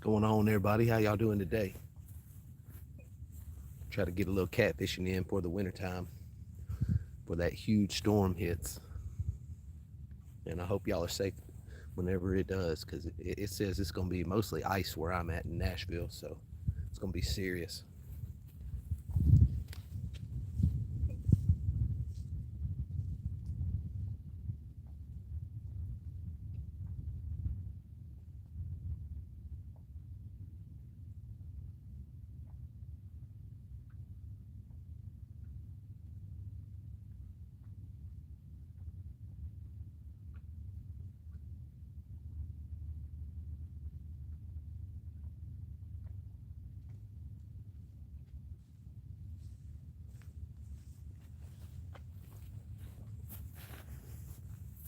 going on, everybody? How y'all doing today? Try to get a little catfishing in for the wintertime, for that huge storm hits. And I hope y'all are safe whenever it does, because it says it's going to be mostly ice where I'm at in Nashville, so it's going to be serious.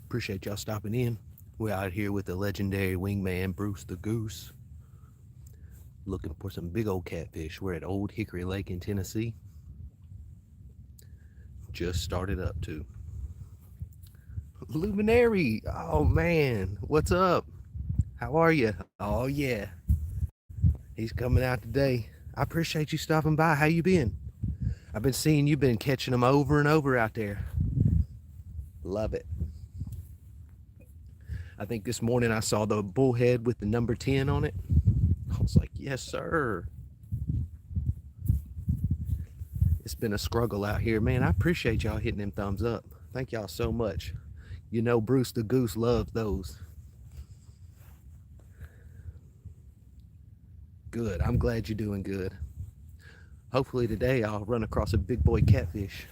Appreciate y'all stopping in. We're out here with the legendary wingman Bruce the Goose, looking for some big old catfish. We're at Old Hickory Lake in Tennessee. Just started up too. Luminary, oh man, what's up? How are you? Oh yeah, he's coming out today. I appreciate you stopping by. How you been? I've been seeing you've been catching them over and over out there. Love it. I think this morning I saw the bullhead with the number 10 on it. I was like, yes, sir. It's been a struggle out here, man. I appreciate y'all hitting them thumbs up. Thank y'all so much. You know, Bruce the Goose loves those. Good. I'm glad you're doing good. Hopefully today I'll run across a big boy catfish.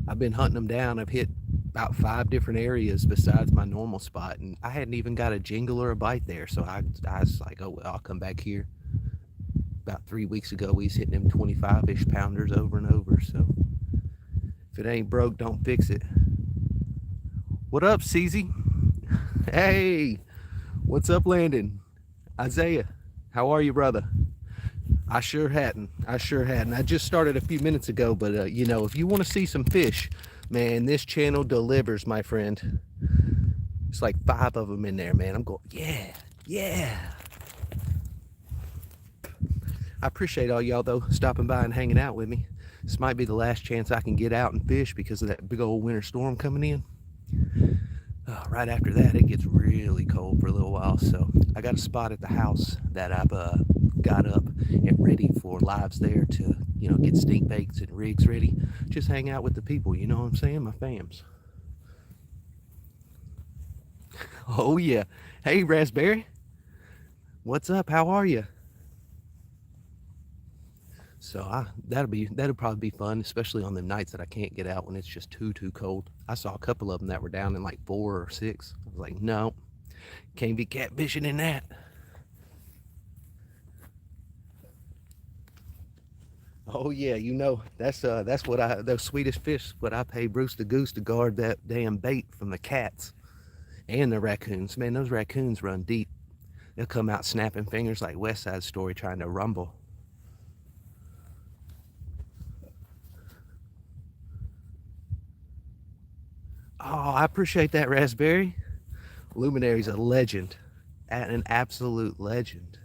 I've been hunting them down. I've hit about 5 different areas besides my normal spot, and I hadn't even got a jingle or a bite there. So I was like, oh, well, I'll come back here. About 3 weeks ago, we was hitting them 25-ish pounders over and over. So if it ain't broke, don't fix it. What up, CZ? Hey, what's up, Landon? Isaiah, how are you, brother? I sure hadn't. I just started a few minutes ago, but you know, if you want to see some fish, man, this channel delivers, my friend. It's like 5 of them in there, man. I'm going, yeah, yeah. I appreciate all y'all, though, stopping by and hanging out with me. This might be the last chance I can get out and fish because of that big old winter storm coming in. Right after that, it gets really cold for a little while, so I got a spot at the house that I've got up and ready for lives there to, you know, get stink bakes and rigs ready. Just hang out with the people, you know what I'm saying? My fams. Oh, yeah. Hey, Raspberry. What's up? How are you? So that'll probably be fun, especially on the nights that I can't get out when it's just too cold. I saw a couple of them that were down in like 4 or 6. I was like, no, can't be catfishing in that. Oh yeah, you know that's what those Swedish fish what I pay Bruce the Goose to guard that damn bait from the cats and the raccoons. Man, those raccoons run deep. They'll come out snapping fingers like West Side Story trying to rumble. Oh, I appreciate that, Raspberry. Luminary's a legend, an absolute legend.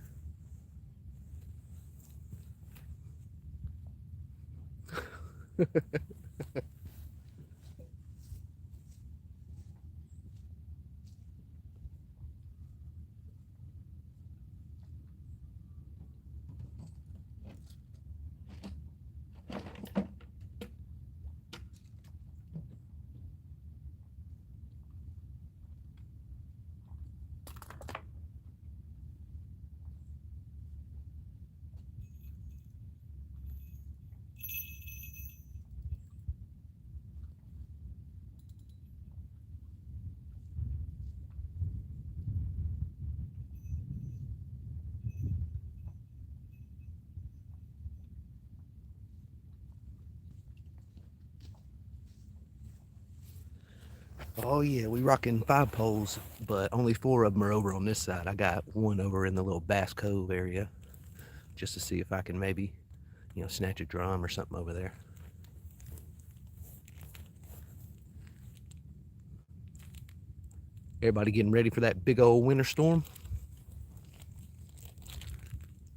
Oh yeah, we rocking 5 poles, but only 4 of them are over on this side. I got one over in the little Bass Cove area, just to see if I can maybe, you know, snatch a drum or something over there. Everybody getting ready for that big old winter storm?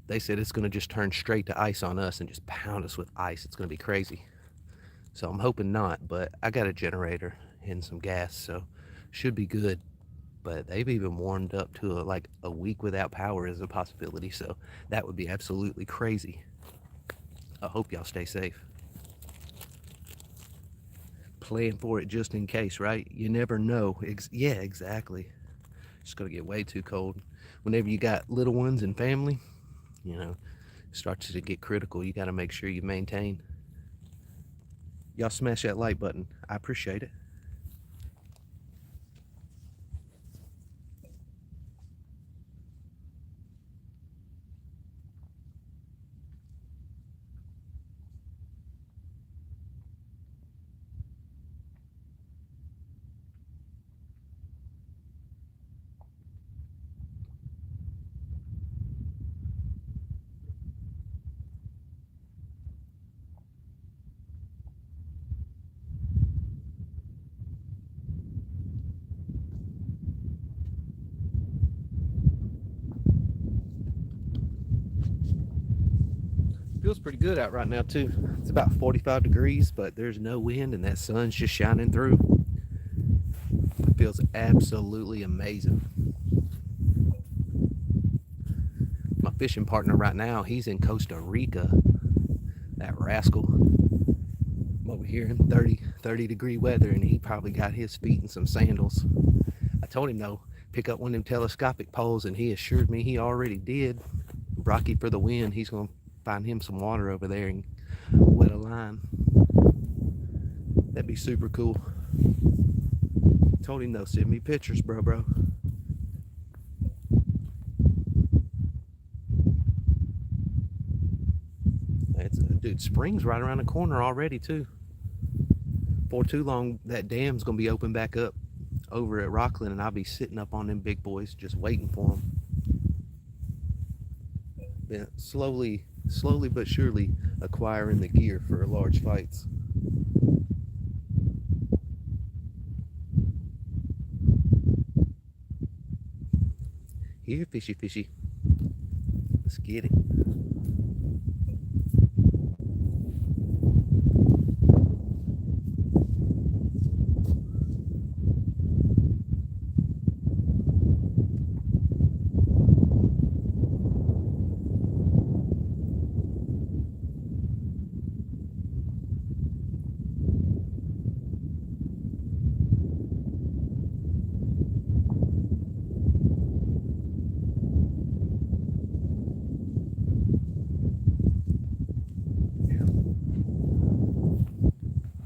They said it's going to just turn straight to ice on us and just pound us with ice. It's going to be crazy. So I'm hoping not, but I got a generator and some gas, so should be good. But they've even warmed up to like a week without power is a possibility, so that would be absolutely crazy. I hope y'all stay safe. Plan for it just in case, right? You never know. Yeah, exactly. It's going to get way too cold. Whenever you got little ones and family, you know, it starts to get critical. You got to make sure you maintain. Y'all smash that like button. I appreciate it. Feels pretty good out right now too. It's about 45 degrees, but there's no wind and that sun's just shining through. It feels absolutely amazing. My fishing partner right now, he's in Costa Rica. That rascal. I'm over here in 30 degree weather, and he probably got his feet in some sandals. I told him though, pick up one of them telescopic poles, and he assured me he already did. Rocky for the wind. He's gonna find him some water over there and wet a line. That'd be super cool. Told him though, send me pictures, bro. Dude, spring's right around the corner already too. For too long, that dam's gonna be open back up over at Rockland, and I'll be sitting up on them big boys just waiting for them. Been slowly but surely acquiring the gear for large fights. Here, fishy. Let's get it.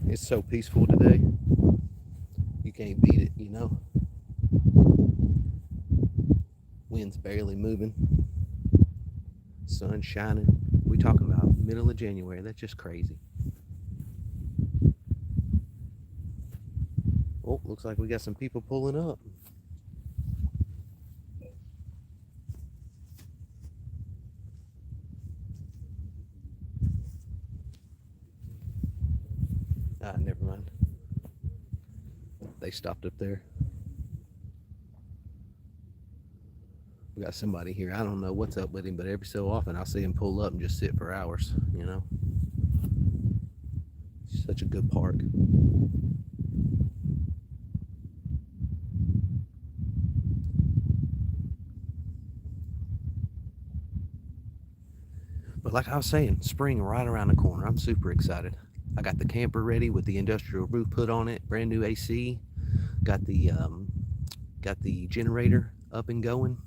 It's so peaceful today. You can't beat it, you know. Wind's barely moving. Sun shining. We talking about middle of January. That's just crazy. Oh, looks like we got some people pulling up. Ah, never mind. They stopped up there. We got somebody here. I don't know what's up with him, but every so often I'll see him pull up and just sit for hours, you know. It's such a good park. But like I was saying, spring right around the corner. I'm super excited. I got the camper ready with the industrial roof put on it, brand new AC. Got the generator up and going.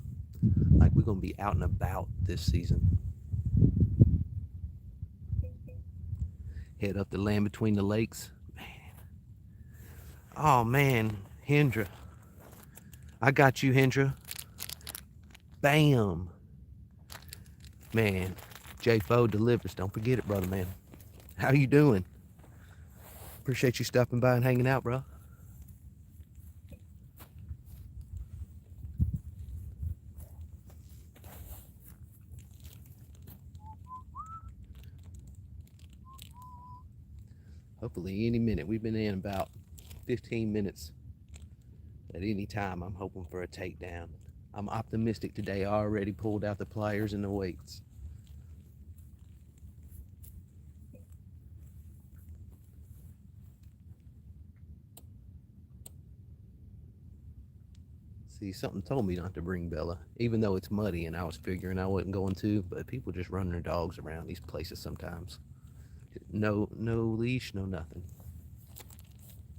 Like we're gonna be out and about this season. Head up the land between the lakes. Man. Oh man, Hendra. I got you, Hendra. Bam. Man, Jayfo delivers. Don't forget it, brother, man. How you doing? Appreciate you stopping by and hanging out, bro. Hopefully any minute. We've been in about 15 minutes. At any time, I'm hoping for a takedown. I'm optimistic today. I already pulled out the pliers and the weights. See, something told me not to bring Bella, even though it's muddy and I was figuring I wasn't going to, but people just run their dogs around these places sometimes. No leash, no nothing.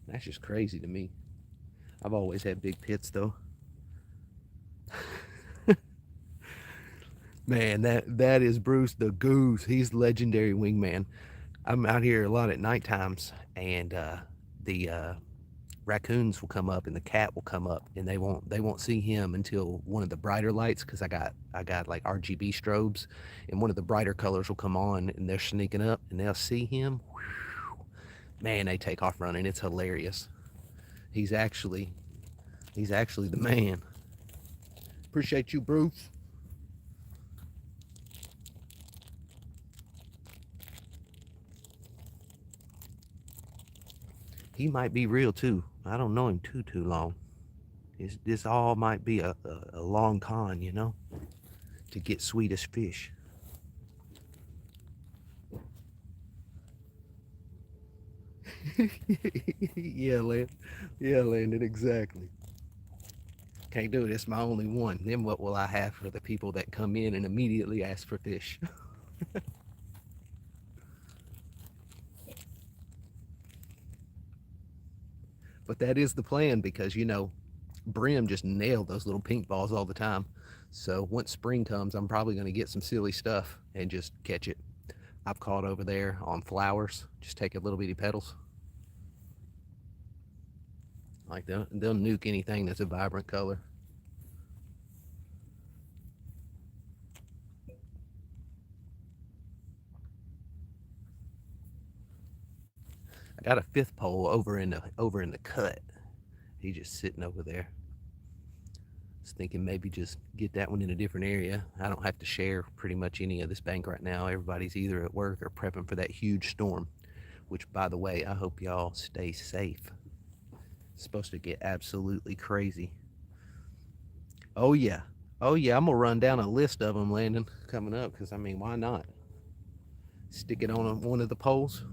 That's just crazy to me. I've always had big pits though. Man, that is Bruce the Goose. He's legendary wingman. I'm out here a lot at night times, and the raccoons will come up and the cat will come up, and they won't see him until one of the brighter lights, because I got like RGB strobes, and one of the brighter colors will come on, and they're sneaking up, and they'll see him. Whew, man, they take off running. It's hilarious. He's actually he's actually the man. Appreciate you, Bruce. He might be real too. I don't know him too long. This all might be a long con, to get sweetest fish. Yeah, Land. Yeah, Landon, exactly. Can't do it. It's my only one. Then what will I have for the people that come in and immediately ask for fish? But that is the plan because, Brim just nailed those little pink balls all the time. So once spring comes, I'm probably going to get some silly stuff and just catch it. I've caught over there on flowers. Just take a little bitty petals. Like they'll nuke anything that's a vibrant color. I got a fifth pole over in the cut. He's just sitting over there. I was thinking maybe just get that one in a different area. I don't have to share pretty much any of this bank right now. Everybody's either at work or prepping for that huge storm. Which, by the way, I hope y'all stay safe. It's supposed to get absolutely crazy. Oh yeah, oh yeah. I'm gonna run down a list of them, Landon, coming up. Because I mean, why not? Stick it on one of the poles.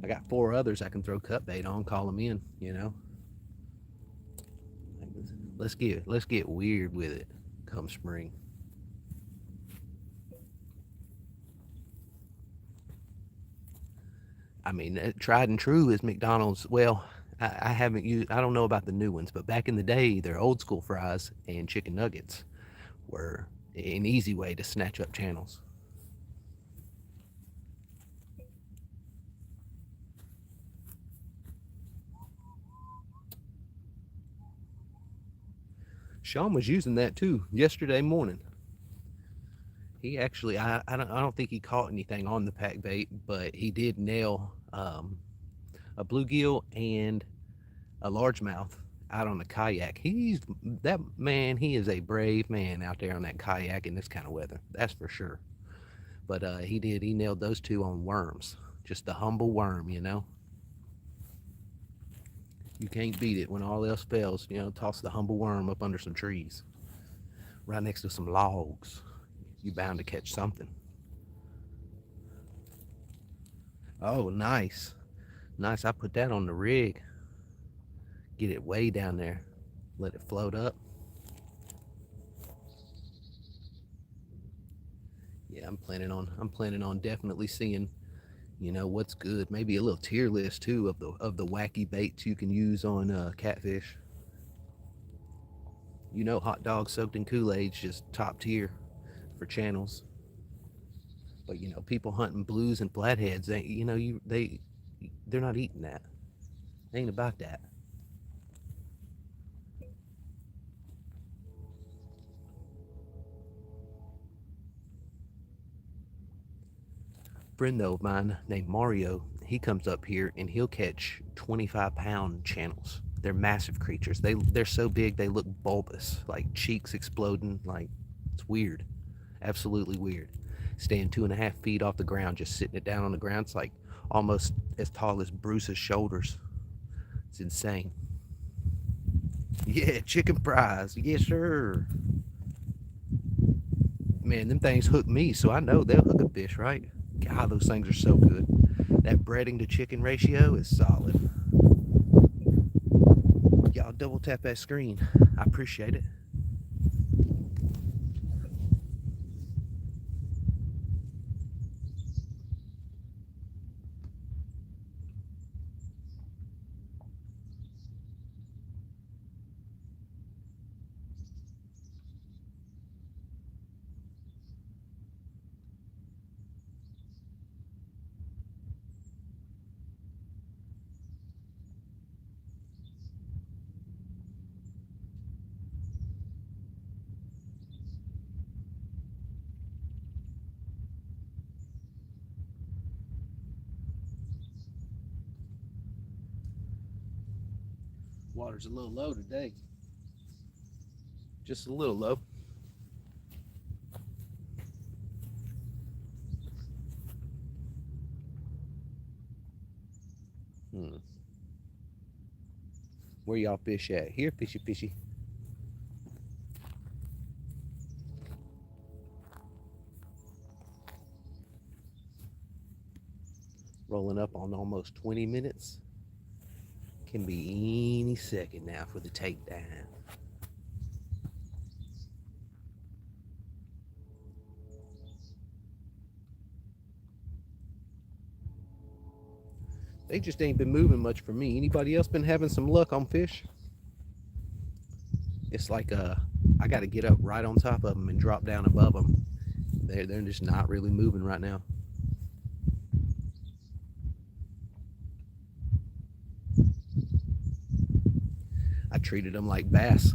I got four others I can throw cut bait on, call them in. Let's get weird with it come spring. I mean, tried and true is McDonald's. Well, I haven't used. I don't know about the new ones, but back in the day, their old school fries and chicken nuggets were an easy way to snatch up channels. Sean was using that too yesterday morning. He actually, I don't think he caught anything on the pack bait, but he did nail a bluegill and a largemouth out on the kayak. He's that man. He is a brave man out there on that kayak in this kind of weather. That's for sure. But he did. He nailed those two on worms. Just the humble worm. You can't beat it when all else fails. Toss the humble worm up under some trees, right next to some logs. You bound to catch something. Oh, nice. Nice. I put that on the rig. Get it way down there. Let it float up. Yeah, I'm planning on definitely seeing, what's good. Maybe a little tier list too of the wacky baits you can use on catfish. Hot dog soaked in Kool-Aid's just top tier for channels. But people hunting blues and flatheads, they're not eating that. They ain't about that. Friend though of mine named Mario, he comes up here and he'll catch 25-pound channels. They're massive creatures. They're so big they look bulbous, like cheeks exploding. Like it's weird, absolutely weird. Staying 2.5 feet off the ground, just sitting it down on the ground. It's like almost as tall as Bruce's shoulders. It's insane. Yeah, chicken fries. Yes, sir. Man, them things hook me, so I know they'll hook a fish, right? God, those things are so good. That breading to chicken ratio is solid. Y'all double tap that screen. I appreciate it. Water's a little low today. Just a little low. Where y'all fish at? Here, fishy, fishy. Rolling up on almost 20 minutes. Can be any second now for the takedown. They just ain't been moving much for me. Anybody else been having some luck on fish? It's like I got to get up right on top of them and drop down above them. They're just not really moving right now. I treated them like bass.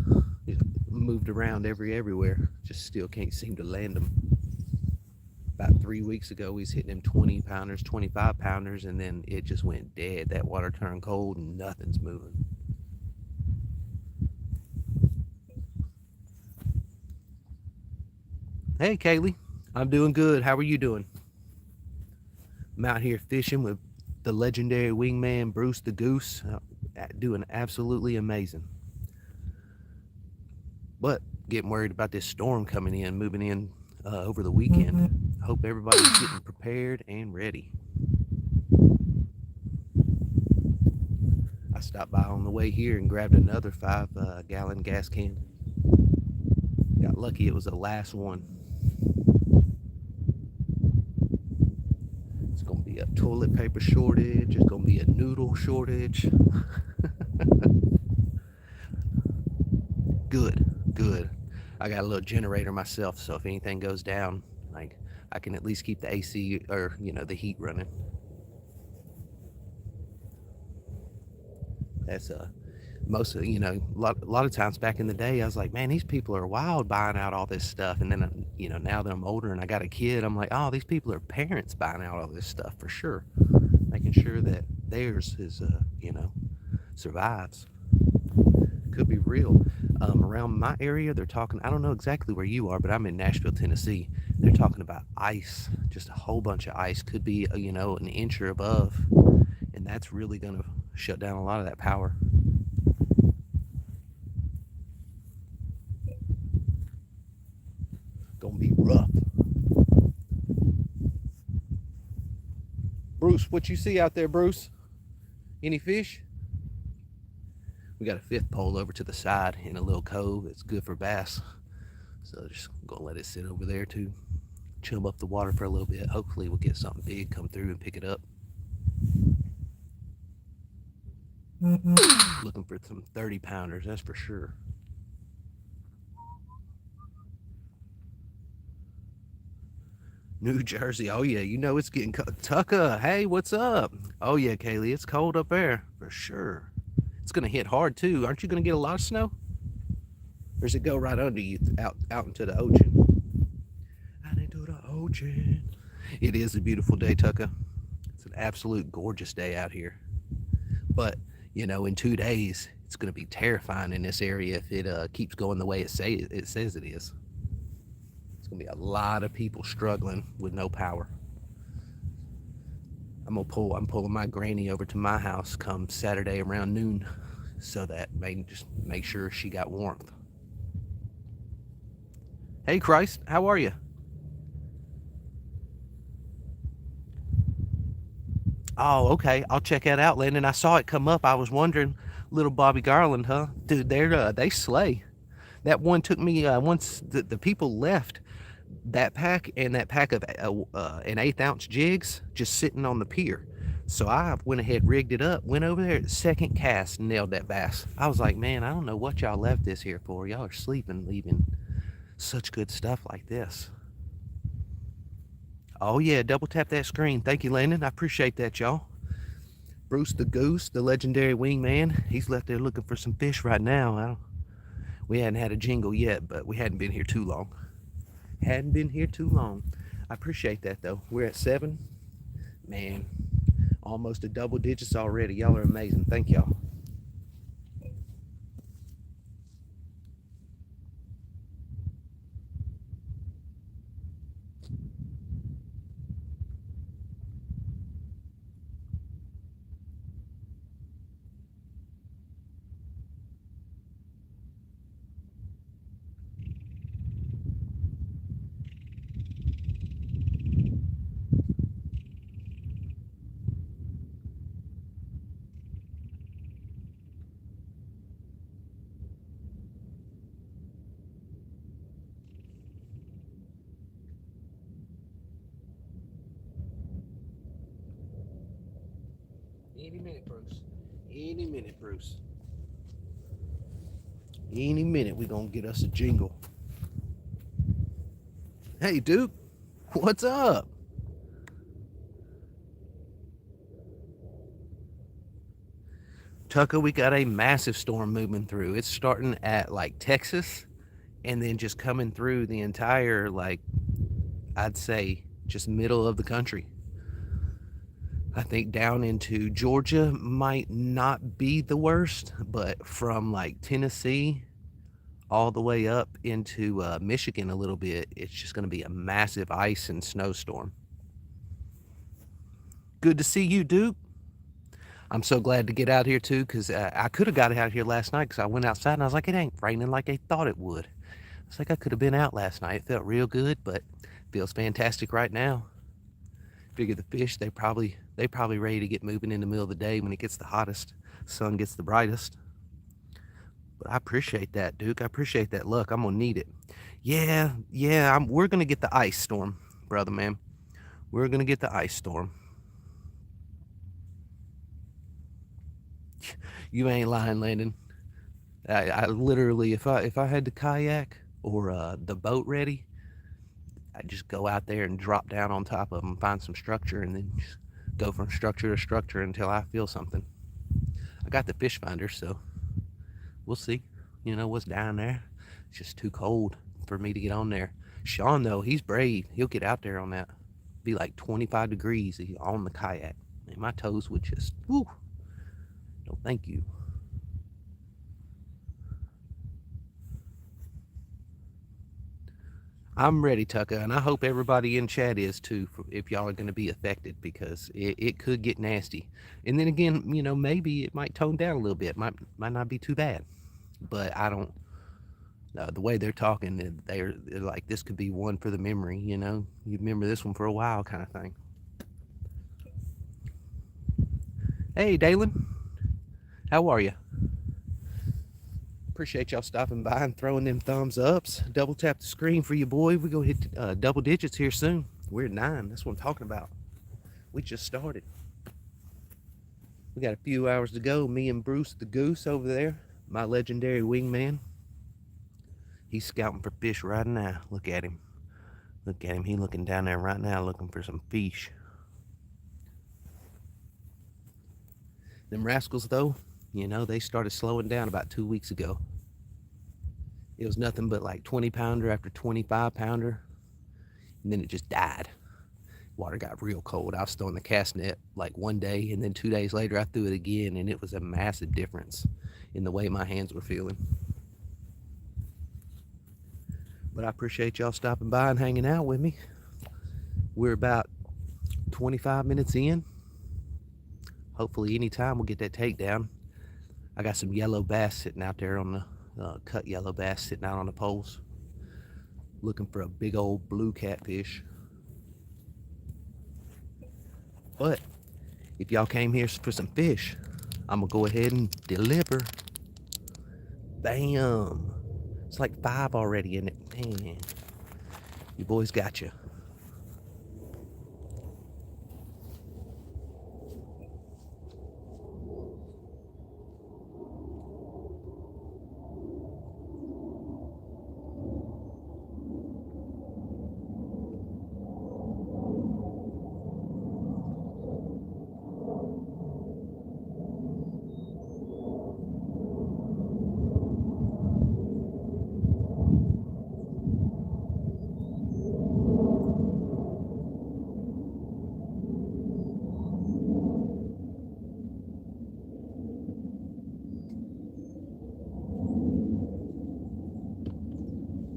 Moved around everywhere. Just still can't seem to land them. About 3 weeks ago, we was hitting them 20 pounders, 25 pounders, and then it just went dead. That water turned cold and nothing's moving. Hey, Kaylee. I'm doing good. How are you doing? I'm out here fishing with the legendary wingman, Bruce the Goose. Doing absolutely amazing. But getting worried about this storm coming in, moving in over the weekend. Hope everybody's getting prepared and ready. I stopped by on the way here and grabbed another 5-gallon gas can. Got lucky it was the last one. It's gonna be a toilet paper shortage. It's gonna be a noodle shortage. Good. I got a little generator myself, so if anything goes down, like I can at least keep the AC or the heat running. That's most of a lot of times back in the day, I was like, man, these people are wild buying out all this stuff, and then now that I'm older and I got a kid, I'm like, oh, these people are parents buying out all this stuff for sure, making sure that theirs is survives. Could be real. Around my area, they're talking, I don't know exactly where you are, but I'm in Nashville, Tennessee. They're talking about ice, just a whole bunch of ice, could be an inch or above, and that's really going to shut down a lot of that power. Gonna be rough. Bruce, what you see out there, Bruce? Any fish? We got a 5th pole over to the side in a little cove. It's good for bass. So just gonna let it sit over there to chum up the water for a little bit. Hopefully we'll get something big come through and pick it up. Looking for some 30 pounders, that's for sure. New Jersey, oh yeah, it's getting Tucker, hey, what's up? Oh yeah, Kaylee, it's cold up there for sure. It's gonna hit hard too. Aren't you gonna get a lot of snow? Or does it go right under you out into the ocean? Out into the ocean. It is a beautiful day, Tucker. It's an absolute gorgeous day out here. But in 2 days, it's gonna be terrifying in this area if it keeps going the way it says it is. It's gonna be a lot of people struggling with no power. I'm pulling my granny over to my house come Saturday around noon, so that just make sure she got warmth. Hey Christ, how are you? Oh, okay. I'll check that out, Landon. I saw it come up. I was wondering Little Bobby Garland, huh? Dude, they slay. That one took me once the people left that pack and that pack of an 1/8 ounce jigs just sitting on the pier. So I went ahead, rigged it up, went over there, second cast, nailed that bass. I was like, man, I don't know what y'all left this here for. Y'all are sleeping, leaving such good stuff like this. Oh yeah, double tap that screen. Thank you, Landon. I appreciate that, y'all. Bruce the Goose, the legendary wingman, he's left there looking for some fish right now. We hadn't had a jingle yet, but we hadn't been here too long. Hadn't been here too long. I appreciate that though. We're at 7. Man, almost a double digits already. Y'all are amazing. Thank y'all. Any minute, Bruce. Any minute, Bruce. Any minute we gonna get us a jingle. Hey, Duke, what's up? Tucker, we got a massive storm moving through. It's starting at like Texas and then just coming through the entire, like, I'd say just middle of the country. I think down into Georgia might not be the worst, but from like Tennessee all the way up into Michigan a little bit, it's just going to be a massive ice and snowstorm. Good to see you, Duke. I'm so glad to get out here too, because I could have got out here last night because I went outside and I was like, it ain't raining like I thought it would. It's like I could have been out last night. It felt real good, but feels fantastic right now. Figure the fish, they probably ready to get moving in the middle of the day when it gets the hottest, sun gets the brightest. But I appreciate that, Duke. I appreciate that luck. I'm gonna need it. Yeah, we're gonna get the ice storm, brother man. We're gonna get the ice storm. You ain't lying, Landon. I literally, if I had the kayak or the boat ready, I'd just go out there and drop down on top of them, find some structure, and then just go from structure to structure until I feel something. I got the fish finder, so we'll see. You know what's down there. It's just too cold for me to get on there. Sean, though, he's brave. He'll get out there on that. Be like 25 degrees on the kayak. And my toes would just, whoo. No, thank you. I'm ready, Tucker, and I hope everybody in chat is too, if y'all are going to be affected, because it could get nasty. And then again, maybe it might tone down a little bit. Might not be too bad. But I don't. The way they're talking, they're like, this could be one for the memory. You remember this one for a while, kind of thing. Hey, Dalen, how are you? Appreciate y'all stopping by and throwing them thumbs ups. Double tap the screen for you, boy. We're gonna hit double digits here soon. We're at 9. That's what I'm talking about. We just started. We got a few hours to go. Me and Bruce the Goose over there, my legendary wingman. He's scouting for fish right now. Look at him. Look at him. He's looking down there right now looking for some fish. Them rascals, though, they started slowing down about 2 weeks ago. It was nothing but like 20 pounder after 25 pounder. And then it just died. Water got real cold. I was throwing the cast net like one day, and then 2 days later I threw it again, and it was a massive difference in the way my hands were feeling. But I appreciate y'all stopping by and hanging out with me. We're about 25 minutes in. Hopefully anytime we'll get that takedown. I got some yellow bass sitting out there on the cut yellow bass sitting out on the poles, looking for a big old blue catfish. But if y'all came here for some fish, I'm gonna go ahead and deliver. Bam. It's like 5 already in it. Man, you boys got you.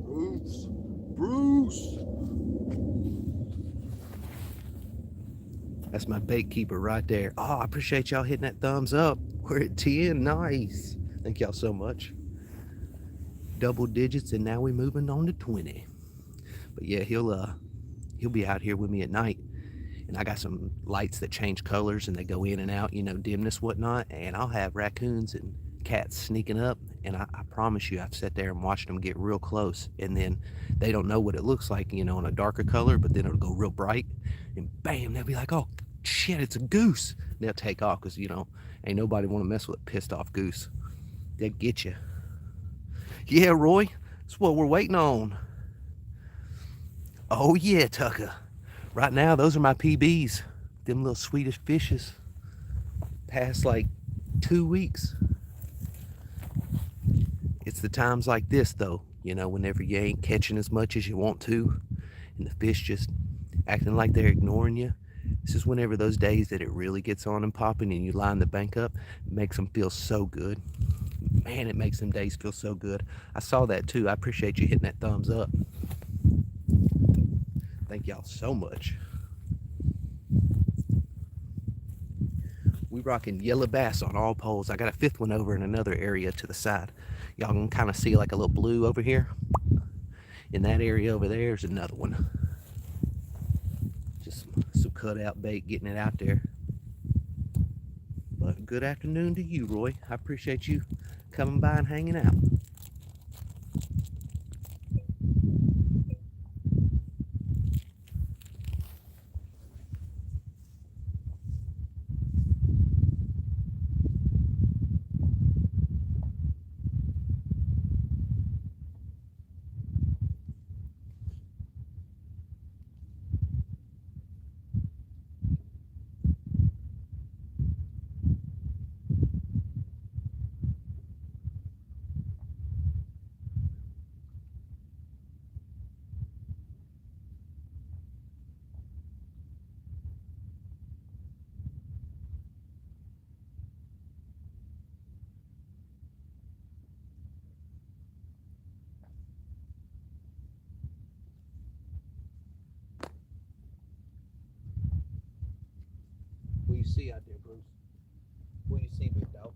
Bruce. Bruce. That's my bait keeper right there. Oh, I appreciate y'all hitting that thumbs up. We're at 10. Nice. Thank y'all so much. Double digits, and now we're moving on to 20. But yeah, he'll be out here with me at night. And I got some lights that change colors and they go in and out, dimness, whatnot. And I'll have raccoons and cats sneaking up. And I promise you, I've sat there and watched them get real close. And then they don't know what it looks like, in a darker color, but then it'll go real bright. And bam, they'll be like, oh, shit, it's a goose. And they'll take off because, ain't nobody want to mess with a pissed off goose. They'll get you. Yeah, Roy, that's what we're waiting on. Oh, yeah, Tucker. Right now, those are my PBs. Them little Swedish fishes. Past like 2 weeks. It's the times like this, though, whenever you ain't catching as much as you want to, and the fish just acting like they're ignoring you. This is whenever those days that it really gets on and popping and you line the bank up, it makes them feel so good. Man, it makes them days feel so good. I saw that too. I appreciate you hitting that thumbs up. Thank y'all so much. We rocking yellow bass on all poles. I got a 5th one over in another area to the side. Y'all can kind of see like a little blue over here. In that area over there is another one. Just some cutout bait, getting it out there. But good afternoon to you, Roy. I appreciate you coming by and hanging out. What do you see out there, Bruce? What do you see, big dog?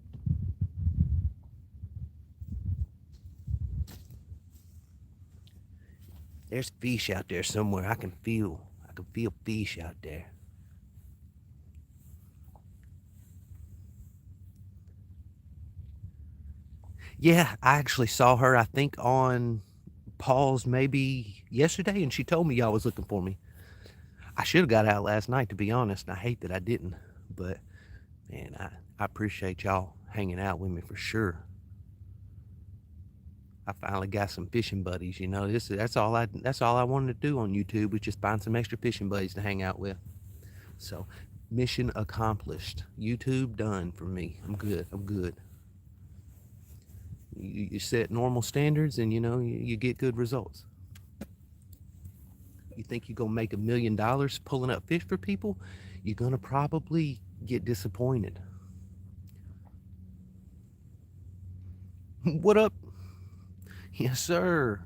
There's fish out there somewhere. I can feel fish out there. Yeah, I actually saw her, I think, on Paul's maybe yesterday, and she told me y'all was looking for me. I should have got out last night, to be honest, and I hate that I didn't. But, man, I appreciate y'all hanging out with me for sure. I finally got some fishing buddies, that's all I wanted to do on YouTube, was just find some extra fishing buddies to hang out with. So, mission accomplished. YouTube done for me. I'm good. You set normal standards and you get good results. You think you're gonna make $1 million pulling up fish for people, you're gonna probably get disappointed. What up? Yes, sir.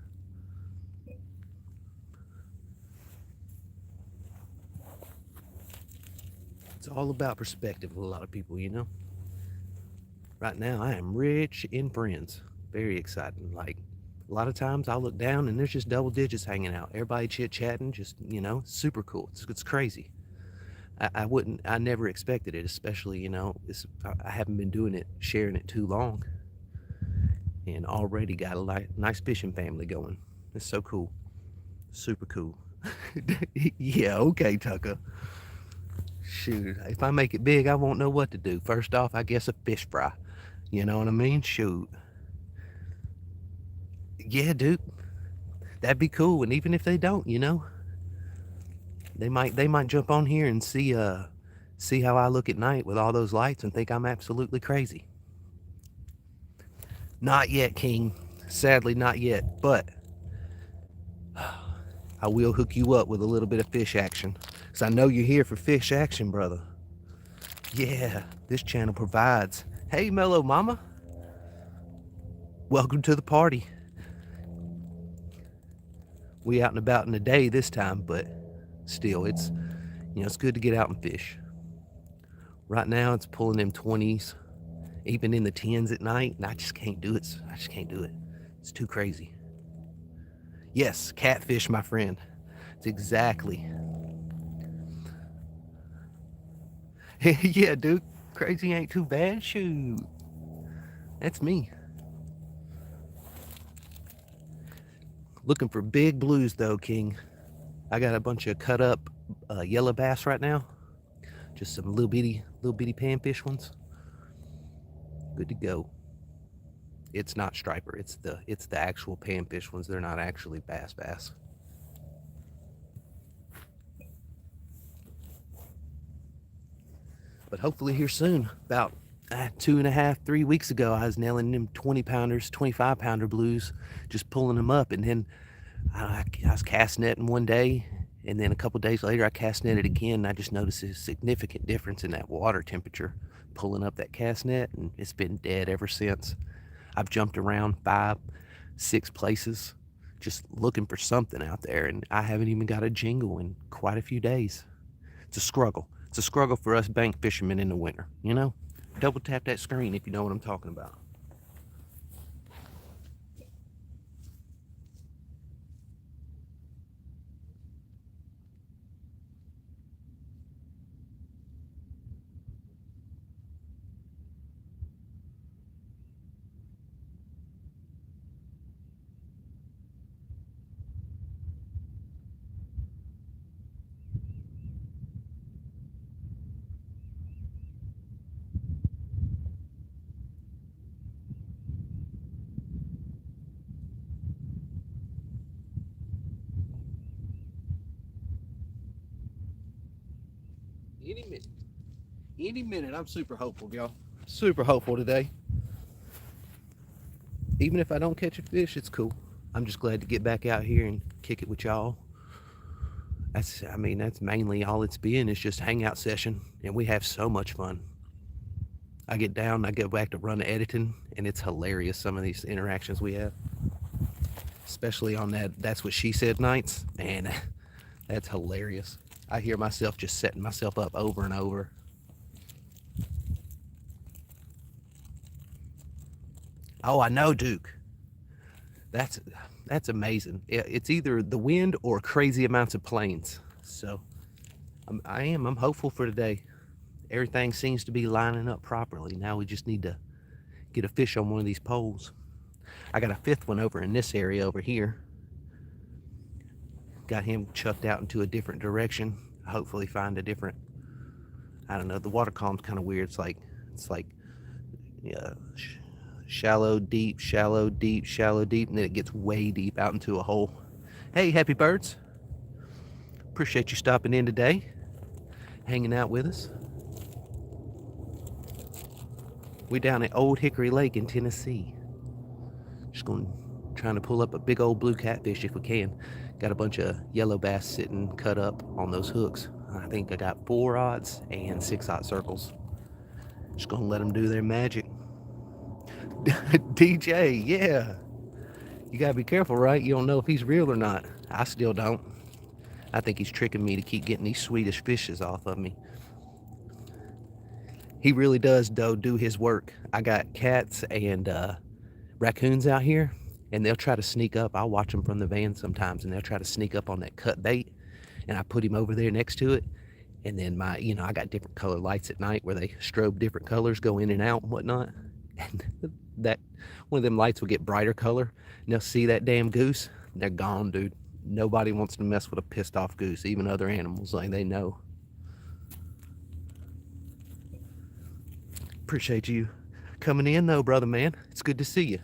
It's all about perspective with a lot of people, Right now, I am rich in friends. Very exciting. Like, a lot of times I'll look down and there's just double digits hanging out. Everybody chit-chatting, just, super cool. It's crazy. I never expected it, especially, I haven't been doing it, sharing it too long, and already got a nice fishing family going. It's so cool. Super cool. Yeah, okay, Tucker. Shoot, if I make it big, I won't know what to do. First off, I guess a fish fry. You know what I mean? Shoot. Yeah, dude, that'd be cool. And even if they don't, they might jump on here and see how I look at night with all those lights and think I'm absolutely crazy. Not yet, King. Sadly, not yet. But I will hook you up with a little bit of fish action. Because I know you're here for fish action, brother. Yeah, this channel provides. Hey, Mellow Mama. Welcome to the party. We out and about in the day this time, but still, it's good to get out and fish. Right now, it's pulling them 20s, even in the 10s at night, and I just can't do it. I just can't do it. It's too crazy. Yes, catfish, my friend. It's exactly. Yeah, dude. Crazy ain't too bad. Shoot. That's me. Looking for big blues, though, King. I got a bunch of cut up yellow bass right now. Just some little bitty panfish ones. Good to go. It's not striper. It's the actual panfish ones. They're not actually bass. But hopefully here soon. About 2.5, 3 weeks ago, I was nailing them 20 pounders, 25 pounder blues, just pulling them up. And then I was cast netting one day, and then a couple days later, I cast netted again. And I just noticed a significant difference in that water temperature pulling up that cast net, and it's been dead ever since. I've jumped around 5, 6 places just looking for something out there, and I haven't even got a jingle in quite a few days. It's a struggle. It's a struggle for us bank fishermen in the winter, Double tap that screen if you know what I'm talking about. Any minute. Any minute. I'm super hopeful, y'all. Super hopeful today. Even if I don't catch a fish, it's cool. I'm just glad to get back out here and kick it with y'all. That's mainly all it's been, is just hangout session, and we have so much fun. I get down, I go back to run editing, and it's hilarious, some of these interactions we have. Especially on That's What She Said nights. Man, that's hilarious. I hear myself just setting myself up over and over. Oh, I know, Duke. That's amazing. It's either the wind or crazy amounts of planes. So I'm hopeful for today. Everything seems to be lining up properly. Now we just need to get a fish on one of these poles. I got a 5th one over in this area over here. Got him chucked out into a different direction. Hopefully find a different, I don't know, the water column's kind of weird. It's like shallow, deep, shallow, deep, shallow, deep, and then it gets way deep out into a hole. Hey, happy birds. Appreciate you stopping in today, hanging out with us. We down at Old Hickory Lake in Tennessee. Just trying to pull up a big old blue catfish if we can. Got a bunch of yellow bass sitting cut up on those hooks. I think I got 4-aughts and 6-aught circles. Just gonna let them do their magic. DJ, yeah. You gotta be careful, right? You don't know if he's real or not. I still don't. I think he's tricking me to keep getting these Swedish fishes off of me. He really does, though, do his work. I got cats and raccoons out here, and they'll try to sneak up. I'll watch them from the van sometimes, and they'll try to sneak up on that cut bait, and I put him over there next to it, And then I got different color lights at night where they strobe different colors, go in and out and whatnot. And that one of them lights will get brighter color, and they'll see that damn goose, they're gone, dude. Nobody wants to mess with a pissed off goose, even other animals, like they know. Appreciate you coming in though, brother man. It's good to see you.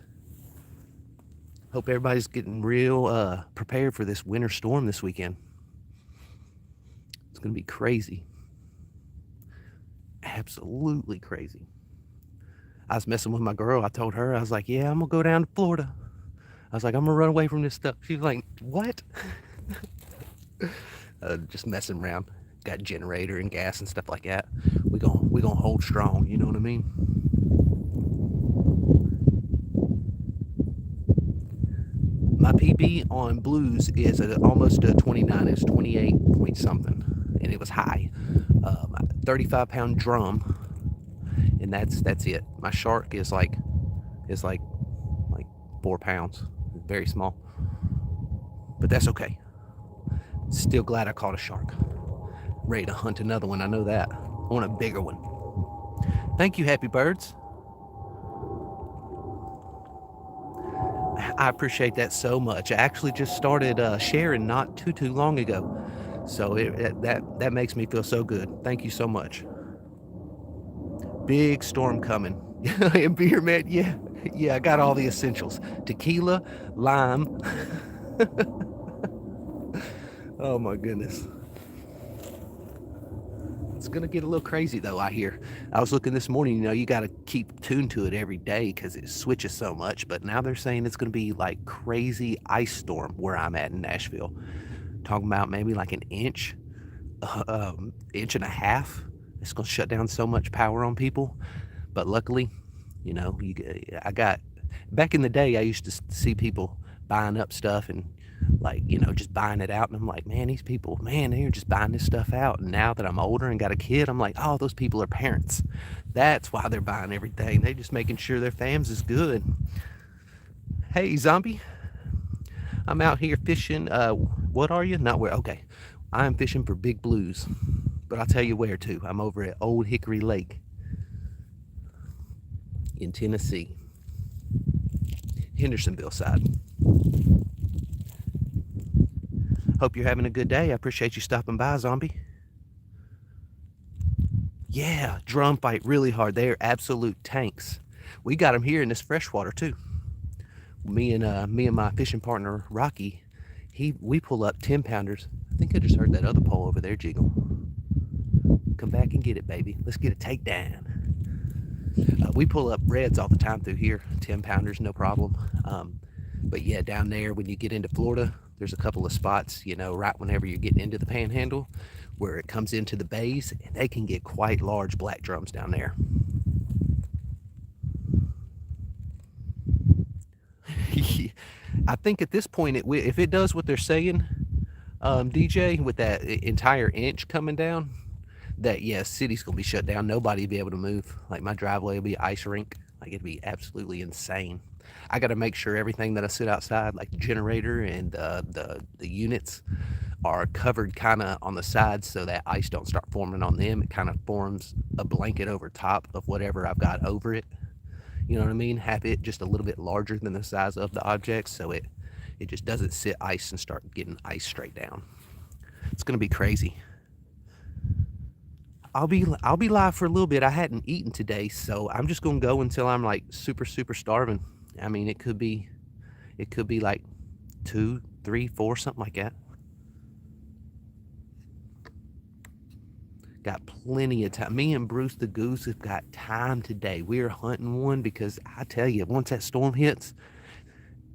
Hope everybody's getting real prepared for this winter storm this weekend. It's gonna be crazy. Absolutely crazy. I was messing with my girl. I told her, I was like, yeah, I'm gonna go down to Florida. I was like, I'm gonna run away from this stuff. She was like, what? Just messing around. Got generator and gas and stuff like that. We gonna hold strong, you know what I mean? My PB on blues is almost a 29. It's 28 point something, and it was high. 35-pound drum, and that's it. My shark is like 4 pounds. Very small, but that's okay. Still glad I caught a shark. Ready to hunt another one, I know that. I want a bigger one. Thank you, Happy Birds. I appreciate that so much. I actually just started sharing not too long ago, so that makes me feel so good. Thank you so much. Big storm coming. And beer, man, yeah, I got all the essentials. Tequila, lime. Oh my goodness. It's gonna get a little crazy though, I hear. I was looking this morning, you gotta keep tuned to it every day because it switches so much, but now they're saying it's gonna be like crazy ice storm where I'm at in Nashville. Talking about maybe like an inch, inch and a half. It's gonna shut down so much power on people. But luckily, I got, back in the day, I used to see people buying up stuff and just buying it out. And I'm like, man, these people, man, they're just buying this stuff out. And now that I'm older and got a kid, I'm like, oh, those people are parents. That's why they're buying everything. They're just making sure their fams is good. Hey, zombie. I'm out here fishing. What are you? Not where. Okay. I'm fishing for big blues. But I'll tell you where to. I'm over at Old Hickory Lake in Tennessee. Hendersonville side. Hope you're having a good day. I appreciate you stopping by, zombie. Yeah, drum fight really hard. They are absolute tanks. We got them here in this freshwater too. Me and my fishing partner Rocky, we pull up 10-pounders. I think I just heard that other pole over there jiggle. Come back and get it, baby. Let's get a takedown. We pull up reds all the time through here, 10-pounders, no problem. But yeah, down there when you get into Florida, there's a couple of spots, right whenever you're getting into the Panhandle, where it comes into the bays, and they can get quite large black drums down there. I think at this point, if it does what they're saying, DJ, with that entire inch coming down, that city's gonna be shut down. Nobody will be able to move. Like my driveway will be an ice rink. Like it'd be absolutely insane. I got to make sure everything that I sit outside, like the generator and the units, are covered kind of on the sides so that ice don't start forming on them. It kind of forms a blanket over top of whatever I've got over it. You know what I mean? Have it just a little bit larger than the size of the object so it just doesn't sit ice and start getting ice straight down. It's gonna be crazy. I'll be live for a little bit. I hadn't eaten today, so I'm just gonna go until I'm like super starving. I mean, it could be like 2, 3, 4, something like that. Got plenty of time. Me and Bruce the Goose have got time today. We're hunting one because I tell you, once that storm hits,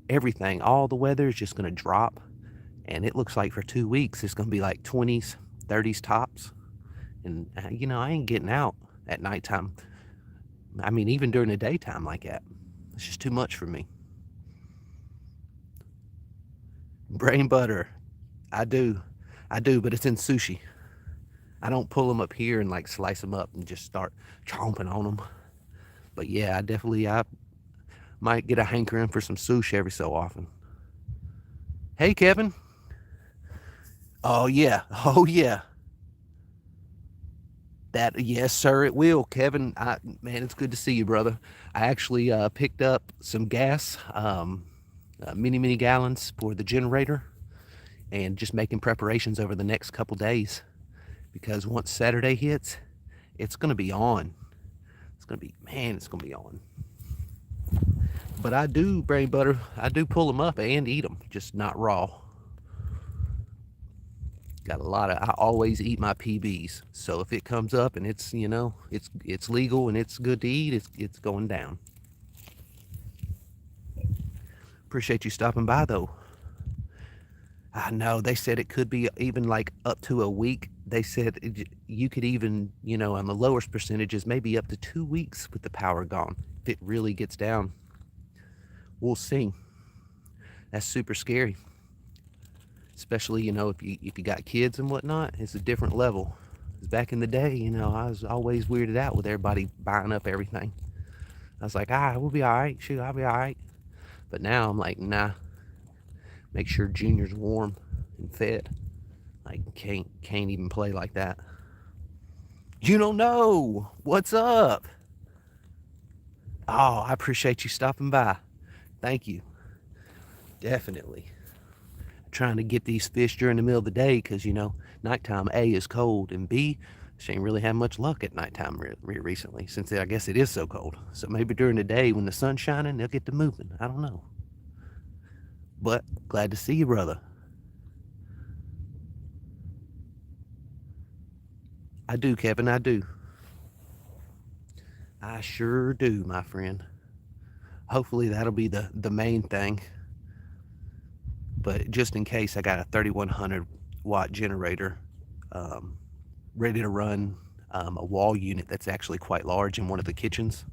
everything, all the weather is just gonna drop, and it looks like for 2 weeks it's gonna be like 20s, 30s tops. And I ain't getting out at nighttime. I mean, even during the daytime like that. It's just too much for me. Brain butter. I do, but it's in sushi. I don't pull them up here and like slice them up and just start chomping on them. But yeah, I might get a hankering for some sushi every so often. Hey, Kevin. Oh yeah. That, yes, sir, it will, Kevin. Man, it's good to see you, brother. I actually picked up some gas, many gallons for the generator, and just making preparations over the next couple days because once Saturday hits, it's gonna be on. It's gonna be, man, it's gonna be on. But I do, brain butter, I do pull them up and eat them, just not raw. Got a lot of, I always eat my PBs. So if it comes up and it's, it's legal and it's good to eat, it's going down. Appreciate you stopping by though. I know they said it could be even like up to a week. They said you could even, on the lowest percentages, maybe up to 2 weeks with the power gone. If it really gets down, we'll see. That's super scary. Especially, if you got kids and whatnot, it's a different level. Back in the day, I was always weirded out with everybody buying up everything. I was like, we'll be all right. Shoot, I'll be all right. But now I'm like, nah. Make sure Junior's warm and fed. Like, can't even play like that. You don't know. What's up? Oh, I appreciate you stopping by. Thank you. Definitely. Trying to get these fish during the middle of the day because, nighttime, A, is cold, and B, she ain't really had much luck at nighttime recently since I guess it is so cold. So maybe during the day when the sun's shining, they'll get to moving. I don't know. But glad to see you, brother. I do, Kevin, I do. I sure do, my friend. Hopefully that'll be the main thing. But just in case, I got a 3100 watt generator ready to run a wall unit that's actually quite large in one of the kitchens.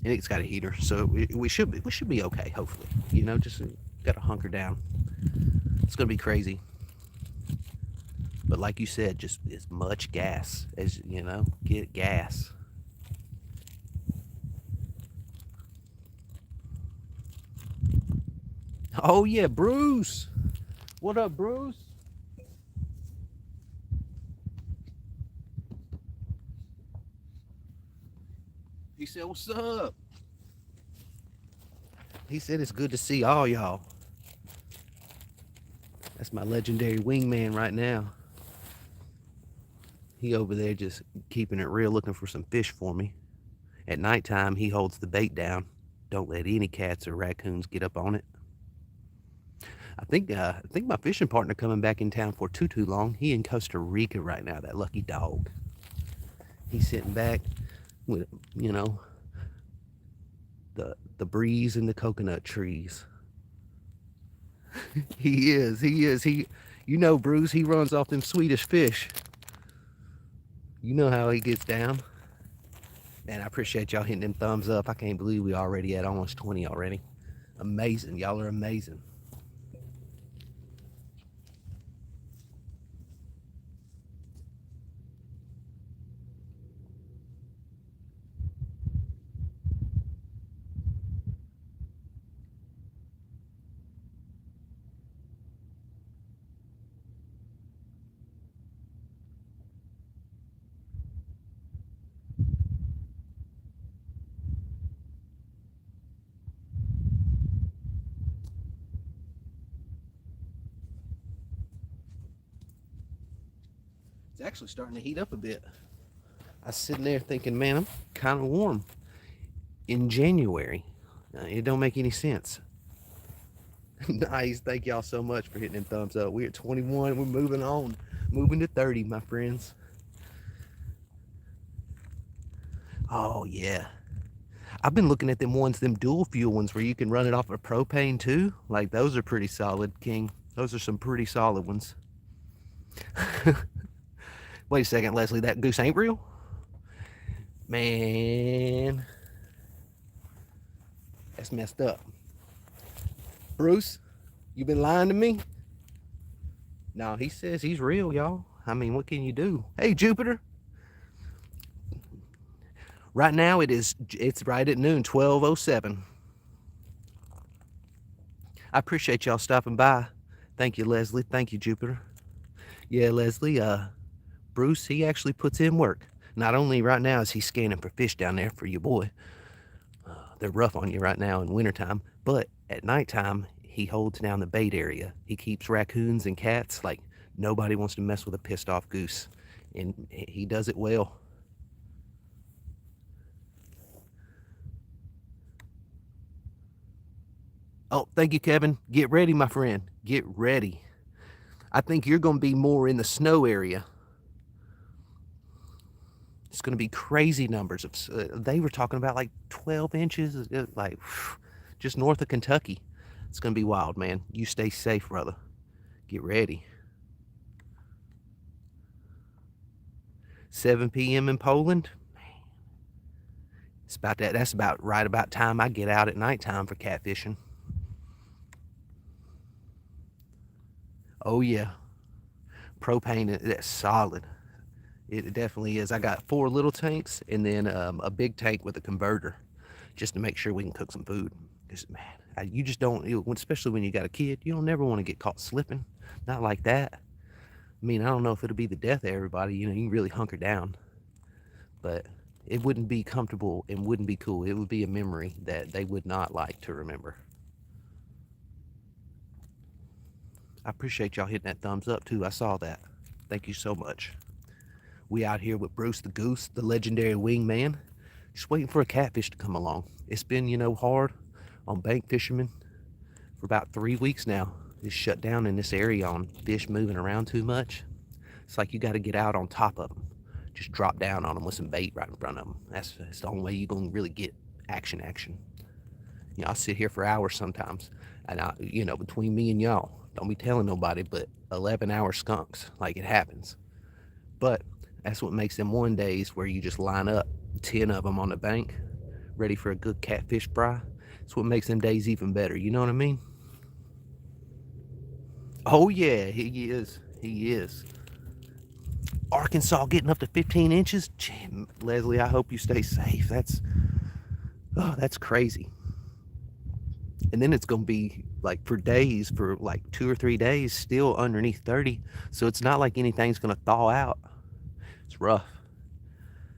And it's got a heater, so we should be okay. Hopefully, just got to hunker down. It's gonna be crazy, but like you said, just as much gas as get gas. Oh yeah, Bruce. What up, Bruce? He said, "What's up?" He said, "It's good to see all y'all." That's my legendary wingman right now. He over there just keeping it real, looking for some fish for me. At nighttime, he holds the bait down. Don't let any cats or raccoons get up on it. I think my fishing partner coming back in town for too long. He in Costa Rica right now. That lucky dog. He's sitting back with the breeze and the coconut trees. He is. He, Bruce. He runs off them Swedish fish. You know how he gets down. Man, I appreciate y'all hitting them thumbs up. I can't believe we already at almost 20 already. Amazing. Y'all are amazing. It's actually starting to heat up a bit. I was sitting there thinking, man, I'm kind of warm in January. It don't make any sense. Nice. Thank y'all so much for hitting them thumbs up. We're at 21. We're moving on. Moving to 30, my friends. Oh, yeah. I've been looking at them dual fuel ones where you can run it off of propane too. Like, those are pretty solid, King. Those are some pretty solid ones. Wait a second, Leslie. That goose ain't real? Man. That's messed up. Bruce, you been lying to me? No, he says he's real, y'all. I mean, what can you do? Hey, Jupiter. Right now it's right at noon, 12:07. I appreciate y'all stopping by. Thank you, Leslie. Thank you, Jupiter. Yeah, Leslie, Bruce, he actually puts in work. Not only right now is he scanning for fish down there for your boy, they're rough on you right now in wintertime, but at nighttime, he holds down the bait area. He keeps raccoons and cats. Like, nobody wants to mess with a pissed off goose, and he does it well. Oh, thank you, Kevin. Get ready, my friend. Get ready. I think you're going to be more in the snow area. It's going to be crazy numbers of. They were talking about like 12 inches, like just north of Kentucky. It's going to be wild, man. You stay safe, brother. Get ready. 7 p.m. in Poland. It's about that. That's about right about time I get out at nighttime for catfishing. Oh yeah, propane, that's solid. It definitely is. I got 4 little tanks and then a big tank with a converter, just to make sure we can cook some food. Because man, you just don't, especially when you got a kid, you don't never want to get caught slipping. Not like that. I mean, I don't know if it'll be the death of everybody. You can really hunker down, but it wouldn't be comfortable and wouldn't be cool. It would be a memory that they would not like to remember. I appreciate y'all hitting that thumbs up too. I saw that. Thank you so much. We out here with Bruce the Goose, the legendary wingman, just waiting for a catfish to come along. It's been, hard on bank fishermen for about 3 weeks now. It's shut down in this area on fish moving around too much. It's like you got to get out on top of them. Just drop down on them with some bait right in front of them. That's the only way you're going to really get action. I'll sit here for hours sometimes. And, between me and y'all, don't be telling nobody, but 11-hour skunks, like it happens. But that's what makes them one days where you just line up 10 of them on the bank, ready for a good catfish fry. It's what makes them days even better. You know what I mean? Oh yeah, he is. He is. Arkansas getting up to 15 inches. Gee, Leslie, I hope you stay safe. That's crazy. And then it's going to be like for days, for like 2 or 3 days, still underneath 30. So it's not like anything's going to thaw out. It's rough.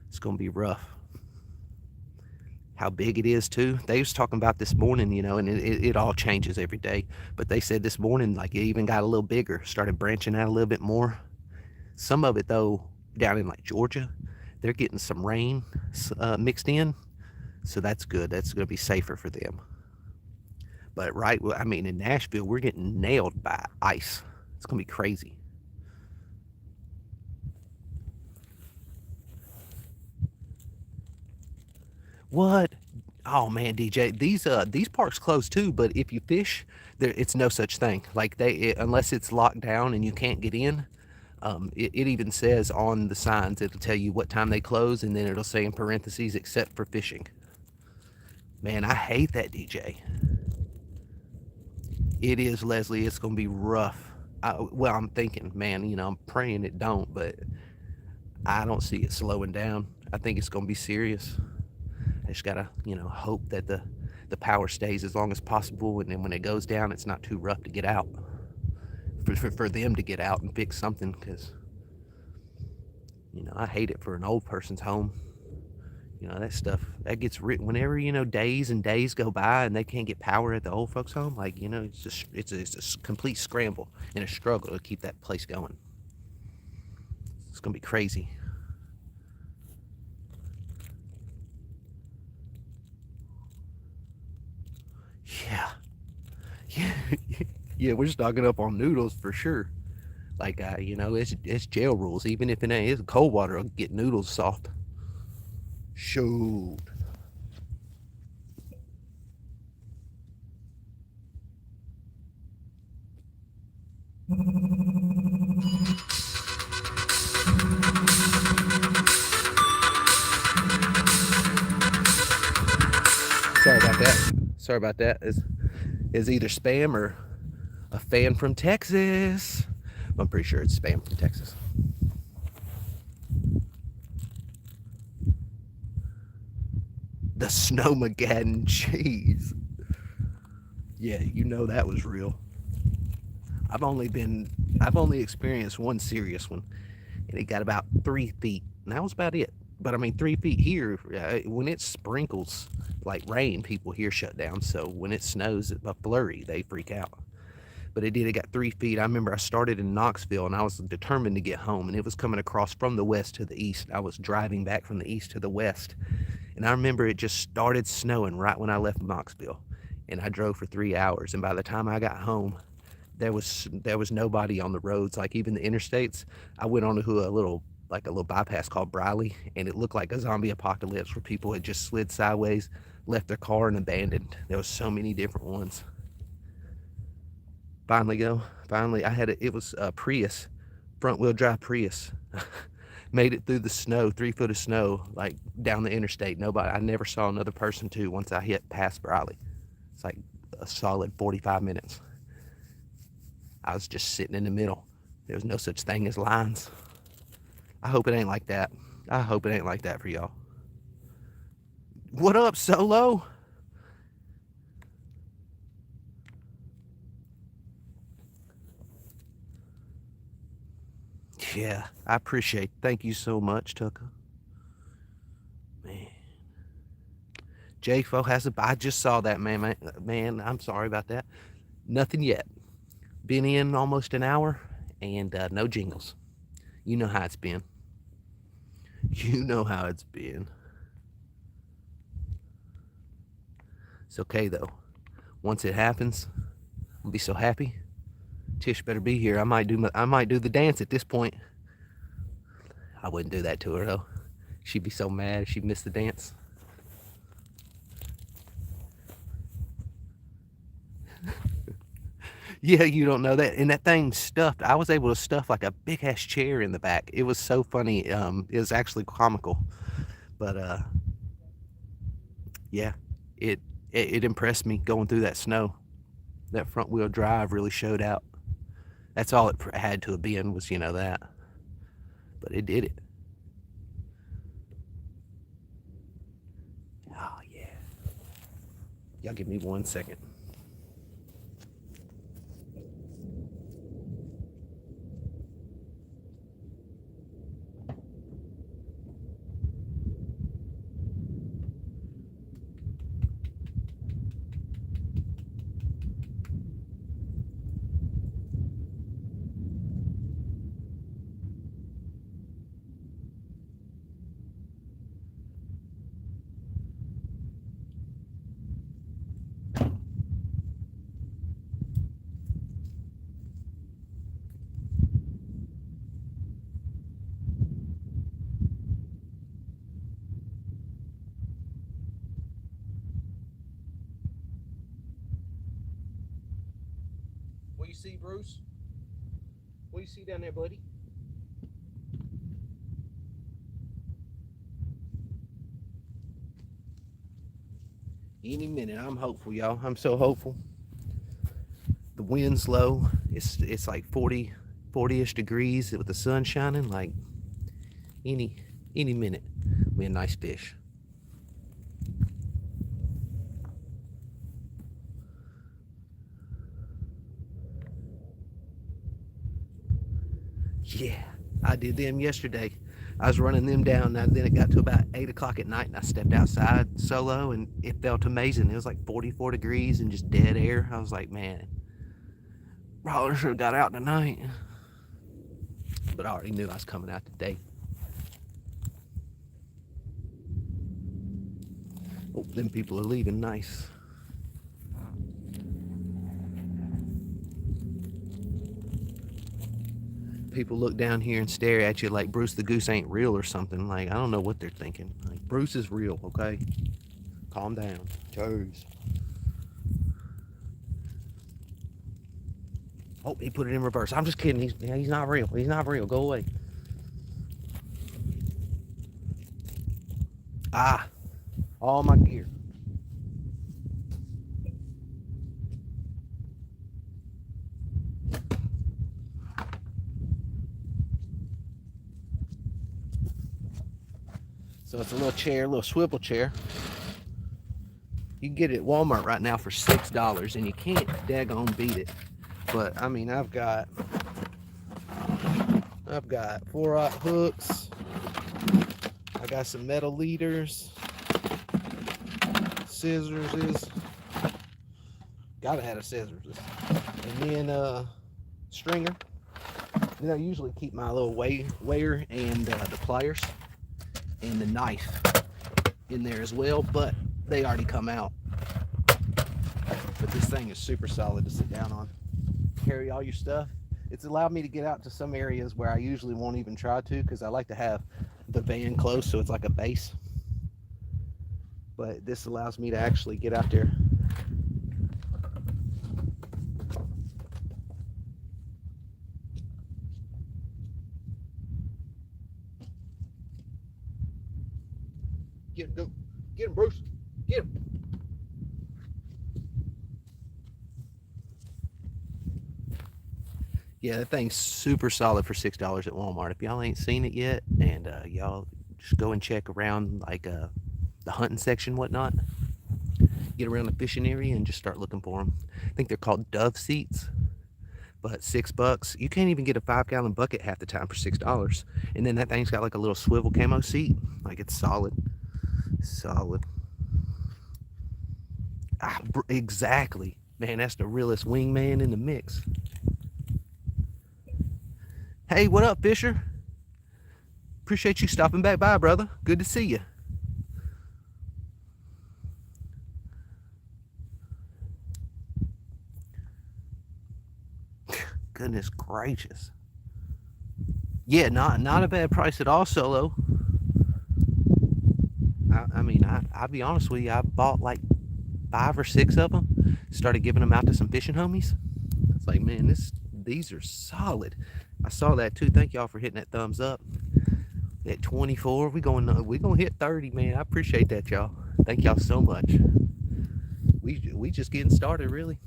It's going to be rough. How big it is too. They was talking about this morning, and it all changes every day. But they said this morning, like, it even got a little bigger, started branching out a little bit more. Some of it though, down in like Georgia, they're getting some rain mixed in, so that's good. That's going to be safer for them. But in Nashville, we're getting nailed by ice. It's going to be crazy. What? Oh man, DJ, these parks close too. But if you fish, it's no such thing. Like unless it's locked down and you can't get in. It even says on the signs, it'll tell you what time they close, and then it'll say in parentheses, except for fishing. Man, I hate that, DJ. It is, Leslie. It's gonna be rough. I'm thinking, man, I'm praying it don't, but I don't see it slowing down. I think it's gonna be serious. I just gotta, hope that the power stays as long as possible, and then when it goes down, it's not too rough to get out. For them to get out and fix something, because, I hate it for an old person's home. That stuff, that gets written whenever, days and days go by and they can't get power at the old folks' home. Like, it's a complete scramble and a struggle to keep that place going. It's gonna be crazy. Yeah. Yeah, we're stocking up on noodles for sure. Like, it's jail rules. Even if it ain't, it's cold water will get noodles soft. Shoot. Sorry about that. Is either spam or a fan from Texas. I'm pretty sure it's spam from Texas. The Snowmageddon cheese. Yeah, that was real. I've only experienced one serious one, and it got about 3 feet, and that was about it. But I mean, 3 feet here, when it sprinkles like rain, people here shut down. So when it snows, a flurry, they freak out. But it did. It got 3 feet. I remember I started in Knoxville, and I was determined to get home, and it was coming across from the west to the east. I was driving back from the east to the west, and I remember it just started snowing right when I left Knoxville, and I drove for 3 hours. And by the time I got home, there was nobody on the roads, like even the interstates. I went on to a little bypass called Briley, and it looked like a zombie apocalypse where people had just slid sideways, left their car, and abandoned. There was so many different ones. Finally, it was a Prius, front wheel drive Prius. Made it through the snow, 3 foot of snow, like down the interstate. I never saw another person too once I hit past Briley. It's like a solid 45 minutes. I was just sitting in the middle. There was no such thing as lines. I hope it ain't like that. I hope it ain't like that for y'all. What up, Solo? Yeah, I appreciate it. Thank you so much, Tucker. Man. Jayfo has I just saw that, man. Man, I'm sorry about that. Nothing yet. Been in almost an hour, and no jingles. You know how it's been. You know how it's been. It's okay though. Once it happens, I'll be so happy. Tish better be here. I might do the dance at this point. I wouldn't do that to her though. She'd be so mad if she missed the dance. Yeah, you don't know that. And that thing stuffed. I was able to stuff like a big ass chair in the back. It was so funny. It was actually comical. But yeah, it impressed me going through that snow. That front wheel drive really showed out. That's all it had to have been was, that. But it did it. Oh yeah. Y'all give me 1 second. What do you see, Bruce? What do you see down there, buddy? Any minute. I'm hopeful, y'all. I'm so hopeful. The wind's low. It's like 40-ish degrees with the sun shining. Like any minute, we a nice fish. Yeah, I did them yesterday. I was running them down, and then it got to about 8 o'clock at night, and I stepped outside solo, and it felt amazing. It was like 44 degrees and just dead air. I was like, man, probably should have got out tonight. But I already knew I was coming out today. Oh, them people are leaving. Nice. People look down here and stare at you like Bruce the Goose ain't real or something. Like, I don't know what they're thinking. Like, Bruce is real, okay? Calm down. Cheers. Oh, he put it in reverse. I'm just kidding. He's not real. He's not real. Go away. Ah, all my gear. So it's a little chair, a little swivel chair. You can get it at Walmart right now for $6, and you can't daggone beat it. But I mean, I've got I've got 4/0 hooks. I got some metal leaders, scissors. Gotta have a scissors. And then stringer. Then I usually keep my little weigher and the pliers and the knife in there as well, but they already come out. But this thing is super solid to sit down on. Carry all your stuff. It's allowed me to get out to some areas where I usually won't even try to, because I like to have the van close so it's like a base. But this allows me to actually get out there. Get him, go. Get him, Bruce. Get him. Yeah, that thing's super solid for $6 at Walmart. If y'all ain't seen it yet, and y'all just go and check around like the hunting section, whatnot. Get around the fishing area and just start looking for them. I think they're called Dove seats, but $6. You can't even get a 5-gallon bucket half the time for $6. And then that thing's got like a little swivel camo seat. Like, it's solid. Solid. Exactly. Man, that's the realest wingman in the mix. Hey, what up, Fisher? Appreciate you stopping back by, brother. Good to see you. Goodness gracious. Yeah, not a bad price at all, Solo. I mean, I'll be honest with you, I bought like 5 or 6 of them. Started giving them out to some fishing homies. It's like, man, these are solid. I saw that too. Thank y'all for hitting that thumbs up. At 24, we gonna hit 30, man. I appreciate that, y'all. Thank y'all so much. We just getting started, really.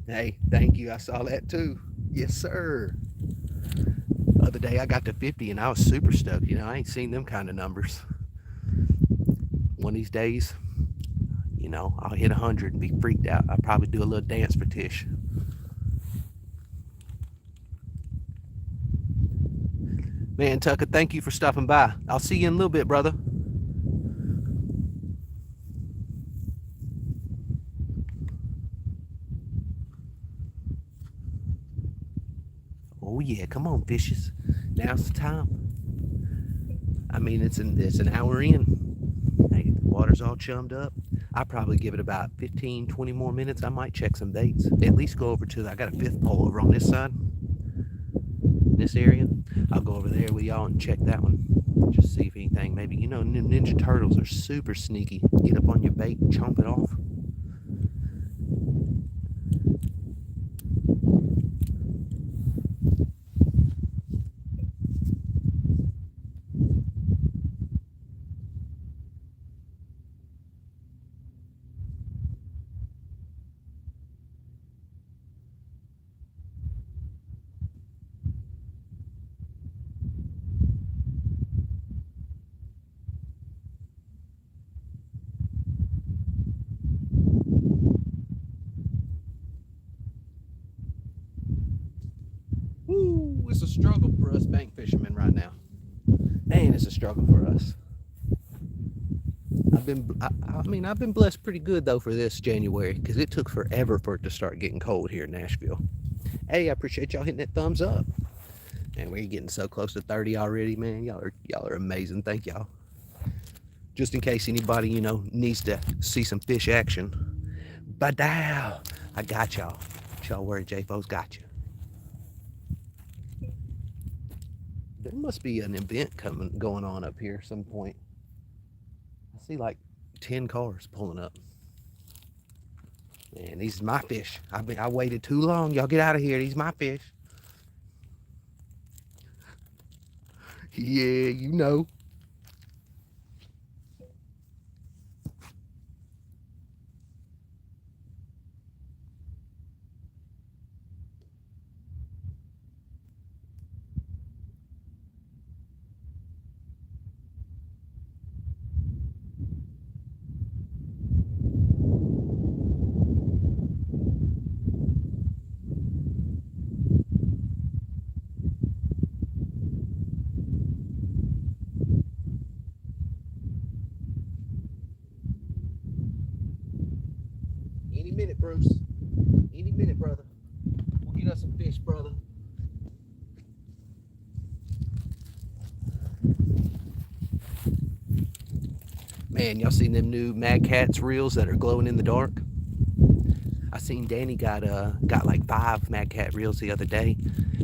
Hey, thank you. I saw that too. Yes, sir. The other day I got to 50 and I was super stoked. You know, I ain't seen them kind of numbers. One of these days, you know, I'll hit 100 and be freaked out. I'll probably do a little dance for Tish. Man, Tucker, thank you for stopping by. I'll see you in a little bit, brother. Oh yeah, come on, fishes. Now's the time. I mean, it's an hour in. Hey, the water's all chummed up. I probably give it about 15, 20 more minutes. I might check some baits. At least go over to I got a 5th pole over on this side, this area. I'll go over there with y'all and check that one. Just see if anything, maybe, you know, Ninja Turtles are super sneaky. Get up on your bait and chomp it off. Woo, it's a struggle for us bank fishermen right now. Man, it's a struggle for us. I've been blessed pretty good though for this January, because it took forever for it to start getting cold here in Nashville. Hey, I appreciate y'all hitting that thumbs up. Man, we're getting so close to 30 already, man. Y'all are amazing. Thank y'all. Just in case anybody, you know, needs to see some fish action. Badow! I got y'all. Don't y'all worry, Jayfo's got you. There must be an event going on up here some point. I see like 10 cars pulling up. Man, these are my fish. I waited too long. Y'all get out of here. These are my fish. Yeah, you know. minute, Bruce. Any minute, brother. We'll get us some fish, brother. Man, y'all seen them new Mad Cats reels that are glowing in the dark? I seen Danny got like 5 Mad Cat reels the other day,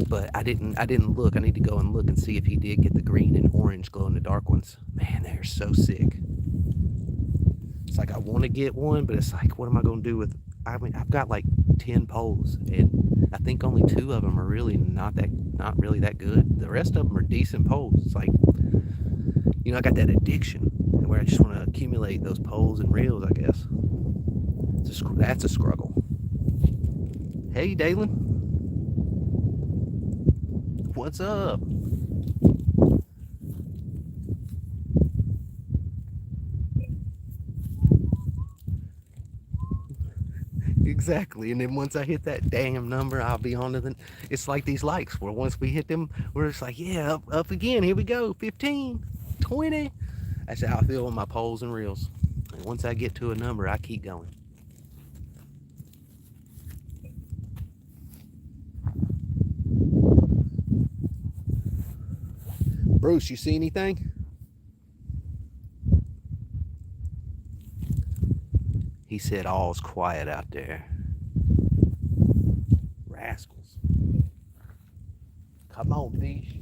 but I didn't look. I need to go and look and see if he did get the green and orange glow in the dark ones. Man, they're so sick. It's like I want to get one, but it's like, what am I gonna do with? I mean, I've got like 10 poles, and I think only 2 of them are really not really that good. The rest of them are decent poles. It's like, I got that addiction where I just want to accumulate those poles and reels, I guess. That's a struggle. Hey, Dalen. What's up? Exactly. And then once I hit that damn number, I'll be on to the. It's like these likes where once we hit them, we're just like, yeah, up again. Here we go. 15, 20. That's how I feel with my poles and reels. And once I get to a number, I keep going. Bruce, you see anything? He said all's quiet out there. Rascals. Come on, fish.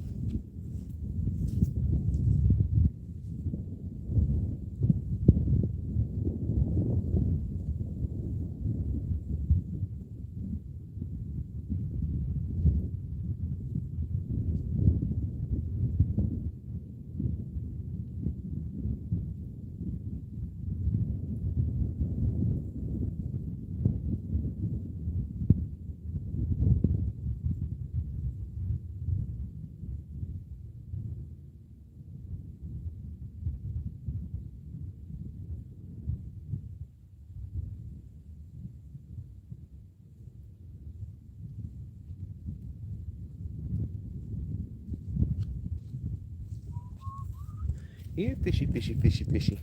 Here, fishy, fishy, fishy, fishy.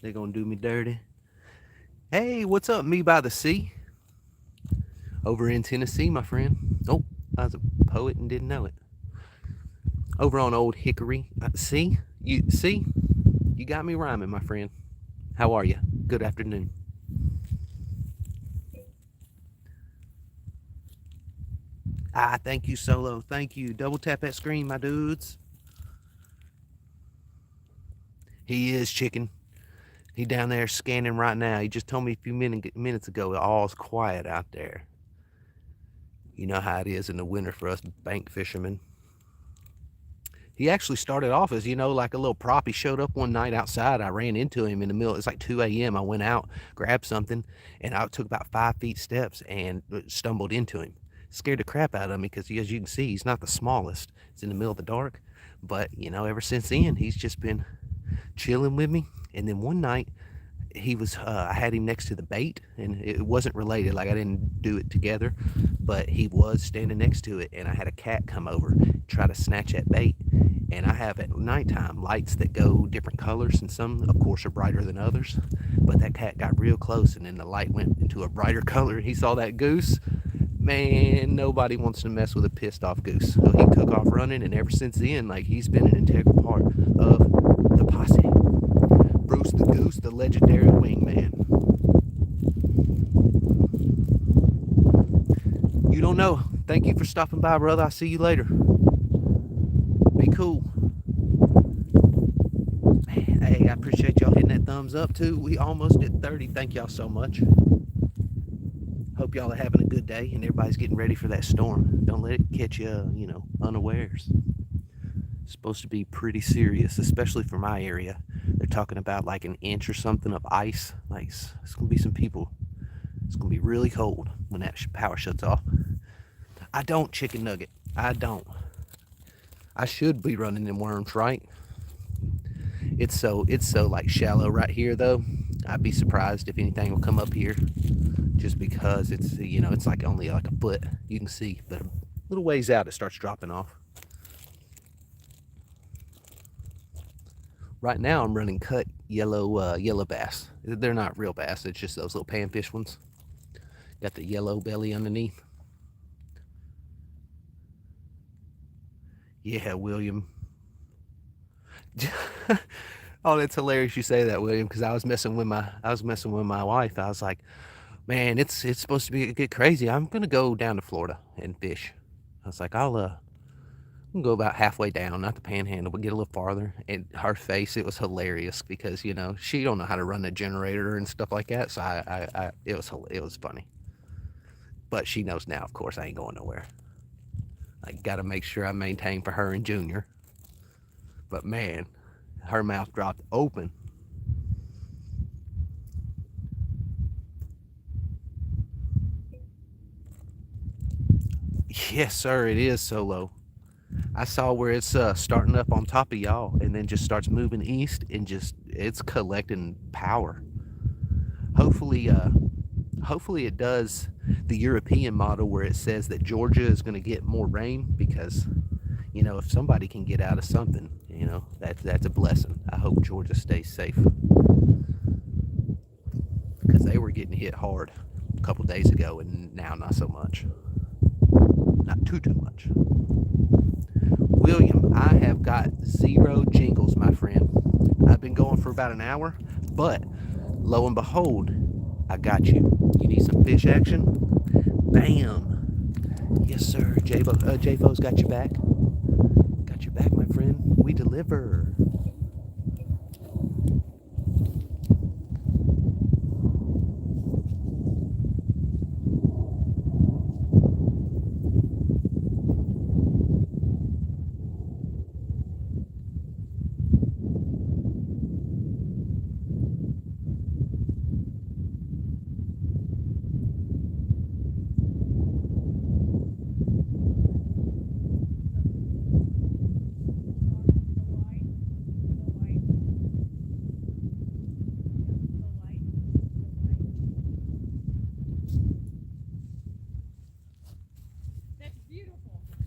They're gonna do me dirty. Hey, what's up, me by the sea? Over in Tennessee, my friend. Oh, I was a poet and didn't know it. Over on Old Hickory. See? You got me rhyming, my friend. How are you? Good afternoon. Thank you, Solo. Thank you. Double tap that screen, my dudes. He is, chicken. He down there scanning right now. He just told me a few minutes ago all's quiet out there. You know how it is in the winter for us bank fishermen. He actually started off as, like a little prop. He showed up one night outside. I ran into him in the middle. It's like 2 a.m. I went out, grabbed something, and I took about 5 feet steps and stumbled into him. Scared the crap out of me because, as you can see, he's not the smallest. It's in the middle of the dark. But, ever since then, he's just been chilling with me. And then one night, he was I had him next to the bait, and it wasn't related, like I didn't do it together, but he was standing next to it, and I had a cat come over, try to snatch that bait. And I have at nighttime lights that go different colors, and some of course are brighter than others, but that cat got real close, and then the light went into a brighter color. He saw that goose. Man, nobody wants to mess with a pissed off goose. So he took off running, and ever since then, like, he's been an integral part of the posse. Bruce the Goose, the legendary wingman. You don't know. Thank you for stopping by, brother. I'll see you later. Be cool. Man, hey, I appreciate y'all hitting that thumbs up too. We almost did 30. Thank y'all so much. Hope y'all are having a good day and everybody's getting ready for that storm. Don't let it catch you, unawares. It's supposed to be pretty serious, especially for my area. They're talking about like an inch or something of ice. Like, it's gonna be some people. It's gonna be really cold when that power shuts off. I don't, chicken nugget. I don't. I should be running them worms, right? It's so like shallow right here though. I'd be surprised if anything will come up here, just because it's it's like only like a foot. You can see, but a little ways out it starts dropping off. Right now I'm running cut yellow bass. They're not real bass, it's just those little panfish ones. Got the yellow belly underneath. Yeah, William. Oh, that's hilarious you say that, William, because I was messing with my wife. I was like, man, it's supposed to get crazy. I'm gonna go down to Florida and fish. I was like, I'm go about halfway down, not the panhandle, but get a little farther. And her face, it was hilarious because she don't know how to run a generator and stuff like that. So it was funny. But she knows now, of course, I ain't going nowhere. I got to make sure I maintain for her and Junior. But man, her mouth dropped open. Yes, sir, it is Solo. I saw where it's starting up on top of y'all and then just starts moving east and just it's collecting power. Hopefully, hopefully it does the European model where it says that Georgia is going to get more rain because if somebody can get out of something, that's a blessing. I hope Georgia stays safe because they were getting hit hard a couple days ago and now not so much. Not too much. William, I have got zero jingles, my friend. I've been going for about an hour, but lo and behold, I got you. You need some fish action? Bam. Yes, sir. Jayfo's got your back. Got your back, my friend. We deliver.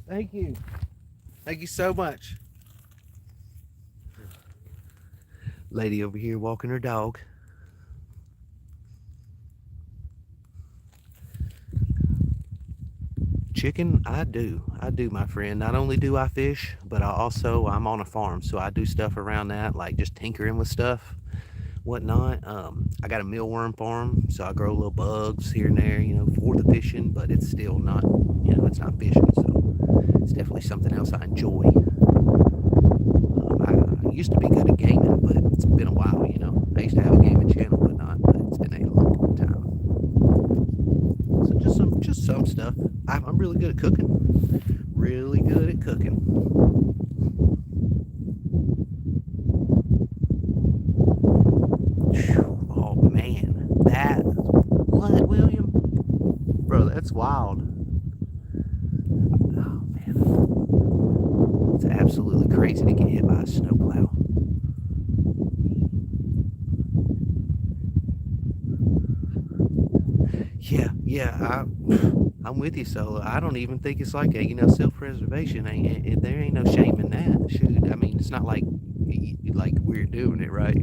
Thank you. Thank you so much. Lady over here walking her dog. Chicken, I do, my friend. Not only do I fish, but I'm on a farm, so I do stuff around that, like just tinkering with stuff, whatnot. I got a mealworm farm, so I grow little bugs here and there, for the fishing, but it's still not, it's not fishing, so it's definitely something else I enjoy. I used to be good at gaming, but it's been a while. I used to have a gaming channel, but it's been a long time. So just some stuff. I'm really good at cooking. Really good at cooking. Oh man, what, William? Bro, that's wild. Oh man, it's absolutely crazy to get hit by a snowplow. Yeah, I'm with you, Solo. I don't even think it's like a self-preservation. There ain't no shame in that. Shoot, I mean, it's not like we're doing it, right?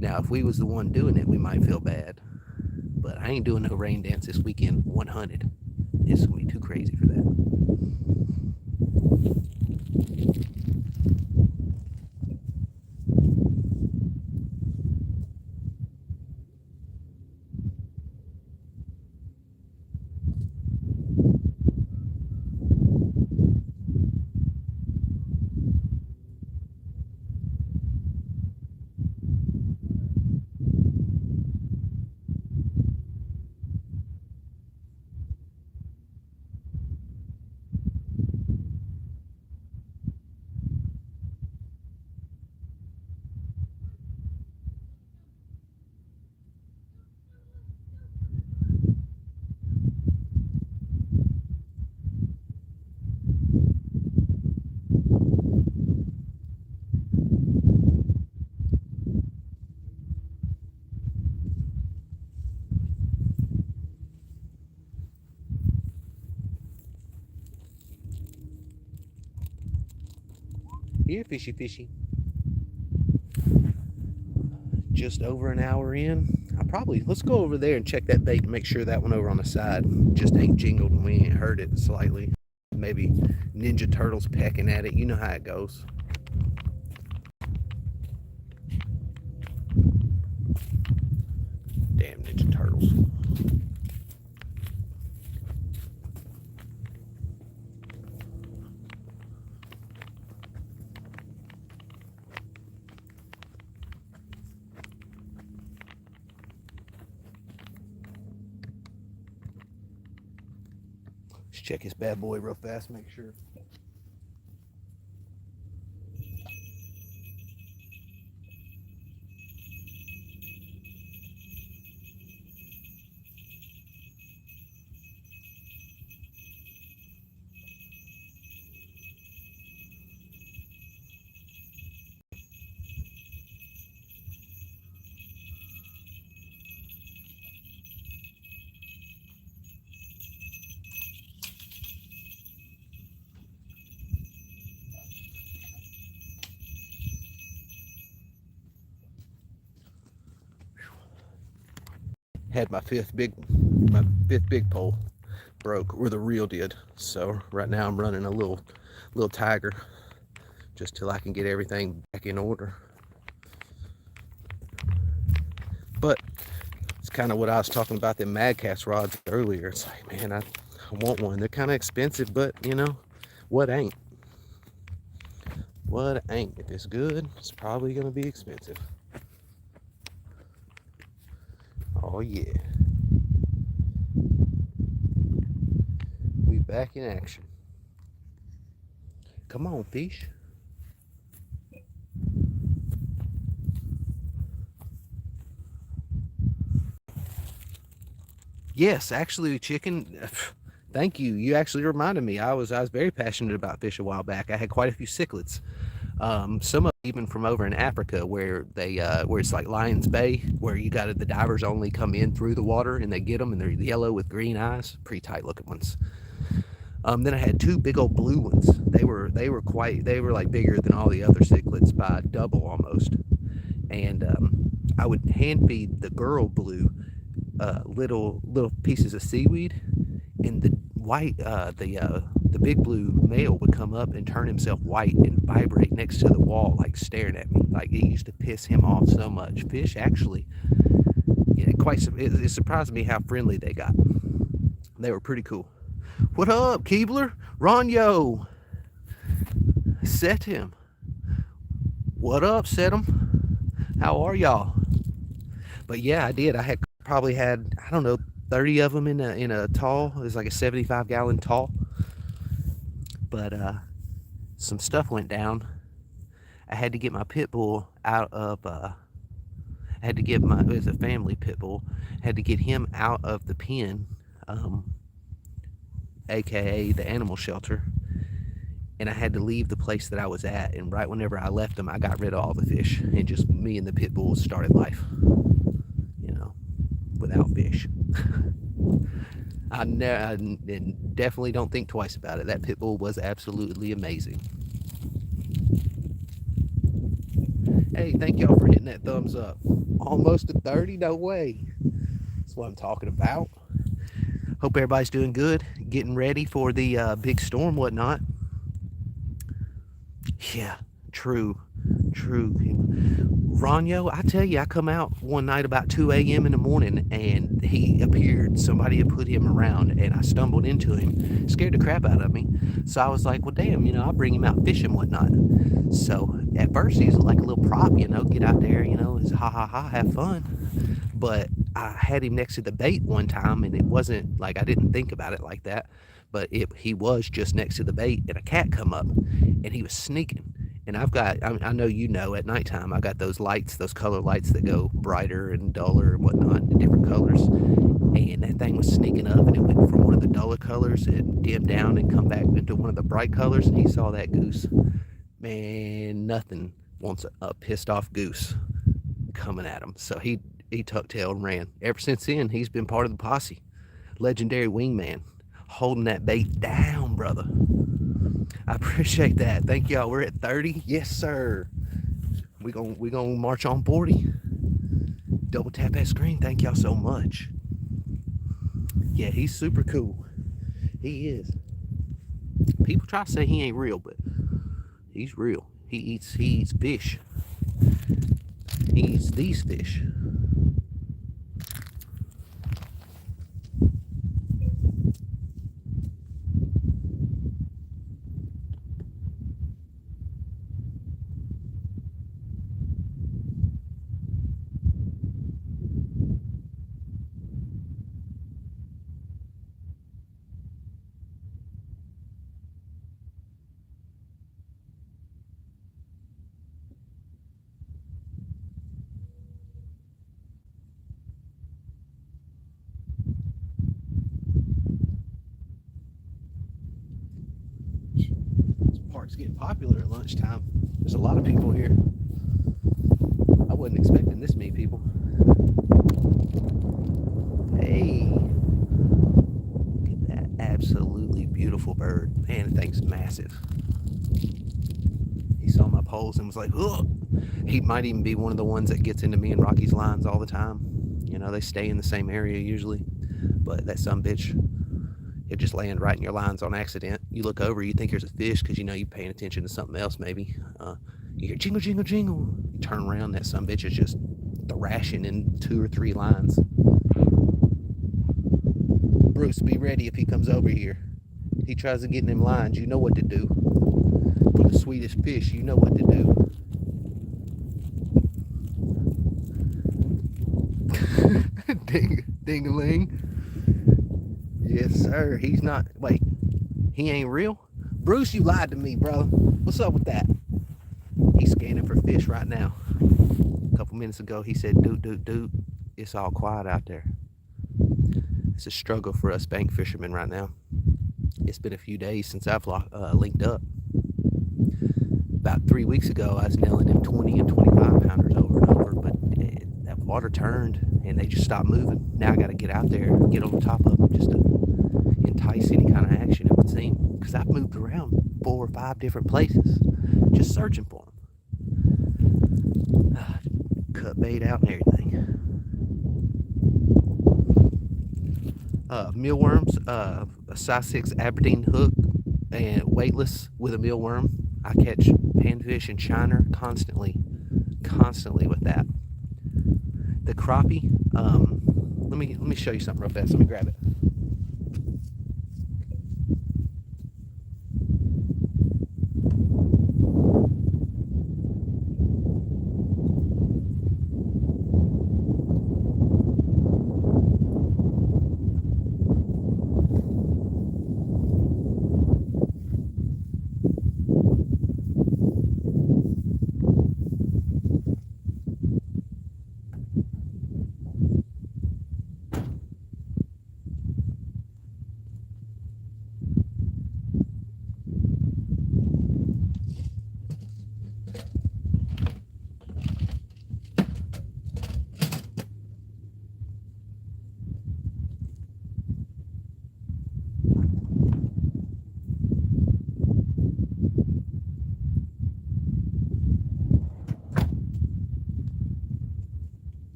Now, if we was the one doing it, we might feel bad. But I ain't doing no rain dance this weekend. 100. It's gonna be too crazy for that. Here, fishy. just over an hour in. Let's go over there and check that bait and make sure that one over on the side just ain't jingled and we ain't hurt it slightly. Maybe Ninja Turtles pecking at it. You know how it goes. Damn Ninja Turtles. Let's check his bad boy real fast, make sure. Had my fifth big pole broke, or the reel did. So right now I'm running a little tiger just till I can get everything back in order. But it's kind of what I was talking about, them Mad Cast rods earlier. It's like, man, I want one. They're kind of expensive, but you know, what ain't? What ain't? If it's good, it's probably gonna be expensive. Oh yeah. We back in action. Come on, fish. Yes, actually, chicken. Thank you. You actually reminded me. I was very passionate about fish a while back. I had quite a few cichlids. Some of even from over in Africa, where it's like Lions Bay, where you got the divers only come in through the water and they get them, and they're yellow with green eyes, pretty tight looking ones. Then I had two big old blue ones. They were like bigger than all the other cichlids by double almost. And I would hand feed the girl blue little pieces of seaweed, and the white the big blue male would come up and turn himself white and vibrate next to the wall, like staring at me. Like, it used to piss him off so much. Fish actually, yeah, it surprised me how friendly they got. They were pretty cool. What up, Keebler? Ronyo. Set him. What up, Set him? How are y'all? But yeah, I did. I probably had, I don't know, 30 of them in a tall. It was like a 75-gallon tall. But some stuff went down. I had to get my pit bull out of it was a family pit bull. I had to get him out of the pen, aka the animal shelter, and I had to leave the place that I was at. And right whenever I left them, I got rid of all the fish, and just me and the pit bull started life, you know, without fish. I definitely don't think twice about it. That pit bull was absolutely amazing. Hey, thank y'all for hitting that thumbs up. Almost to 30, no way. That's what I'm talking about. Hope everybody's doing good, getting ready for the big storm, whatnot. Yeah, true. Ronyo, I tell you, I come out one night about 2 a.m. in the morning, and he appeared. Somebody had put him around, and I stumbled into him. Scared the crap out of me. So I was like, well, damn, I'll bring him out fishing, whatnot. So at first, he's like a little prop, get out there, it's ha ha ha, have fun. But I had him next to the bait one time, and it wasn't like, I didn't think about it like that, but he was just next to the bait, and a cat come up, and he was sneaking. And I know at nighttime, I got those lights, those color lights that go brighter and duller and whatnot, different colors. And that thing was sneaking up, and it went from one of the duller colors and dimmed down and come back into one of the bright colors. And he saw that goose. Man, nothing wants a pissed off goose coming at him. So he tucked tail and ran. Ever since then, he's been part of the posse. Legendary wingman, holding that bait down, brother. I appreciate that. Thank y'all. We're at 30. Yes, sir. We gonna march on 40. Double tap that screen. Thank y'all so much. Yeah, he's super cool. He is. People try to say he ain't real, but he's real. He eats fish. He eats these fish. This park's getting popular at lunchtime. There's a lot of people here. I wasn't expecting this many people. Hey, look at that absolutely beautiful bird. Man, the thing's massive. He saw my poles and was like, ugh. He might even be one of the ones that gets into me and Rocky's lines all the time. You know, they stay in the same area usually. But that sumbitch, he'll just land right in your lines on accident. You look over, you think there's a fish because you know you're paying attention to something else maybe. You hear jingle, jingle, jingle. You turn around, that sumbitch is just thrashing in 2 or 3 lines. Bruce, be ready if he comes over here. He tries to get in them lines, you know what to do. For the sweetest fish, you know what to do. Ding-a-ling. Yes, sir. He's not. Wait, he ain't real? Bruce, you lied to me, bro. What's up with that? He's scanning for fish right now. A couple minutes ago, he said, dude, it's all quiet out there. It's a struggle for us bank fishermen right now. It's been a few days since I've linked up. About 3 weeks ago, I was nailing them 20 and 25 pounders over and over, but that water turned and they just stopped moving. Now I got to get out there and get on top of them just to entice any kind of action, it would seem. Because I've moved around 4 or 5 different places just searching for them. Cut bait out and everything. Mealworms, a size 6 Aberdeen hook and weightless with a mealworm. I catch panfish and shiner constantly with that. The crappie, let me show you something real fast. Let me grab it.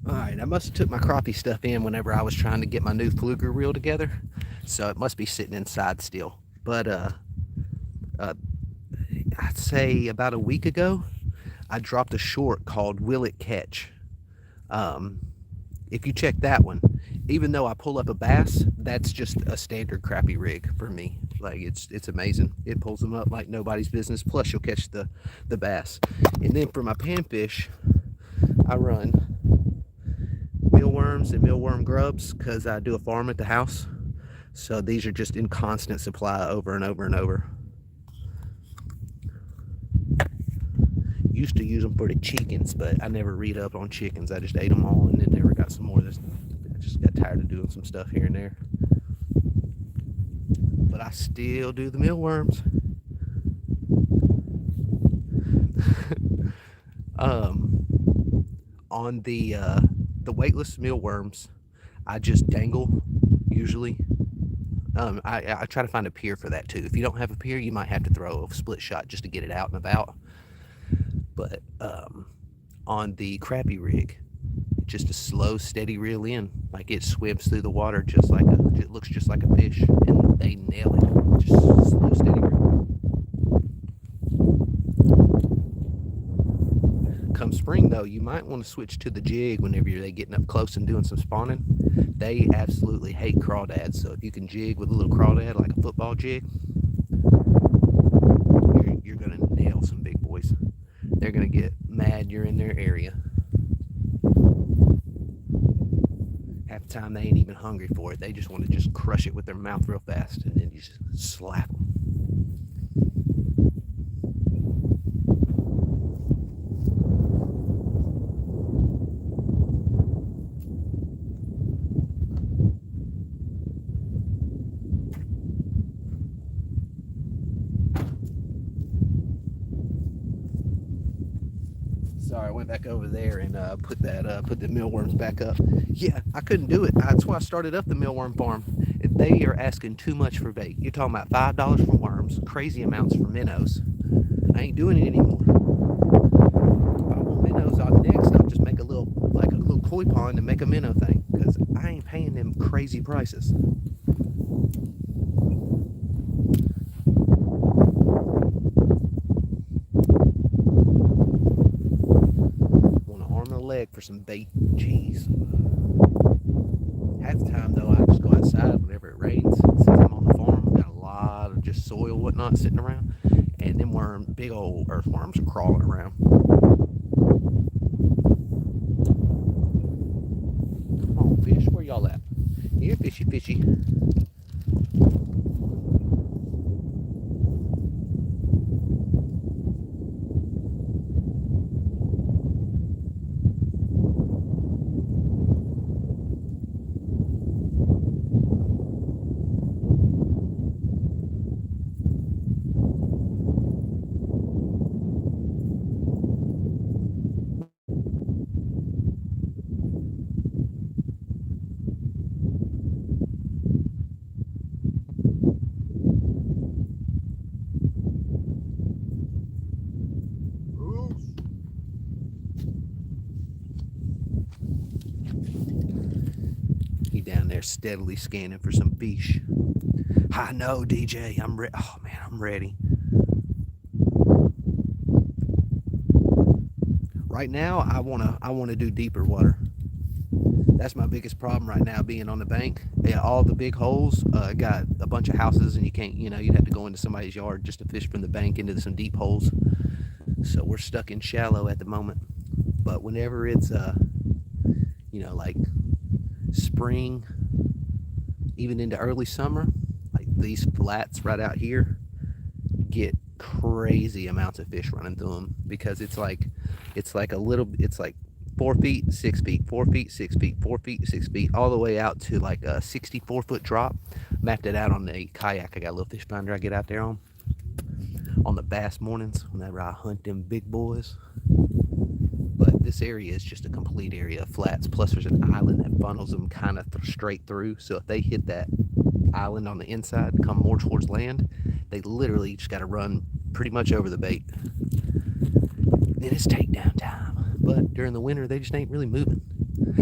Alright, I must have took my crappie stuff in whenever I was trying to get my new fluker reel together. So it must be sitting inside still. But I'd say about a week ago, I dropped a short called Will It Catch. If you check that one, even though I pull up a bass, that's just a standard crappie rig for me. Like it's amazing. It pulls them up like nobody's business. Plus you'll catch the bass. And then for my panfish, I run mealworms and mealworm grubs because I do a farm at the house. So these are just in constant supply over and over and over. Used to use them for the chickens, but I never read up on chickens. I just ate them all and then never got some more. I just got tired of doing some stuff here and there. But I still do the mealworms. On the weightless mealworms, I just dangle usually. I try to find a pier for that too. If you don't have a pier, you might have to throw a split shot just to get it out and about. But on the crappie rig. Just a slow, steady reel in, like it swims through the water just like it looks just like a fish, and they nail it. Just slow, steady reel. Come spring though, you might want to switch to the jig whenever they getting up close and doing some spawning. They absolutely hate crawdads, so if you can jig with a little crawdad like a football jig, you're gonna nail some big boys. They're gonna get mad you're in their area. Half the time they ain't even hungry for it. They just want to just crush it with their mouth real fast, and then you just slap them. Sorry, I went back over there and put the mealworms back up. Yeah, I couldn't do it. That's why I started up the mealworm farm. They are asking too much for bait. You're talking about $5 for worms, crazy amounts for minnows. I ain't doing it anymore. If I want minnows, next I'll just make a little koi pond and make a minnow thing, because I ain't paying them crazy prices. Want an arm and a leg for some bait. Jeez. Half the time though, I just go outside whenever it rains. Since I'm on the farm, got a lot of just soil, whatnot, sitting around, and them big old earthworms are crawling around. Come on, fish, where y'all at? Here, fishy, fishy. He down there steadily scanning for some fish. I know, DJ. I'm ready. Oh man, I'm ready. Right now, I wanna do deeper water. That's my biggest problem right now, being on the bank. Yeah, all the big holes got a bunch of houses, and you can't, you'd have to go into somebody's yard just to fish from the bank into some deep holes. So we're stuck in shallow at the moment. But whenever it's like spring, even into early summer, like these flats right out here get crazy amounts of fish running through them, because it's like 4 feet, 6 feet, 4 feet, 6 feet, 4 feet, 6 feet, all the way out to like a 64-foot drop. Mapped it out on the kayak. I got a little fish finder I get out there on the bass mornings whenever I hunt them big boys. But this area is just a complete area of flats. Plus, there's an island that funnels them kind of straight through. So if they hit that island on the inside, come more towards land, they literally just got to run pretty much over the bait. Then it's takedown time. But during the winter, they just ain't really moving,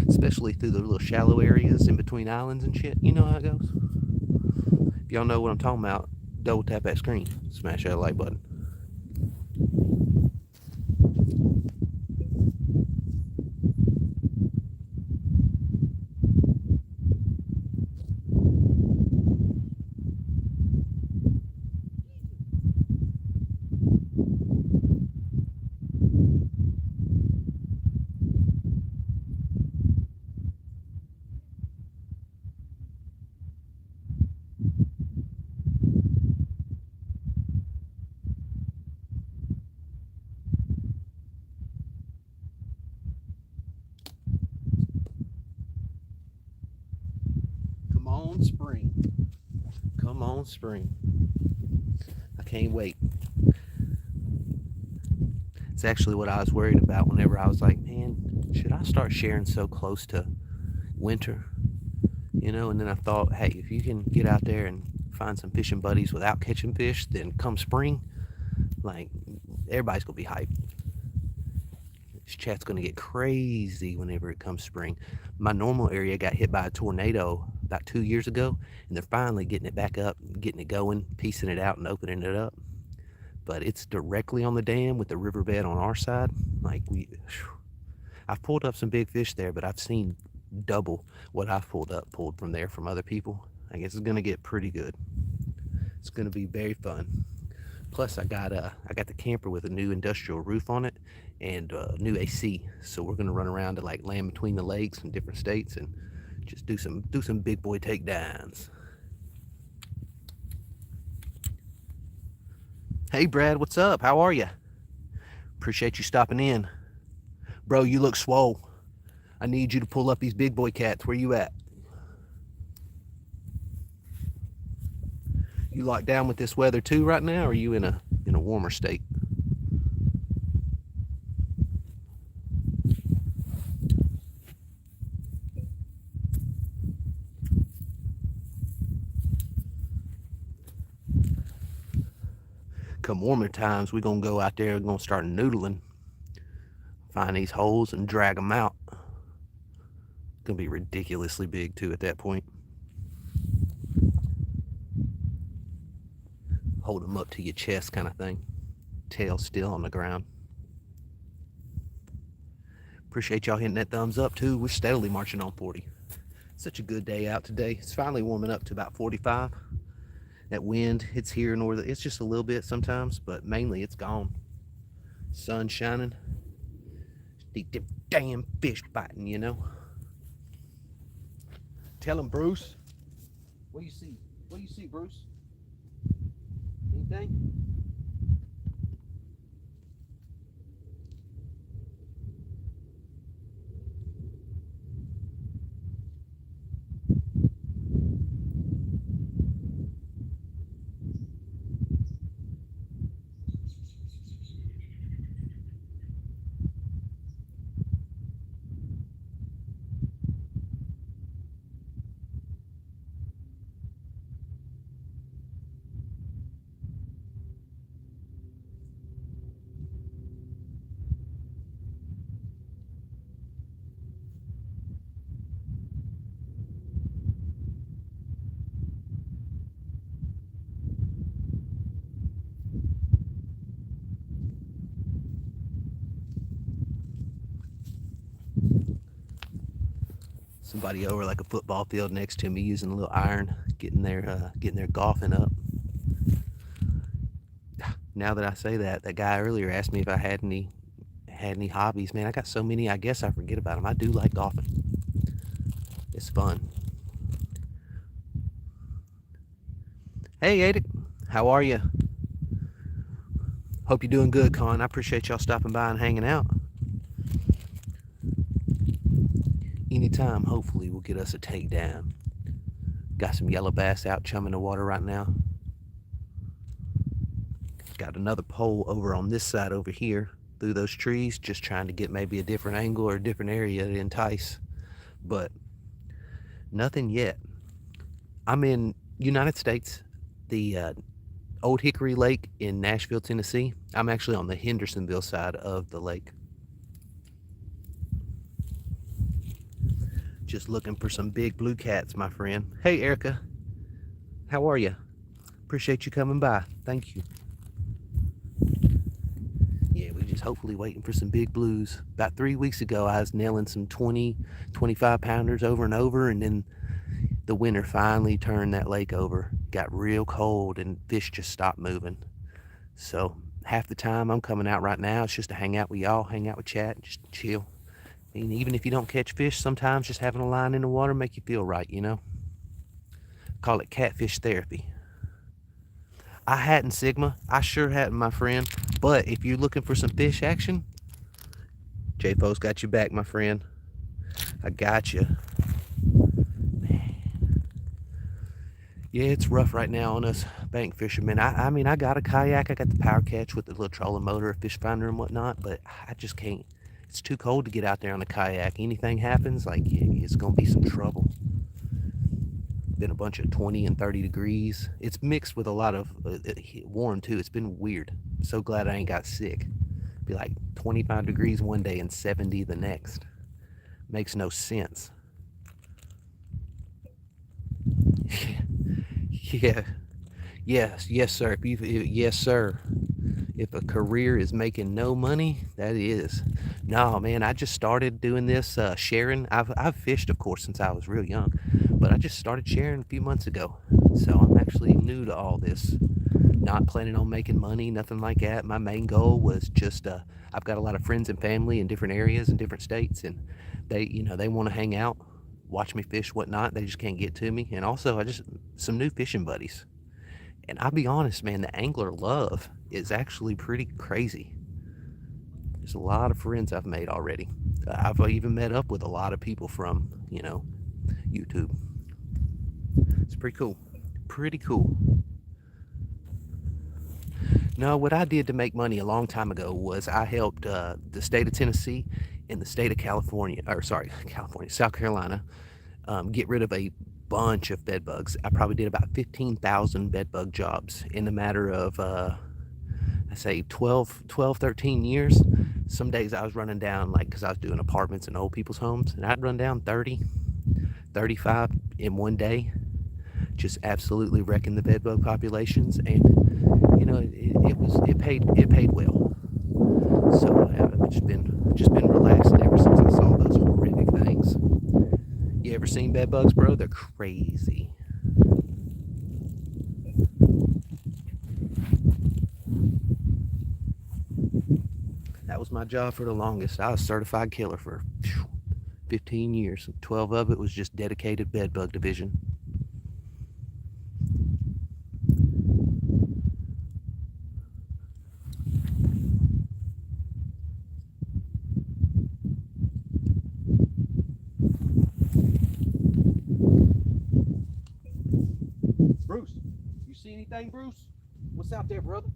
especially through the little shallow areas in between islands and shit. You know how it goes. If y'all know what I'm talking about, double tap that screen, smash that like button. Come on, spring. Come on, spring. I can't wait. It's actually what I was worried about whenever I was like, man, should I start sharing so close to winter? And then I thought, hey, if you can get out there and find some fishing buddies without catching fish, then come spring, like, everybody's gonna be hyped. This chat's going to get crazy whenever it comes spring. My normal area got hit by a tornado about 2 years ago, and they're finally getting it back up, getting it going, piecing it out and opening it up. But it's directly on the dam with the riverbed on our side. I've pulled up some big fish there, but I've seen double what I've pulled from there from other people. I guess it's gonna get pretty good. It's gonna be very fun. Plus, I got the camper with a new industrial roof on it and new AC. So we're gonna run around to like land between the lakes in different states and just do some big boy takedowns. Hey Brad, what's up? How are you? Appreciate you stopping in. Bro, you look swole. I need you to pull up these big boy cats. Where you at? You locked down with this weather too right now, or are you in a warmer state? Come warmer times, we're gonna go out there and gonna start noodling. Find these holes and drag them out. It's gonna be ridiculously big too at that point. Hold them up to your chest kind of thing. Tail still on the ground. Appreciate y'all hitting that thumbs up too. We're steadily marching on 40. Such a good day out today. It's finally warming up to about 45. That wind, it's here north. It's just a little bit sometimes, but mainly it's gone. Sun shining. The damn fish biting, you know. Tell him, Bruce. What do you see? What do you see, Bruce? Anything? Somebody over like a football field next to me using a little iron, getting their golfing up. Now that I say that, that guy earlier asked me if I had any hobbies. Man, I got so many, I guess I forget about them. I do like golfing. It's fun. Hey, Adic, how are you? Hope you're doing good, Con. I appreciate y'all stopping by and hanging out. Anytime, hopefully, will get us a takedown. Got some yellow bass out chumming the water right now. Got another pole over on this side over here through those trees, just trying to get maybe a different angle or a different area to entice. But nothing yet. I'm in United States, the Old Hickory Lake in Nashville, Tennessee. I'm actually on the Hendersonville side of the lake. Just looking for some big blue cats, my friend. Hey, Erica. How are you? Appreciate you coming by. Thank you. Yeah, we just hopefully waiting for some big blues. About 3 weeks ago, I was nailing some 20, 25 pounders over and over, and then the winter finally turned that lake over. Got real cold, and fish just stopped moving. So half the time I'm coming out right now, it's just to hang out with y'all, hang out with chat, and just chill. I mean, even if you don't catch fish, sometimes just having a line in the water make you feel right, you know? Call it catfish therapy. I hadn't, Sigma. I sure hadn't, my friend. But if you're looking for some fish action, Jayfo's got your back, my friend. I got you. Man. Yeah, it's rough right now on us bank fishermen. I mean, I got a kayak. I got the power catch with the little trolling motor, fish finder and whatnot, but I just can't. It's too cold to get out there on a kayak. Anything happens, like, it's gonna be some trouble. Been a bunch of 20 and 30 degrees. It's mixed with a lot of warm too. It's been weird. I'm so glad I ain't got sick. Be like 25 degrees one day and 70 the next. Makes no sense. Yeah. Yes, sir. Yes, sir. If a career is making no money, that is. No, man, I just started doing this sharing. I've fished, of course, since I was real young, but I just started sharing a few months ago. So I'm actually new to all this. Not planning on making money, nothing like that. My main goal was just I've got a lot of friends and family in different areas and different states, and they want to hang out, watch me fish, whatnot. They just can't get to me, and also I just some new fishing buddies. And I'll be honest, man, the angler love is actually pretty crazy. There's a lot of friends I've made already. I've even met up with a lot of people from, YouTube. It's pretty cool. Pretty cool. No, what I did to make money a long time ago was I helped the state of Tennessee and the state of California, or sorry, California, South Carolina, get rid of a bunch of bed bugs. I probably did about 15,000 bed bug jobs in a matter of, I say 12, 13 years. Some days I was running down, like, because I was doing apartments in old people's homes, and I'd run down 30, 35 in one day, just absolutely wrecking the bed bug populations. And it paid well. So I've just been relaxing ever since I saw those horrific things. You ever seen bed bugs, bro? They're crazy. That was my job for the longest. I was a certified killer for 15 years. 12 of it was just dedicated bed bug division. Bruce, you see anything, Bruce? What's out there, brother?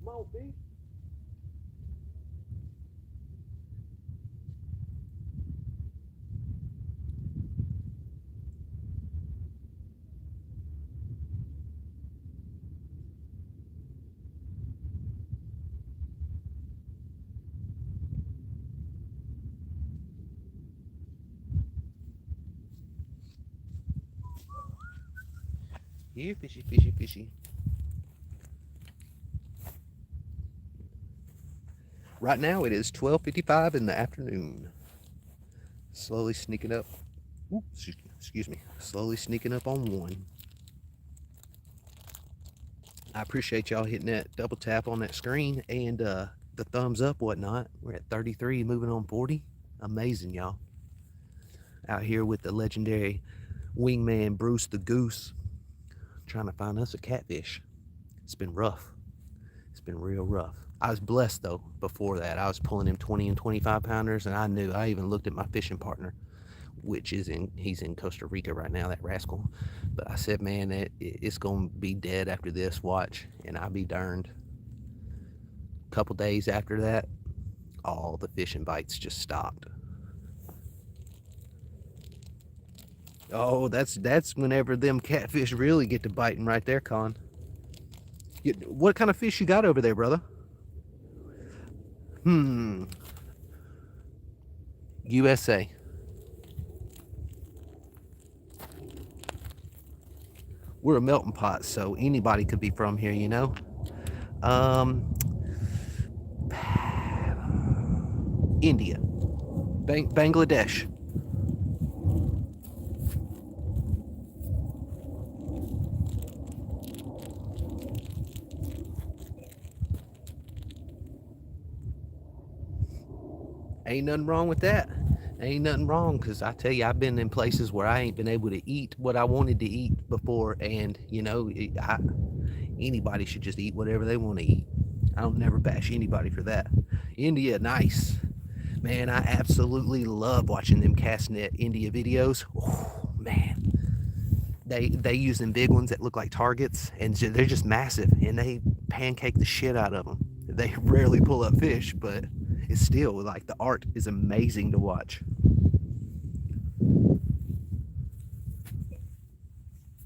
Come on, fish. Here, fishy, fishy, fishy. Right now it is 12:55 in the afternoon. Slowly sneaking up. Oops, excuse me. Slowly sneaking up on one. I appreciate y'all hitting that double tap on that screen and the thumbs up, whatnot. We're at 33, moving on 40. Amazing, y'all. Out here with the legendary wingman Bruce the Goose, trying to find us a catfish. It's been rough. It's been real rough. I was blessed though. Before that, I was pulling him 20 and 25 pounders, and I even looked at my fishing partner, he's in Costa Rica right now, that rascal. But I said, man, it's gonna be dead after this. Watch, and I'll be darned. A couple days after that, all the fishing bites just stopped. Oh, that's whenever them catfish really get to biting right there, Con. What kind of fish you got over there, brother? USA. We're a melting pot, so anybody could be from here, you know. India, Bangladesh. Ain't nothing wrong with that. Ain't nothing wrong, because I tell you, I've been in places where I ain't been able to eat what I wanted to eat before, and anybody should just eat whatever they want to eat. I don't never bash anybody for that. India, nice. Man, I absolutely love watching them cast net India videos. Oh, man. They use them big ones that look like targets, and they're just massive, and they pancake the shit out of them. They rarely pull up fish, but it's still, like, the art is amazing to watch.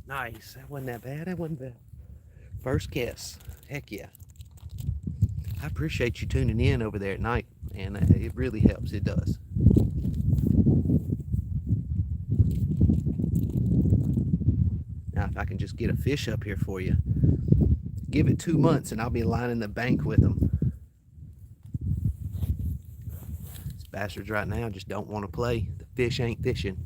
Nice. That wasn't that bad. That wasn't bad. First guess. Heck yeah. I appreciate you tuning in over there at night, and it really helps. It does. Now, if I can just get a fish up here for you, give it 2 months and I'll be lining the bank with them. These bastards right now just don't want to play. The fish ain't fishing.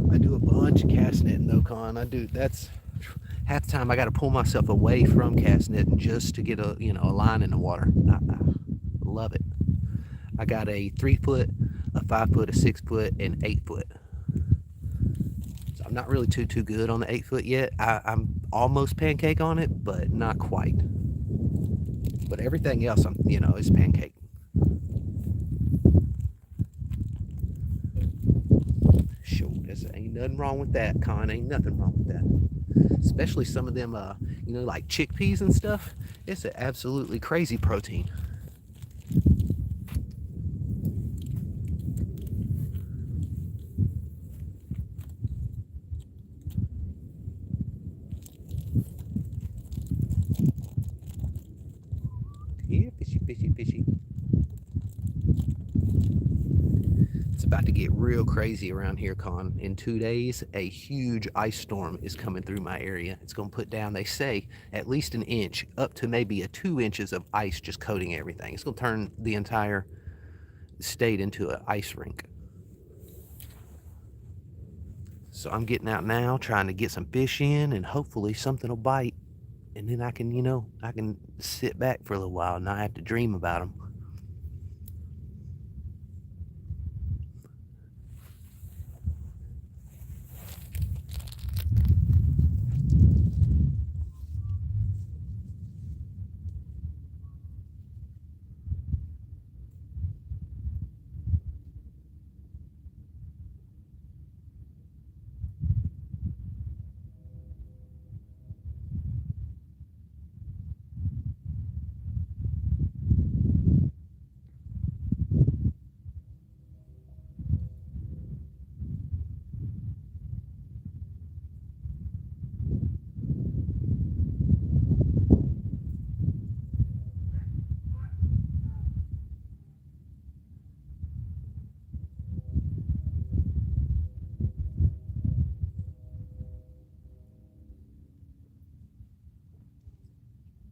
I do a bunch of cast netting though, Con. I do. That's half the time I got to pull myself away from cast netting just to get a line in the water. I love it. I got a 3 foot, a 5 foot, a 6 foot, and 8 foot. So I'm not really too good on the 8 foot yet. I'm almost pancake on it, but not quite. But everything else, is pancake. Sure, ain't nothing wrong with that, Con. Ain't nothing wrong with that. Especially some of them, like chickpeas and stuff. It's an absolutely crazy protein. Here, fishy, fishy, fishy. It's about to get real crazy around here, Con. In 2 days, a huge ice storm is coming through my area. It's going to put down, they say, at least an inch, up to maybe 2 inches of ice just coating everything. It's going to turn the entire state into an ice rink. So I'm getting out now, trying to get some fish in, and hopefully something will bite. And then I can sit back for a little while and not have to dream about them.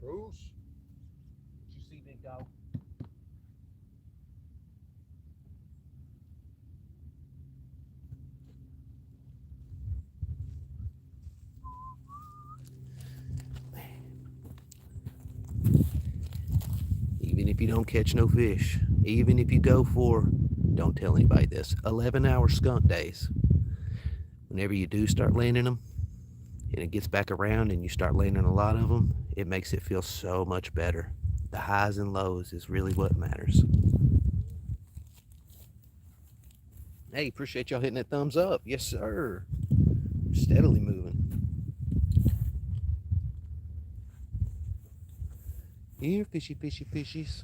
Bruce, what you see, big dog? Even if you don't catch no fish, even if you go for, don't tell anybody this, 11-hour skunk days, whenever you do start landing them, and it gets back around and you start landing a lot of them, it makes it feel so much better. The highs and lows is really what matters. Hey, appreciate y'all hitting that thumbs up. Yes, sir. Steadily moving. Here, fishy, fishy, fishies.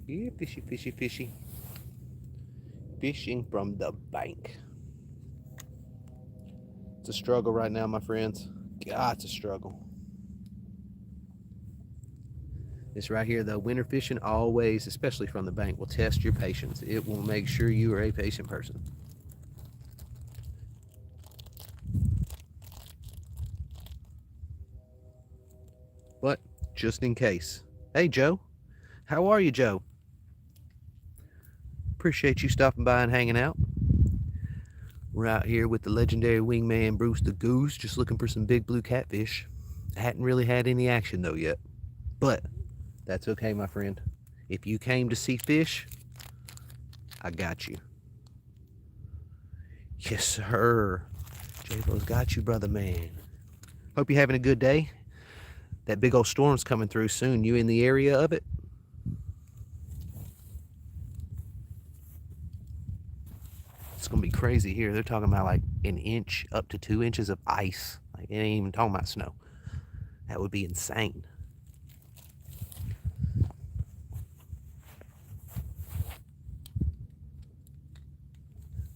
Yeah, fishy, fishy, fishy. Fishing from the bank. It's a struggle right now, my friends. God, it's a struggle. This right here, though, winter fishing always, especially from the bank, will test your patience. It will make sure you are a patient person. But just in case. Hey, Joe. How are you, Joe? Appreciate you stopping by and hanging out. We're out here with the legendary wingman Bruce the Goose, just looking for some big blue catfish. I hadn't really had any action though yet, but that's okay, my friend. If you came to see fish, I got you. Yes, sir. Jayfo's got you, brother man. Hope you're having a good day. That big old storm's coming through soon. You in the area of it? It's gonna be crazy here. They're talking about like an inch up to 2 inches of ice. Like it ain't even talking about snow. That would be insane.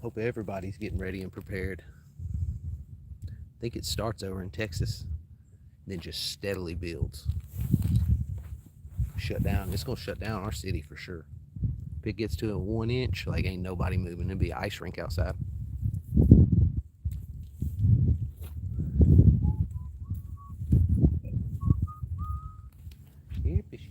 Hope everybody's getting ready and prepared. I think it starts over in Texas, then just steadily builds. Shut down. It's gonna shut down our city for sure. If it gets to a 1 inch, like ain't nobody moving. It'll be an ice rink outside. Yeah, fishy.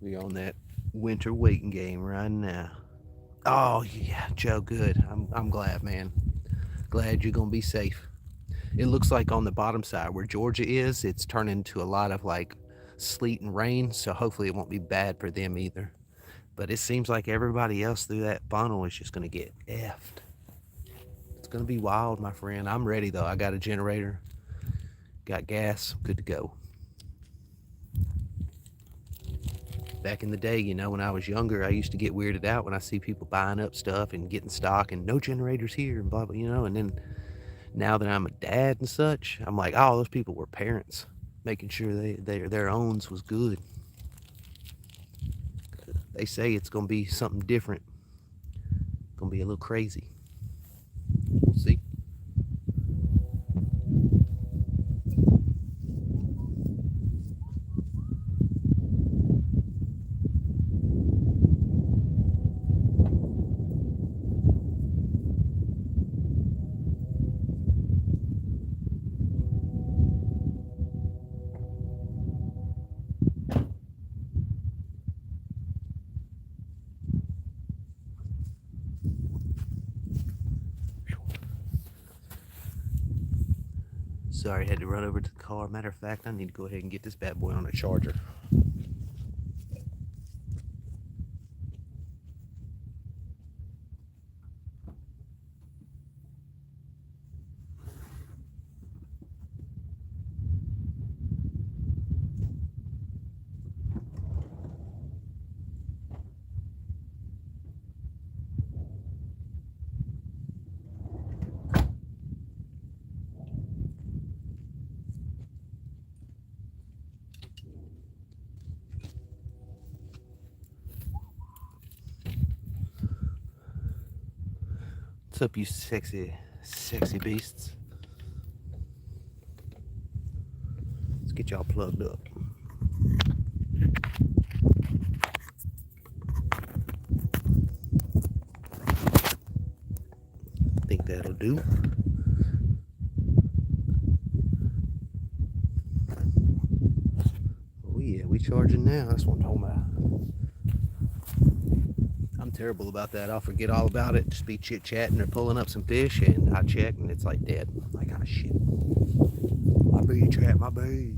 We on that winter waiting game right now. Oh yeah, Joe, good. I'm glad, man. Glad you're gonna be safe. It looks like on the bottom side where Georgia is, it's turning into a lot of like sleet and rain, so hopefully it won't be bad for them either. But it seems like everybody else through that funnel is just gonna get effed. It's gonna be wild, my friend. I'm ready though. I got a generator, got gas, good to go. Back in the day, you know, when I was younger, I used to get weirded out when I see people buying up stuff and getting stock and no generators here and blah blah, you know. And then now that I'm a dad and such, I'm like, oh, those people were parents, making sure their owns was good. They say it's gonna be something different, gonna be a little crazy. We'll see. Sorry, I had to run over to the car. Matter of fact, I need to go ahead and get this bad boy on a charger. What's up, you sexy beasts? Let's get y'all plugged up. I think that'll do. Oh yeah, we charging now. That's what I'm talking about. I'm terrible about that. I'll forget all about it. Just be chit-chatting or pulling up some fish, and I check, and it's like dead. I'm like, ah, shit. My bait trap, my bait.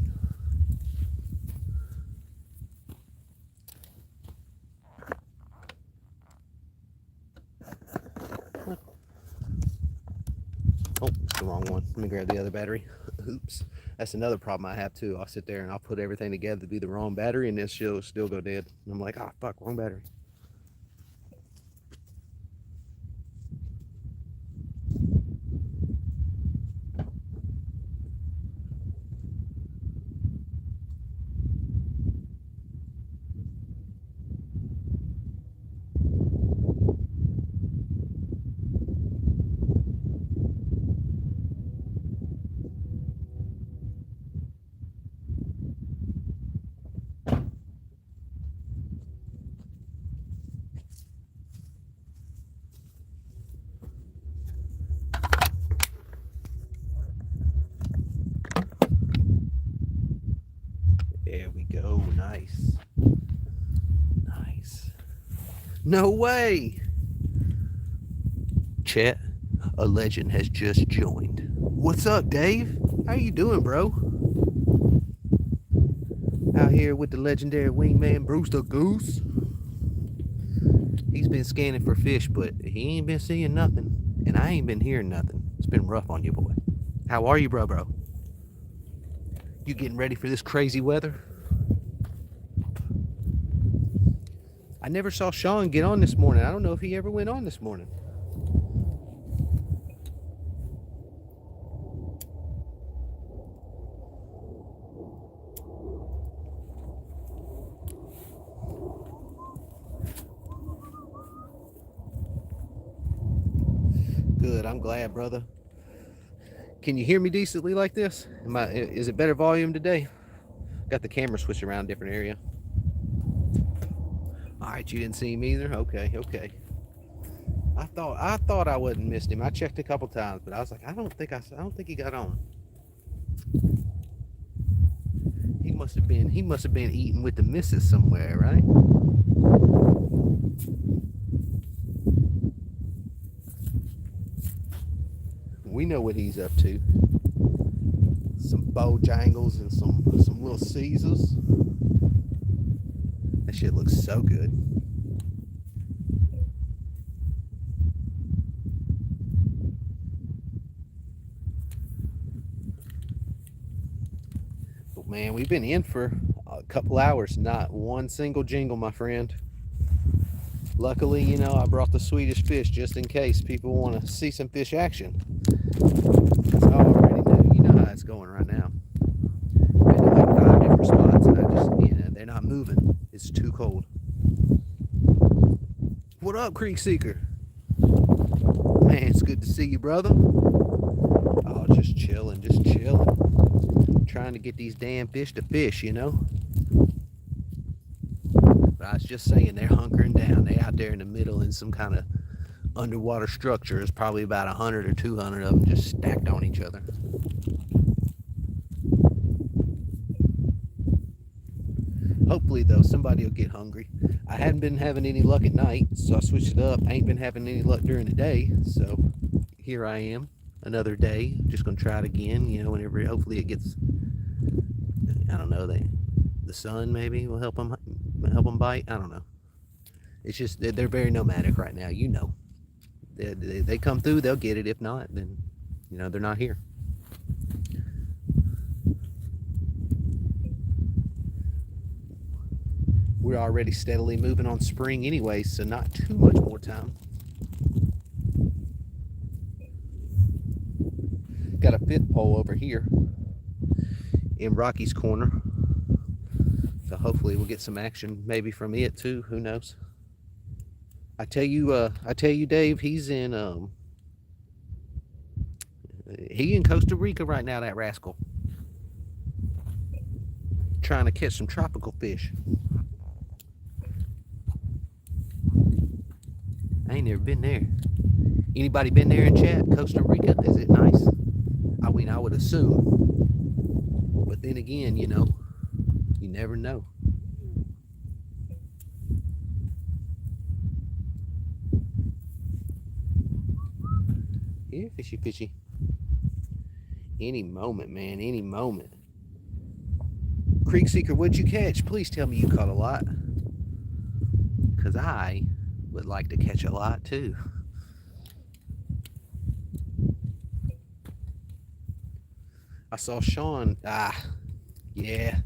Oh, it's the wrong one. Let me grab the other battery. Oops. That's another problem I have too. I'll sit there and I'll put everything together to be the wrong battery, and this she'll still go dead. And I'm like, ah, fuck, wrong battery. There we go. Nice. Nice. No way. Chet, a legend has just joined. What's up, Dave? How you doing, bro? Out here with the legendary wingman, Bruce the Goose. He's been scanning for fish, but he ain't been seeing nothing. And I ain't been hearing nothing. It's been rough on you, boy. How are you, bro? You getting ready for this crazy weather? I never saw Sean get on this morning. I don't know if he ever went on this morning. Good, I'm glad, brother. Can you hear me decently like this? Is it better volume today? Got the camera switched around different area. All right, you didn't see him either. Okay. I thought I wouldn't missed him. I checked a couple times, but I was like, I don't think he got on. He must have been eating with the missus somewhere, right? We know what he's up to. Some Bojangles and some little Caesars. That shit looks so good. But man, we've been in for a couple hours, not one single jingle, my friend. Luckily, you know, I brought the Swedish fish just in case people want to see some fish action. Because I already know, you know how it's going right now. Been to like 5 different spots, and I just, you know, they're not moving. It's too cold. What up, Creek Seeker? Man, it's good to see you, brother. Oh, just chilling. Trying to get these damn fish to fish, you know? But I was just saying, they're hunkering down. They're out there in the middle in some kind of underwater structure. There's probably about 100 or 200 of them just stacked on each other. Hopefully, though, somebody will get hungry. I hadn't been having any luck at night, so I switched it up. I ain't been having any luck during the day, so here I am, another day. Just gonna try it again, you know, whenever, hopefully it gets, I don't know, the sun maybe will help them bite. I don't know. It's just, they're very nomadic right now, you know. They come through, they'll get it. If not, then, you know, they're not here. We're already steadily moving on spring anyway, so not too much more time. Got a fifth pole over here in Rocky's corner, so hopefully we'll get some action maybe from it too. Who knows? I tell you, Dave, he's in He in Costa Rica right now, that rascal. Trying to catch some tropical fish. I ain't never been there. Anybody been there in chat? Costa Rica? Is it nice? I mean, I would assume. But then again, you never know. Here, fishy, fishy. Any moment, man. Any moment. Creek Seeker, what'd you catch? Please tell me you caught a lot. Because I would like to catch a lot too. I saw Sean. Yeah.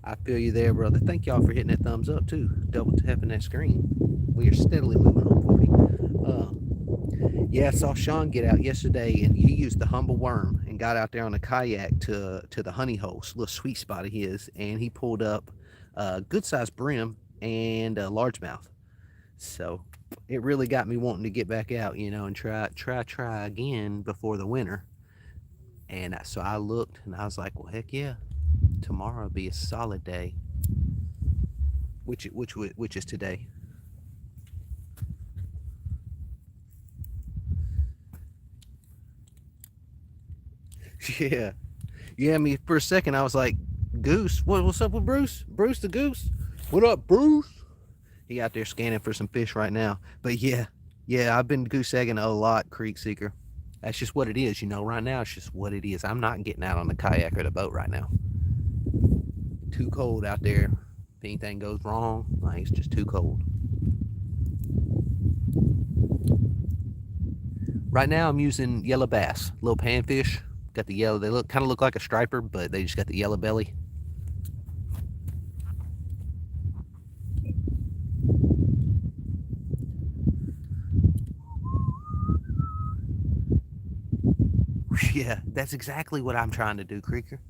I feel you there, brother. Thank y'all for hitting that thumbs up too. Double tapping that screen. We are steadily moving on 40. Yeah, I saw Sean get out yesterday, and he used the humble worm and got out there on a kayak to the honey hole, little sweet spot of his, and he pulled up a good sized brim and a largemouth. So it really got me wanting to get back out, and try again before the winter. And so I looked, and I was like, well, heck yeah, tomorrow will be a solid day. Which is today. Yeah. Yeah, I mean, for a second, I was like, Goose, what's up with Bruce? Bruce the Goose? What up, Bruce? He out there scanning for some fish right now. But yeah, I've been goose egging a lot, Creek Seeker. That's just what it is, right now it's just what it is. I'm not getting out on the kayak or the boat right now. Too cold out there. If anything goes wrong, like, it's just too cold. Right now I'm using yellow bass, little panfish. Got the yellow, they kind of look like a striper, but they just got the yellow belly. Yeah, that's exactly what I'm trying to do, Creeker.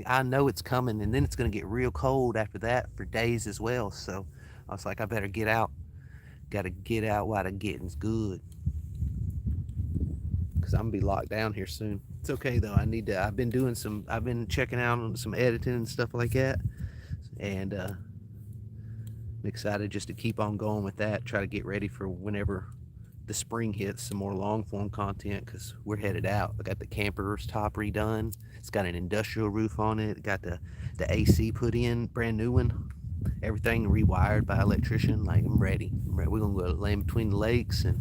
I know it's coming, and then it's going to get real cold after that for days as well. So I was like, I better get out. Got to get out while the getting's good, because I'm gonna be locked down here soon. It's okay though. I've been checking out on some editing and stuff like that, and I'm excited just to keep on going with that. Try to get ready for whenever the spring hits, some more long form content, because we're headed out. I got the camper's top redone. It's got an industrial roof on it. Got the AC put in, brand new one. Everything rewired by electrician. Like, I'm ready. We're gonna go land between the lakes, and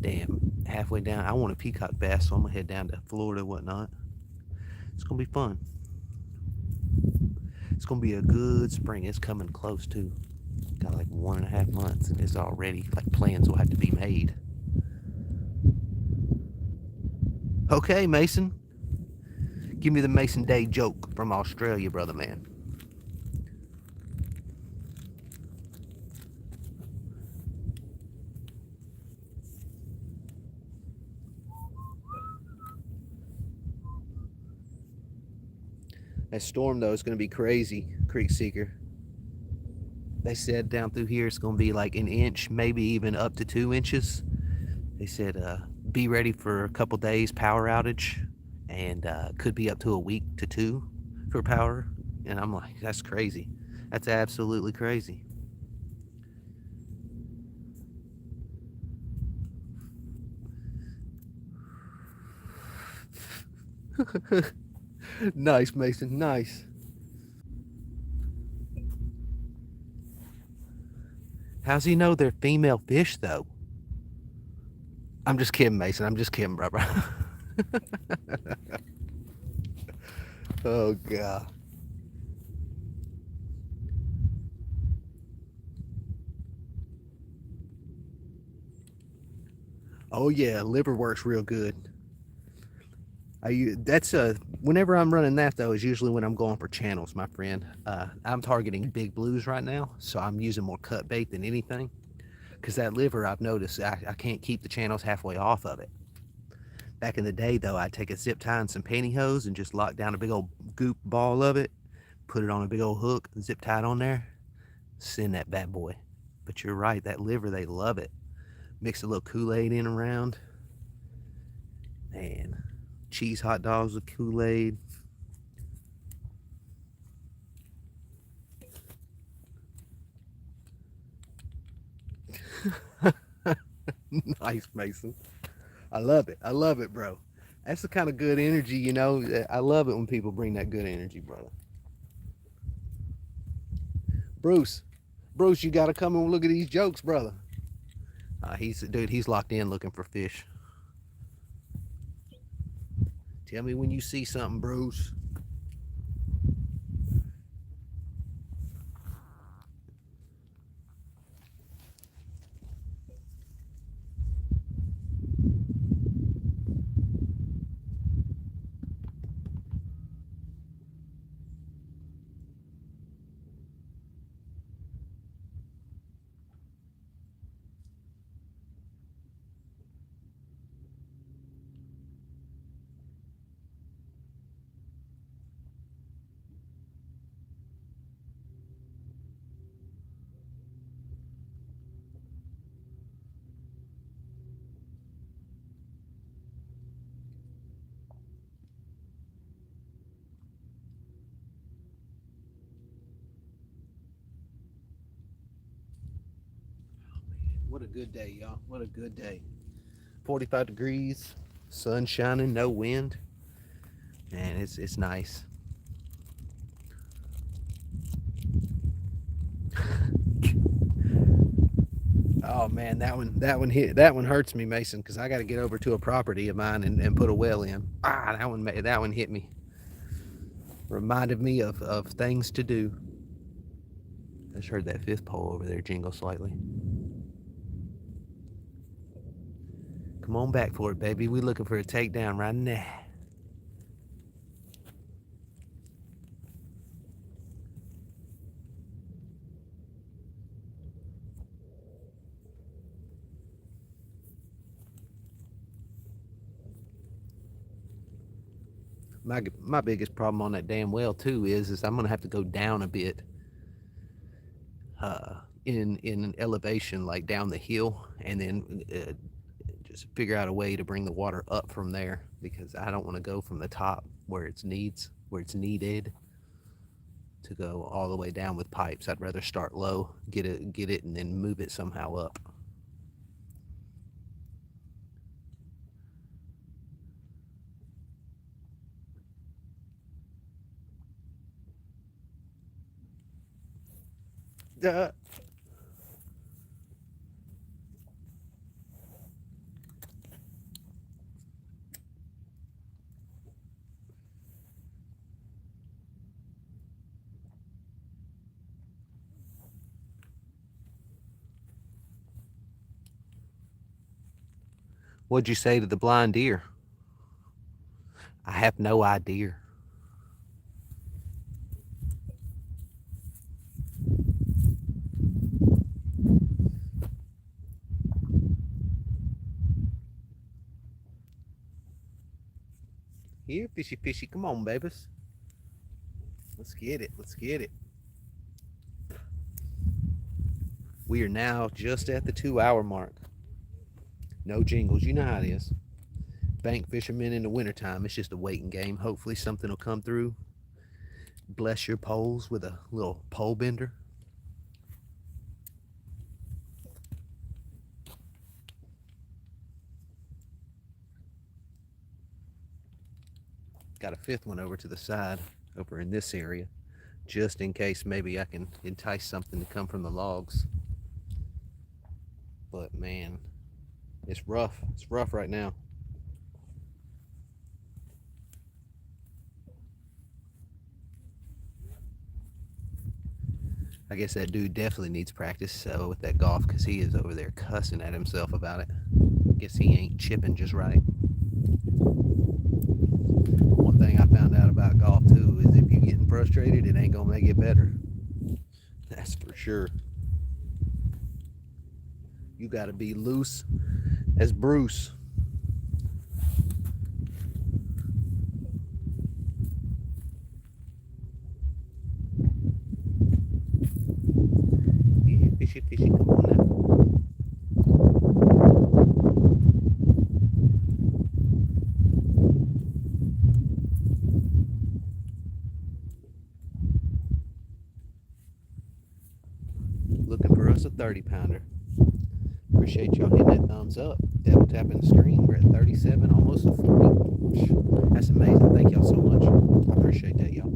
damn, halfway down, I want a peacock bass, so I'm gonna head down to Florida and whatnot. It's gonna be fun. It's gonna be a good spring. It's coming close too. Got like 1.5 months, and it's already like plans will have to be made. Okay, Mason. Give me the Mason Day joke from Australia, brother man. That storm though is gonna be crazy, Creek Seeker. They said down through here it's gonna be like an inch, maybe even up to 2 inches. They said be ready for a couple days power outage, and could be up to a week to 2 for power. And I'm like, that's crazy. That's absolutely crazy. Nice, Mason, nice. How's he know they're female fish though? I'm just kidding, Mason. I'm just kidding, bro. Oh god. Oh yeah, liver works real good. Whenever I'm running that though is usually when I'm going for channels, my friend. I'm targeting big blues right now, so I'm using more cut bait than anything. Because that liver, I've noticed, I can't keep the channels halfway off of it. Back in the day though, I'd take a zip tie and some pantyhose and just lock down a big old goop ball of it, put it on a big old hook, zip tie it on there, send that bad boy. But you're right, that liver, they love it. Mix a little Kool-Aid in around, man. cheese hot dogs with Kool-Aid. Nice, Mason. I love it. I love it, bro. That's the kind of good energy, you know. I love it when people bring that good energy, brother. Bruce, Bruce, you got to come and look at these jokes, brother. He's locked in looking for fish. Tell me when you see something, Bruce. What a good day, y'all. What a good day. 45 degrees, sun shining, no wind. Man, it's nice. Oh man, that one hurts me, Mason, because I got to get over to a property of mine and put a well in. That one hit me. Reminded me of things to do. I just heard that fifth pole over there jingle slightly. Come on back for it, baby. We looking for a takedown right now. My biggest problem on that damn well too is I'm gonna have to go down a bit in an elevation, like down the hill, and then just figure out a way to bring the water up from there, because I don't want to go from the top where it's needed to go all the way down with pipes. I'd rather start low, get it, and then move it somehow up. Duh. What'd you say to the blind deer? I have no idea. Here, fishy, fishy, come on, babies. Let's get it. Let's get it. We are now just at the 2-hour mark. No jingles. You know how it is. Bank fishermen in the wintertime, it's just a waiting game. Hopefully something will come through. Bless your poles with a little pole bender. Got a fifth one over to the side, over in this area, just in case maybe I can entice something to come from the logs. But man, it's rough. It's rough right now. I guess that dude definitely needs practice with that golf, because he is over there cussing at himself about it. Guess he ain't chipping just right. One thing I found out about golf too is if you're getting frustrated, it ain't gonna make it better. That's for sure. You gotta be loose as Bruce. Yeah, fishy, fishy, come on now. a 30 pounder. Appreciate y'all hitting that thumbs up, double tapping the screen. We're at 37, almost at 40. That's amazing. Thank y'all so much. I appreciate that, y'all.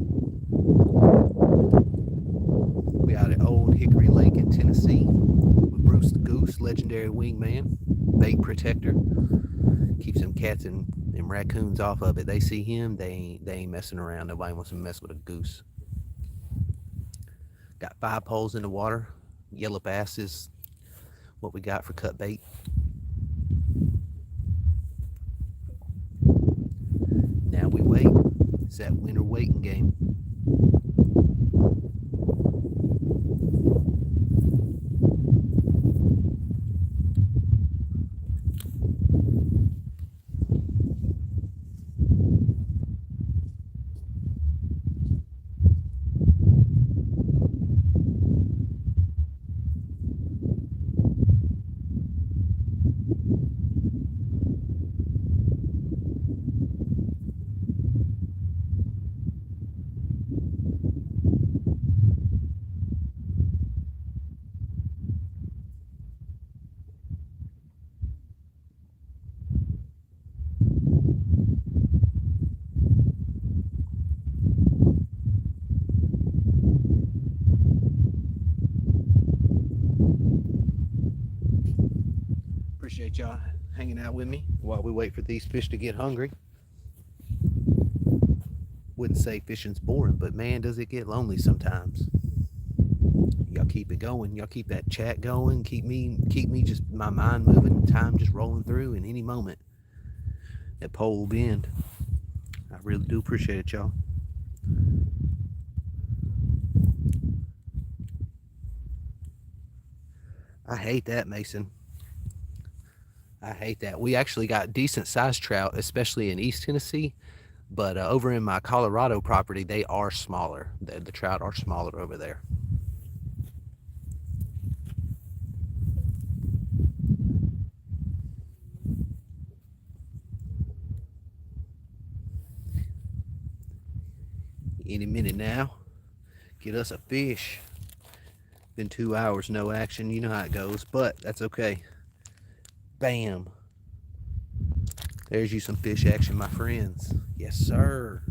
We out at Old Hickory Lake in Tennessee with Bruce the Goose, legendary wingman, bait protector. Keeps them cats and them raccoons off of it. They see him, they ain't messing around. Nobody wants to mess with a goose. Got 5 poles in the water. Yellow bass is what we got for cut bait. Now we wait. It's that winter waiting game. Appreciate y'all hanging out with me while we wait for these fish to get hungry. Wouldn't say fishing's boring, but man, does it get lonely sometimes. Y'all keep it going. Y'all keep that chat going. Keep me just my mind moving, time just rolling through. In any moment, that pole will bend. I really do appreciate it, y'all. I hate that, Mason. I hate that. We actually got decent sized trout, especially in East Tennessee, but over in my Colorado property, they are smaller. The trout are smaller over there. Any minute now, get us a fish. Been 2 hours, no action. You know how it goes, but that's okay. Bam. There's you some fish action, my friends. Yes, sir.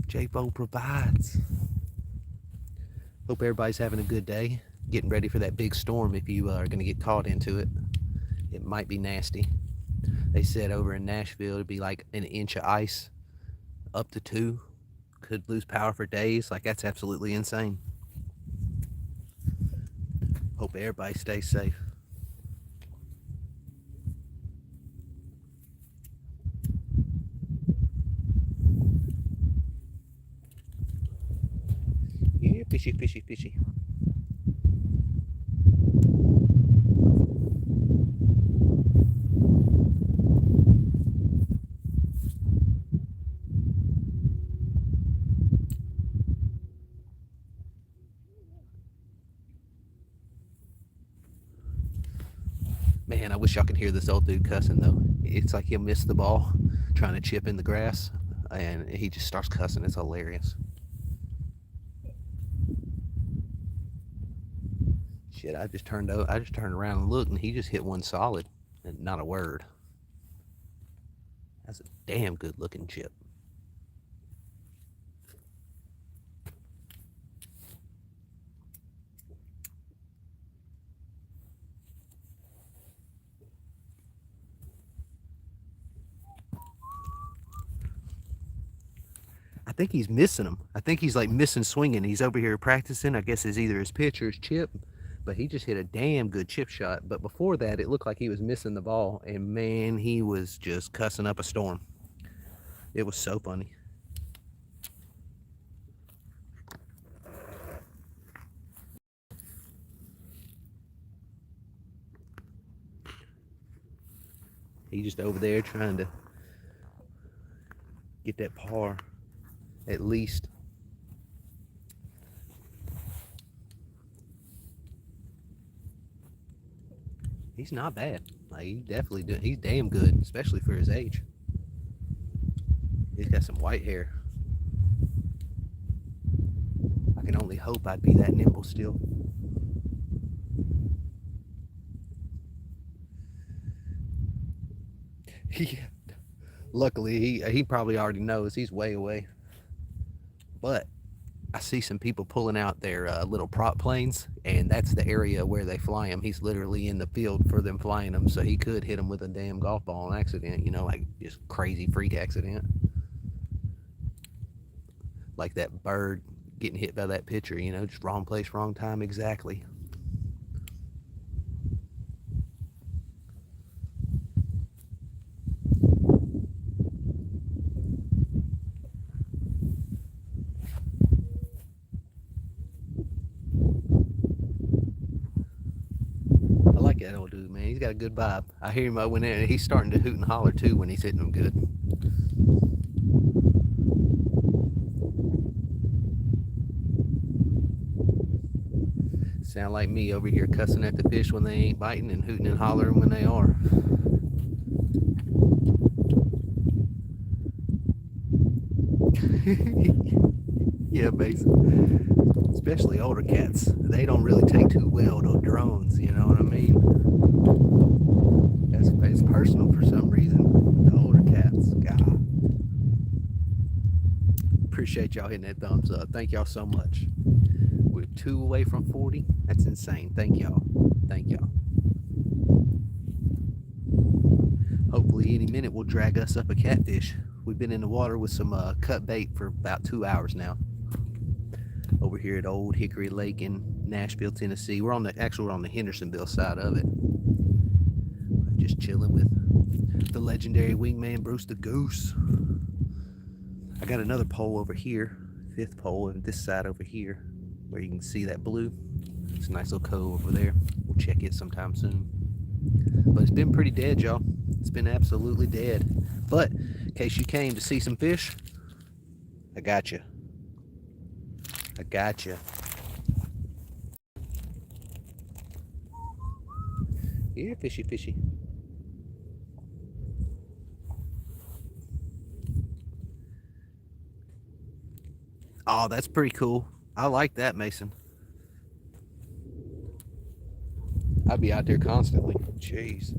Jayfo provides. Hope everybody's having a good day. Getting ready for that big storm if you are going to get caught into it. It might be nasty. They said over in Nashville it'd be like an inch of ice, up to 2. Could lose power for days. Like, that's absolutely insane. Hope everybody stays safe. Yeah, fishy, fishy, fishy. Man, I wish y'all could hear this old dude cussing, though. It's like he'll miss the ball trying to chip in the grass, and he just starts cussing. It's hilarious. Shit, I just turned around and looked, and he just hit one solid, and not a word. That's a damn good looking chip. I think he's missing him. I think he's like missing swinging. He's over here practicing. I guess it's either his pitch or his chip, but he just hit a damn good chip shot. But before that, it looked like he was missing the ball, and man, he was just cussing up a storm. It was so funny. He's just over there trying to get that par, at least. He's not bad. Like, he definitely do. He's damn good, especially for his age. He's got some white hair. I can only hope I'd be that nimble still. Yeah. Luckily, he probably already knows he's way away. But I see some people pulling out their little prop planes, and that's the area where they fly them. He's literally in the field for them flying them, so he could hit them with a damn golf ball on accident, like just crazy freak accident. Like that bird getting hit by that pitcher, just wrong place, wrong time exactly. I like that old dude, man. He's got a good vibe. I hear him when he's starting to hoot and holler too when he's hitting them good. Sound like me over here cussing at the fish when they ain't biting and hooting and hollering when they are. Yeah, basically. Especially older cats. They don't really take too well to drones, you know what I mean? It's personal for some reason. The older cats. God. Appreciate y'all hitting that thumbs up. Thank y'all so much. We're 2 away from 40. That's insane. Thank y'all. Thank y'all. Hopefully any minute we'll drag us up a catfish. We've been in the water with some cut bait for about 2 hours now. Over here at Old Hickory Lake in Nashville, Tennessee. We're on the Hendersonville side of it. I'm just chilling with the legendary wingman Bruce the Goose. I got another pole over here, 5th pole, and this side over here, where you can see that blue. It's a nice little cove over there. We'll check it sometime soon. But it's been pretty dead, y'all. It's been absolutely dead. But in case you came to see some fish, I got you. I got you. Here, fishy, fishy. Oh, that's pretty cool. I like that, Mason. I'd be out there constantly. Jeez.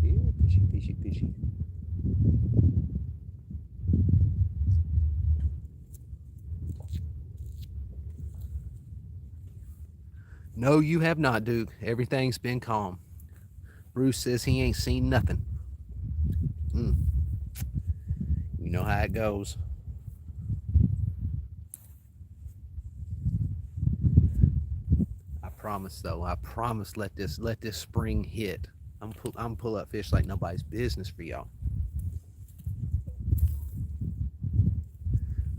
Here, fishy, fishy, fishy. No, you have not, Duke. Everything's been calm. Bruce says he ain't seen nothing. You know how it goes. I promise, though. I promise. Let this spring hit. I'm pull up fish like nobody's business for y'all.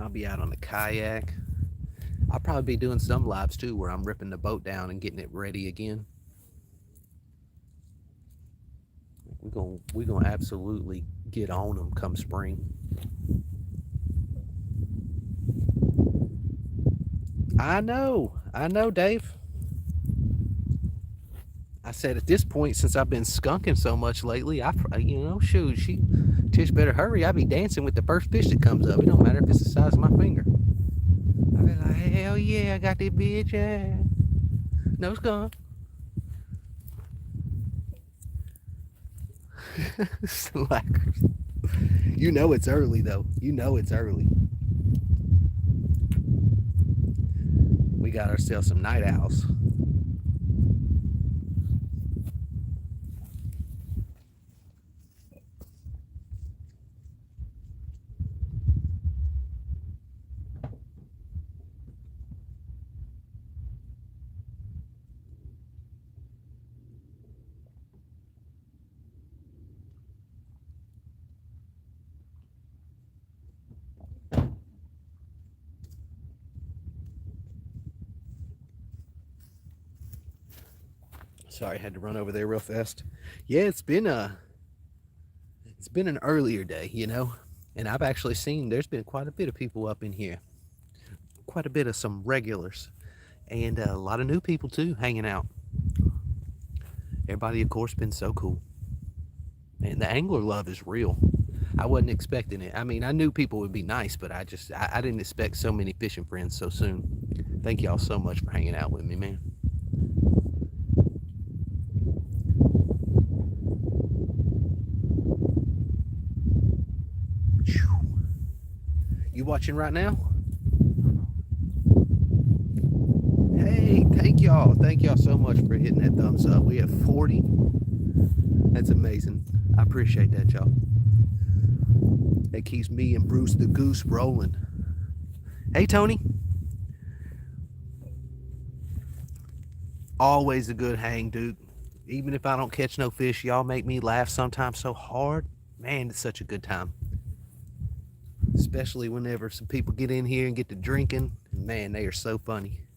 I'll be out on the kayak. I'll probably be doing some lives too, where I'm ripping the boat down and getting it ready again. We're gonna absolutely get on them come spring. I know, Dave. I said at this point, since I've been skunking so much lately, shoot, Tish better hurry. I'll be dancing with the first fish that comes up. It don't matter if it's the size of my finger. I'll be like, hell yeah, I got this bitch. Yeah. No skunk. Slackers. You know it's early though. You know it's early. We got ourselves some night owls. Sorry, I had to run over there real fast. Yeah, it's been an earlier day, and I've actually seen there's been quite a bit of people up in here, quite a bit of some regulars, and a lot of new people too hanging out. Everybody, of course, been so cool, and the angler love is real. I wasn't expecting it. I mean, I knew people would be nice, but I didn't expect so many fishing friends so soon. Thank y'all so much for hanging out with me, man. You watching right now? Hey, thank y'all. Thank y'all so much for hitting that thumbs up. We have 40. That's amazing. I appreciate that, y'all. That keeps me and Bruce the Goose rolling. Hey, Tony. Always a good hang, dude. Even if I don't catch no fish, y'all make me laugh sometimes so hard. Man, it's such a good time. Especially whenever some people get in here and get to drinking. Man, they are so funny.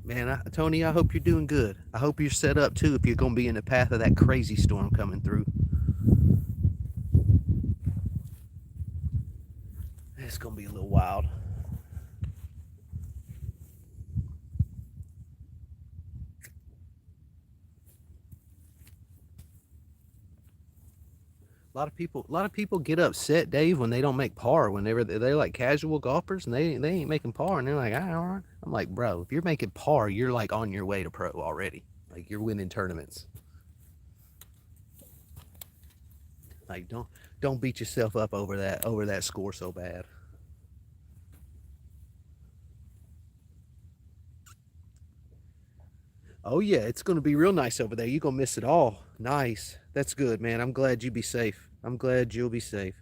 Man, Tony, I hope you're doing good. I hope you're set up too if you're going to be in the path of that crazy storm coming through. It's going to be a little wild. A lot of people get upset, Dave, when they don't make par. Whenever they're like casual golfers and they ain't making par, and they're like, all right. I'm like, bro, if you're making par, you're like on your way to pro already. Like you're winning tournaments. Like don't beat yourself up over that score so bad. Oh yeah, it's gonna be real nice over there. You're gonna miss it all. Nice. That's good, man. I'm glad you be safe. I'm glad you'll be safe.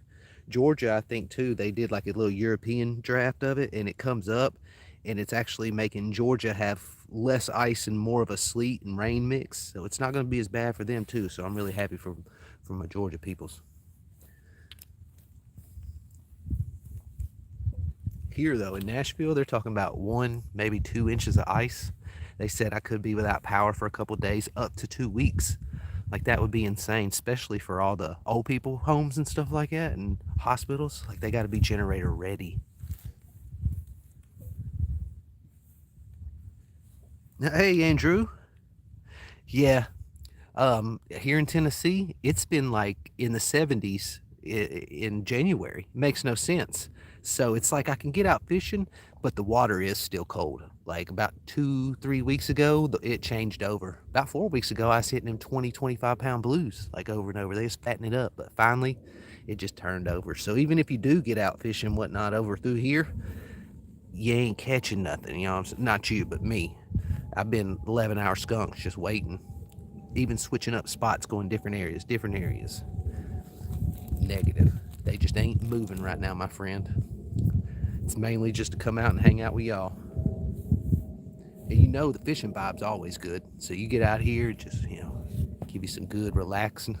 Georgia, I think too, they did like a little European draft of it, and it comes up, and it's actually making Georgia have less ice and more of a sleet and rain mix. So it's not gonna be as bad for them too. So I'm really happy for my Georgia peoples. Here though, in Nashville, they're talking about 1, maybe 2 inches of ice. They said I could be without power for a couple days, up to 2 weeks. Like that would be insane, especially for all the old people homes and stuff like that and hospitals. Like they got to be generator ready. Hey, Andrew. Yeah, here in Tennessee, it's been like in the 70s in January. Makes no sense. So it's like I can get out fishing, but the water is still cold. Like about 2, 3 weeks ago, it changed over. About 4 weeks ago, I was hitting them 20, 25 pound blues, like over and over. They was fattening it up, but finally, it just turned over. So even if you do get out fishing and whatnot over through here, you ain't catching nothing. You know what I'm saying? Not you, but me. I've been 11-hour skunks just waiting, even switching up spots, going different areas, different areas. Negative. They just ain't moving right now, my friend. It's mainly just to come out and hang out with y'all. And you know the fishing vibe's always good. So you get out here, just give you some good relaxing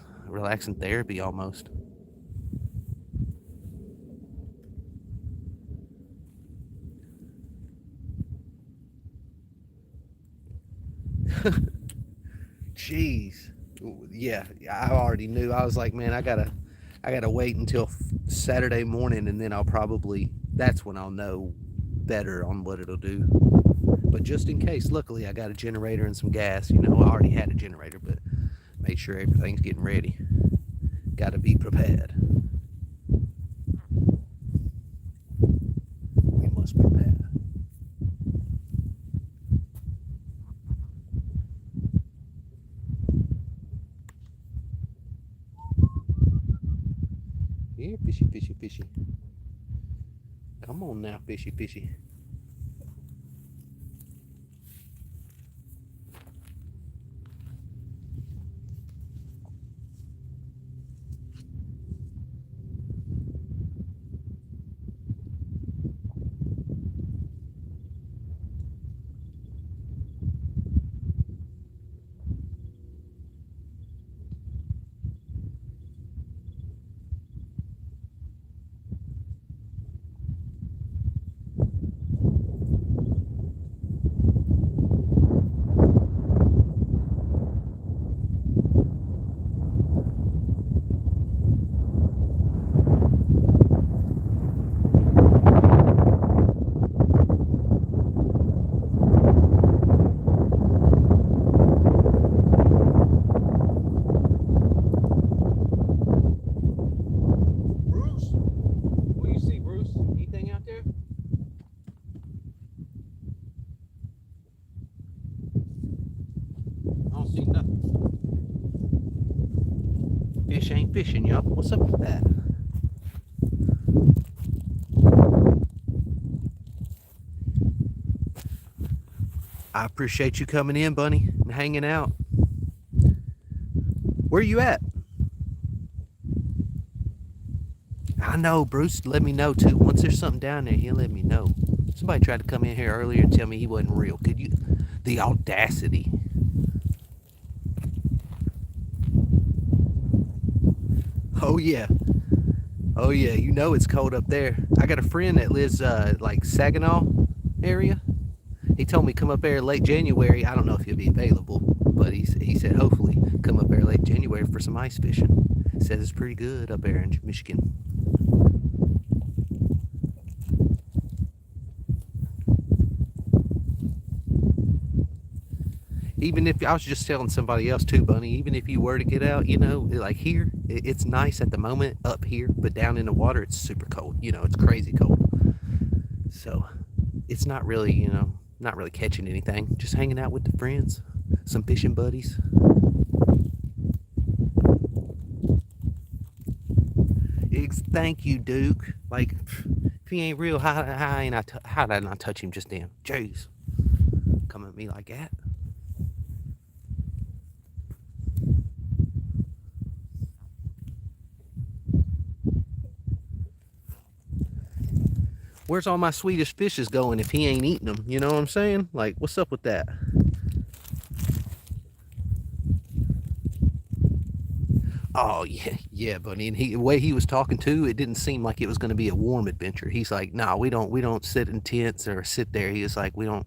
therapy almost. Jeez. Yeah, I already knew. I was like, man, I gotta wait until Saturday morning, and then that's when I'll know better on what it'll do. But just in case, luckily I got a generator and some gas. I already had a generator, but make sure everything's getting ready. Got to be prepared. We must prepare. Here, fishy, fishy, fishy. Come on now, fishy, fishy. I don't see nothing. Fish ain't fishing, y'all. What's up with that? I appreciate you coming in, Bunny, and hanging out. Where you at? I know, Bruce. Let me know too. Once there's something down there, he'll let me know. Somebody tried to come in here earlier and tell me he wasn't real. Could you? The audacity. Oh yeah. Oh yeah. You know it's cold up there. I got a friend that lives like Saginaw area. He told me come up there late January. I don't know if he'll be available, but he said hopefully come up there late January for some ice fishing. Says it's pretty good up there in Michigan. Even if I was just telling somebody else too, Bunny, even if you were to get out, like here, it's nice at the moment up here, but down in the water, it's super cold. It's crazy cold. So it's not really, not really catching anything. Just hanging out with the friends, some fishing buddies. Thank you, Duke. Like, if he ain't real, how did I not touch him just then? Jeez, come at me like that. Where's all my Swedish fishes going if he ain't eating them? You know what I'm saying? Like, what's up with that? Oh yeah, yeah, buddy. And the way he was talking too, it didn't seem like it was going to be a warm adventure. He's like, "Nah, we don't sit in tents or sit there." He was like, "We don't."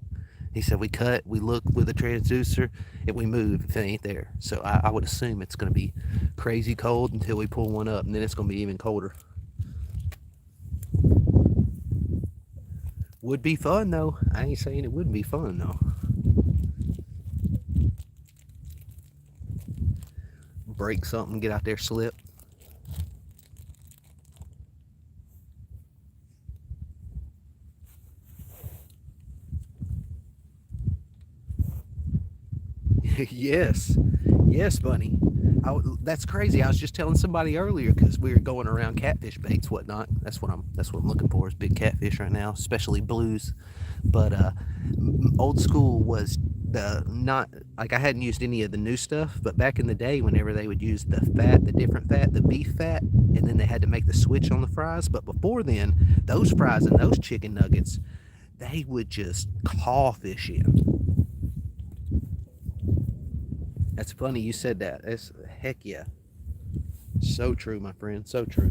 He said, "We cut, we look with a transducer, and we move if it ain't there." So I would assume it's going to be crazy cold until we pull one up, and then it's going to be even colder. Would be fun though. I ain't saying it wouldn't be fun though. Break something, get out there, slip. Yes, yes, Bunny. That's crazy. I was just telling somebody earlier because we were going around catfish baits, whatnot. That's what I'm looking for is big catfish right now, especially blues. But old school was the not like I hadn't used any of the new stuff, but back in the day, whenever they would use the fat, the different fat, the beef fat, and then they had to make the switch on the fries. But before then, those fries and those chicken nuggets, they would just claw fish in. That's funny you said that. That's heck yeah. So true, my friend. So true.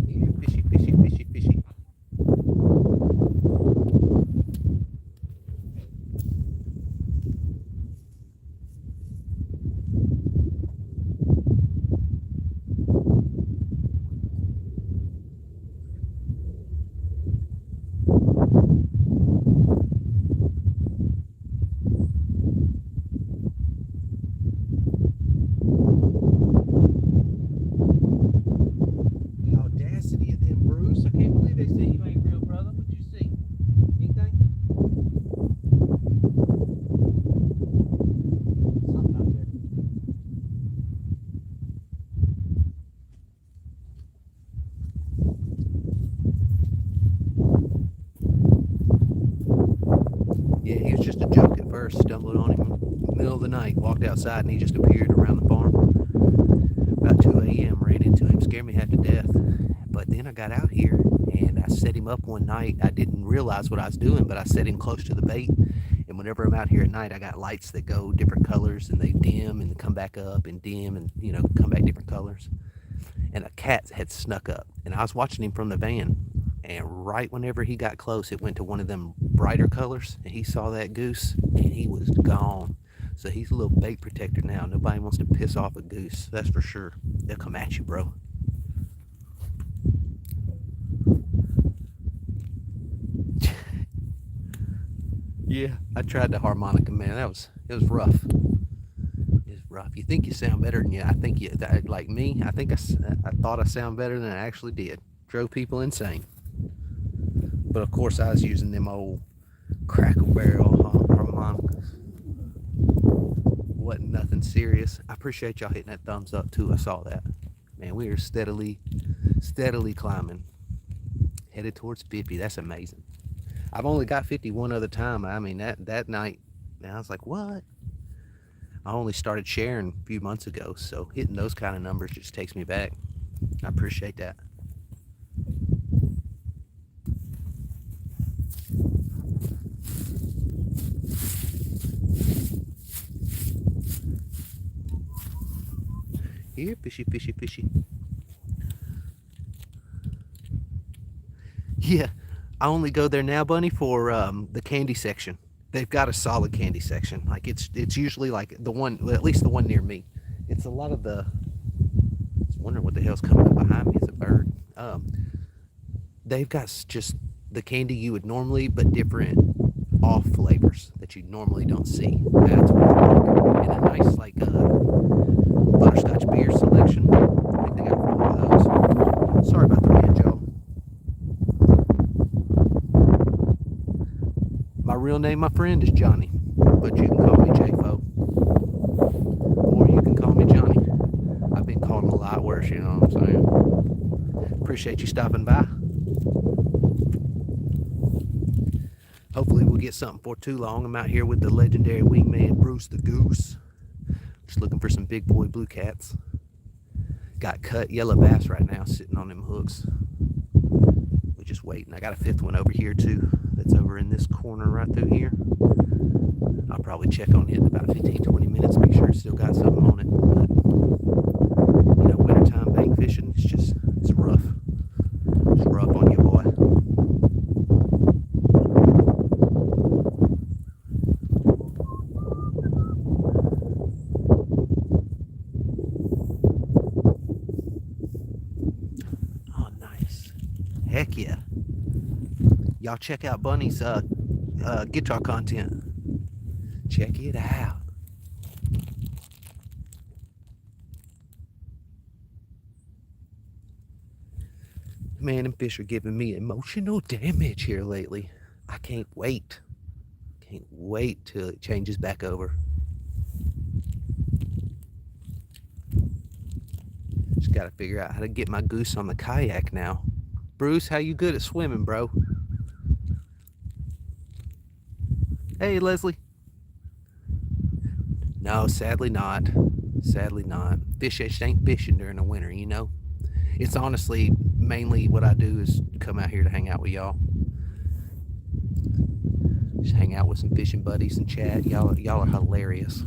Yeah, fishy, fishy, fishy, fishy. The audacity of them, Bruce. I can't believe they say you ain't real, brother. What you see? Anything? Something out there. Yeah, he was just a joke at first. Stumbled on him in the middle of the night. Walked outside and he just appeared around the farm. About 2 a.m. Ran into him. Scared me half to death. But then I got out here and I set him up one night. I didn't realize what I was doing, but I set him close to the bait. And whenever I'm out here at night, I got lights that go different colors and they dim and come back up and dim and, come back different colors. And a cat had snuck up and I was watching him from the van. And right whenever he got close, it went to one of them brighter colors and he saw that goose and he was gone. So he's a little bait protector now. Nobody wants to piss off a goose, that's for sure. They'll come at you, bro. Yeah, I tried the harmonica, man. It was rough. It was rough. You think you sound better than you. I think like me. I think I thought I sound better than I actually did. Drove people insane. But of course, I was using them old Crackle Barrel harmonicas. Wasn't nothing serious. I appreciate y'all hitting that thumbs up too. I saw that. Man, we are steadily climbing, headed towards 50. That's amazing. I've only got 50 one other time. I mean, that night, man, I was like, what? I only started sharing a few months ago, so hitting those kind of numbers just takes me back. I appreciate that. Here, fishy, fishy, fishy. Yeah, I only go there now, Bunny, for the candy section. They've got a solid candy section. Like it's usually like the one, well, at least the one near me. It's a lot of the. I was wondering what the hell's coming up behind me. It's a bird. They've got just the candy you would normally, but different off flavors that you normally don't see. That's what I like. And a nice like butterscotch beer selection. I think they got 4 of those. Sorry about the wind, y'all. My real name, my friend, is Johnny, but you can call me Jayfo, or you can call me Johnny. I've been called a lot worse, you know what I'm saying? Appreciate you stopping by. Hopefully we'll get something for too long. I'm out here with the legendary wingman, Bruce the Goose. Just looking for some big boy blue cats. Got cut yellow bass right now sitting on them hooks. We're just waiting. I got a 5th one over here too. That's over in this corner right through here. I'll probably check on it in about 15-20 minutes, make sure it's still got something on it. But, you know, wintertime bank fishing, it's rough. It's rough on you, boy. Oh, nice. Heck yeah. Y'all check out Bunny's guitar content. Check it out. Man, them fish are giving me emotional damage here lately. I can't wait. Can't wait till it changes back over. Just gotta figure out how to get my goose on the kayak now. Bruce, how you good at swimming, bro? Hey, Leslie. No, sadly not. Sadly not. Fish ain't fishing during the winter, you know? It's honestly mainly what I do is come out here to hang out with y'all. Just hang out with some fishing buddies and chat. Y'all are hilarious.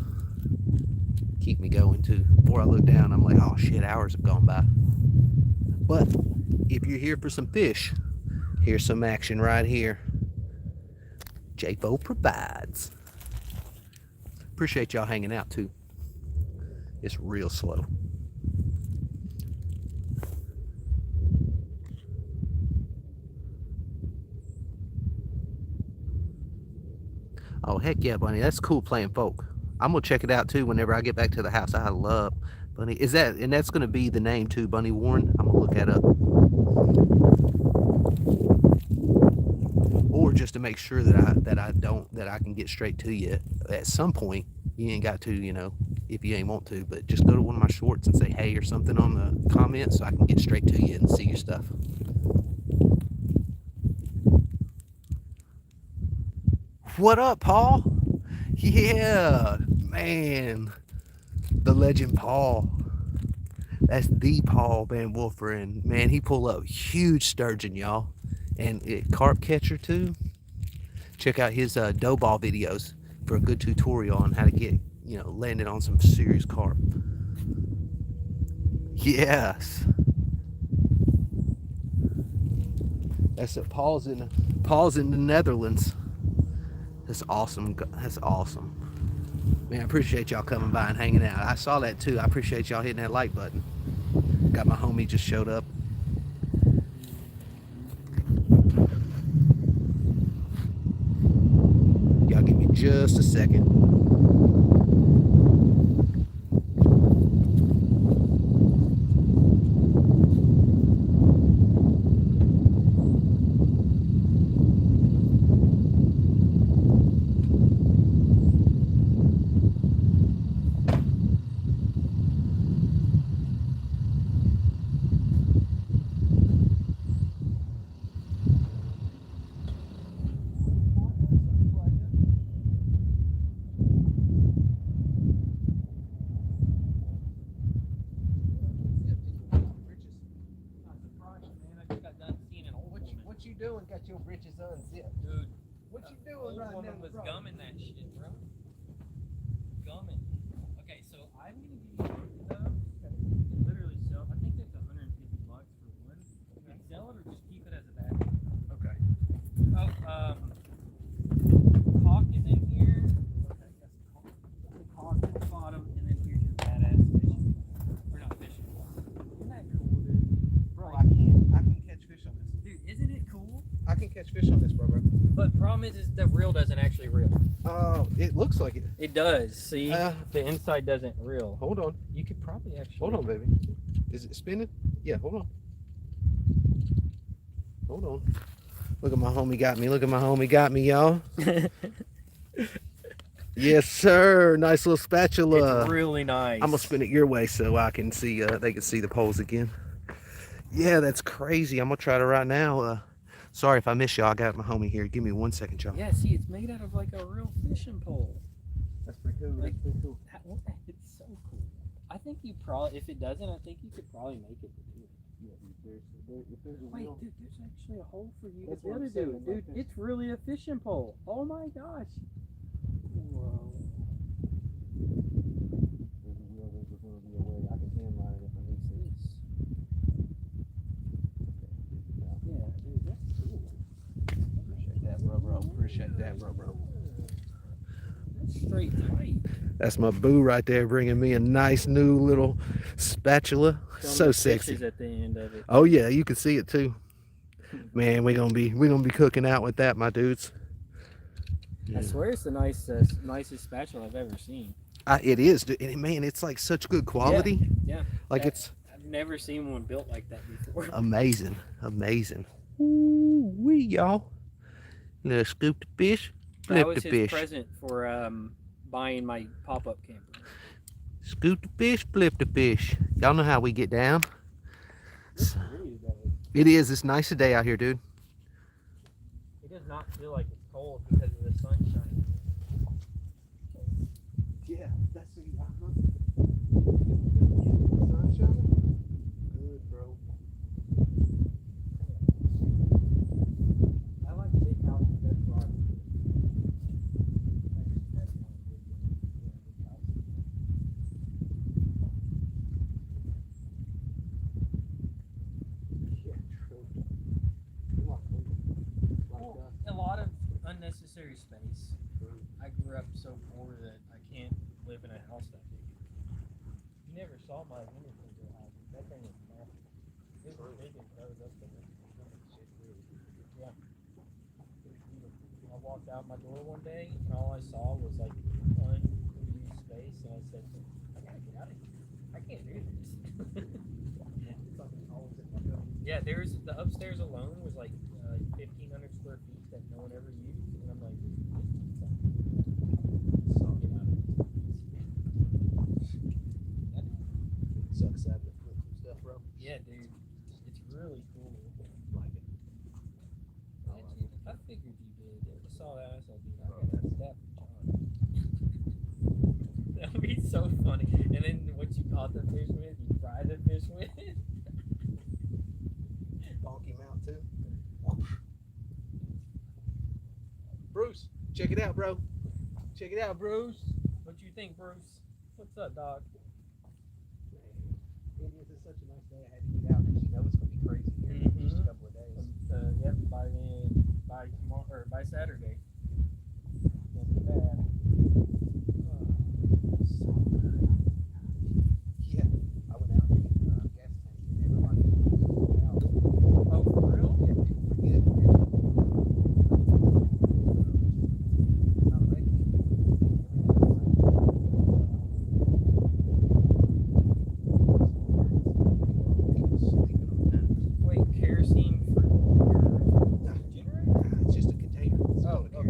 Keep me going too. Before I look down, I'm like, oh shit, hours have gone by. But if you're here for some fish, here's some action right here. Jayfo provides. Appreciate y'all hanging out too. It's real slow. Oh heck yeah, Bunny, that's cool playing folk. I'm gonna check it out too whenever I get back to the house. I love Bunny. Is that, and that's gonna be the name too, Bunny Warren? I'm gonna look that up. Or just to make sure that I can get straight to you at some point. You ain't got to, you know, if you ain't want to, but just go to one of my shorts and say hey or something on the comments so I can get straight to you and see your stuff. What up, Paul? Yeah, man, the legend Paul. That's the Paul Van Wolfer, and man, he pulled up huge sturgeon, y'all, and carp catcher too. Check out his dough ball videos for a good tutorial on how to get, you know, landed on some serious carp. Yes, that's it. Paul's in the Netherlands. That's awesome. That's awesome. Man, I appreciate y'all coming by and hanging out. I saw that too. I appreciate y'all hitting that like button. Got my homie just showed up. Y'all give me just a second. got your britches unzipped. Dude, What you doing right now? Old woman was gumming that shit, bro. Gumming. Okay, so I'm gonna give you though. You literally sell. I think that's $150 for one. You can sell it or just keep it as a backup. Okay. Oh, caulk is in here. Okay, that's caulk. The caulk at the bottom, and then here's your badass fishing pole. Or not fishing pole. Isn't that cool, dude? Bro, I can catch fish on this. Dude, isn't it cool? I can catch fish on this, bro. But the problem is the reel doesn't actually reel. Oh, it looks like it. It does. See, the inside doesn't reel. Hold on. You could probably actually. Hold on, baby. Is it spinning? Yeah, hold on. Hold on. Look at my homie got me. Look at my homie got me, y'all. Yes, sir. Nice little spatula. It's really nice. I'm gonna spin it your way so I can see. They can see the poles again. Yeah, that's crazy. I'm gonna try it right now. Sorry if I miss y'all. I got my homie here. Give me 1 second, y'all. Yeah, see, it's made out of like a real fishing pole. That's pretty cool. Like, That's pretty cool. It's so cool. I think you probably, if it doesn't, I think you could probably make it to do it. Wait, dude, there's actually a hole for you to be able to do it, dude. It's really a fishing pole. Oh my gosh. Whoa. I can hand line it if I need to. Yeah, dude, that's cool. Appreciate that, bro. Appreciate that, bro. That's straight tight. That's my boo right there, bringing me a nice new little spatula. So sexy. At the end of it. Oh yeah, you can see it too. Man, we're gonna be cooking out with that, my dudes. I swear it's the nicest spatula I've ever seen. It is, dude. And man, it's like such good quality. Yeah. Like it's. I've never seen one built like that before. Amazing. Ooh wee, y'all. Little scoop the fish, flip That was the his fish. present for buying my pop-up camper. Scoop the fish, flip the fish. Y'all know how we get down. It's pretty today. It is. It's nice today out here, dude. It does not feel like it's cold because of the sunshine. Yeah, that's the sunshine. Good, bro. I like big houses. That's right. A lot of unnecessary space. I grew up so poor that I can't live in a house that big. You never saw my winter window house. That thing was massive. It was big and covered up in it. Yeah. I walked out my door one day and all I saw was like unused space, and I said, I gotta get out of here. I can't do this. Yeah, there's the upstairs alone was like 1,500 square feet that no one ever used, and I'm like, so get out of this. Sucks having to flip some stuff, bro. Yeah, dude, it's really cool. Like it. I figured you did. I saw that. I said, dude, I got that job. That would be so funny. And then what you caught the fish with, you fry the fish with. Bonk him out too. Bruce, check it out, bro. Check it out, Bruce. What you think, Bruce? What's up, dog? It is such a nice day. I had to get out because you know it's gonna be crazy here in just a couple of days. Yep, by tomorrow or by Saturday. Won't be bad. So good. Yeah, I went out and gas tank and everybody was out. Oh, for real? Yeah, people forget. Not ready. People sleeping on that. Wait, kerosene for your generator? It's just a container. Oh, okay.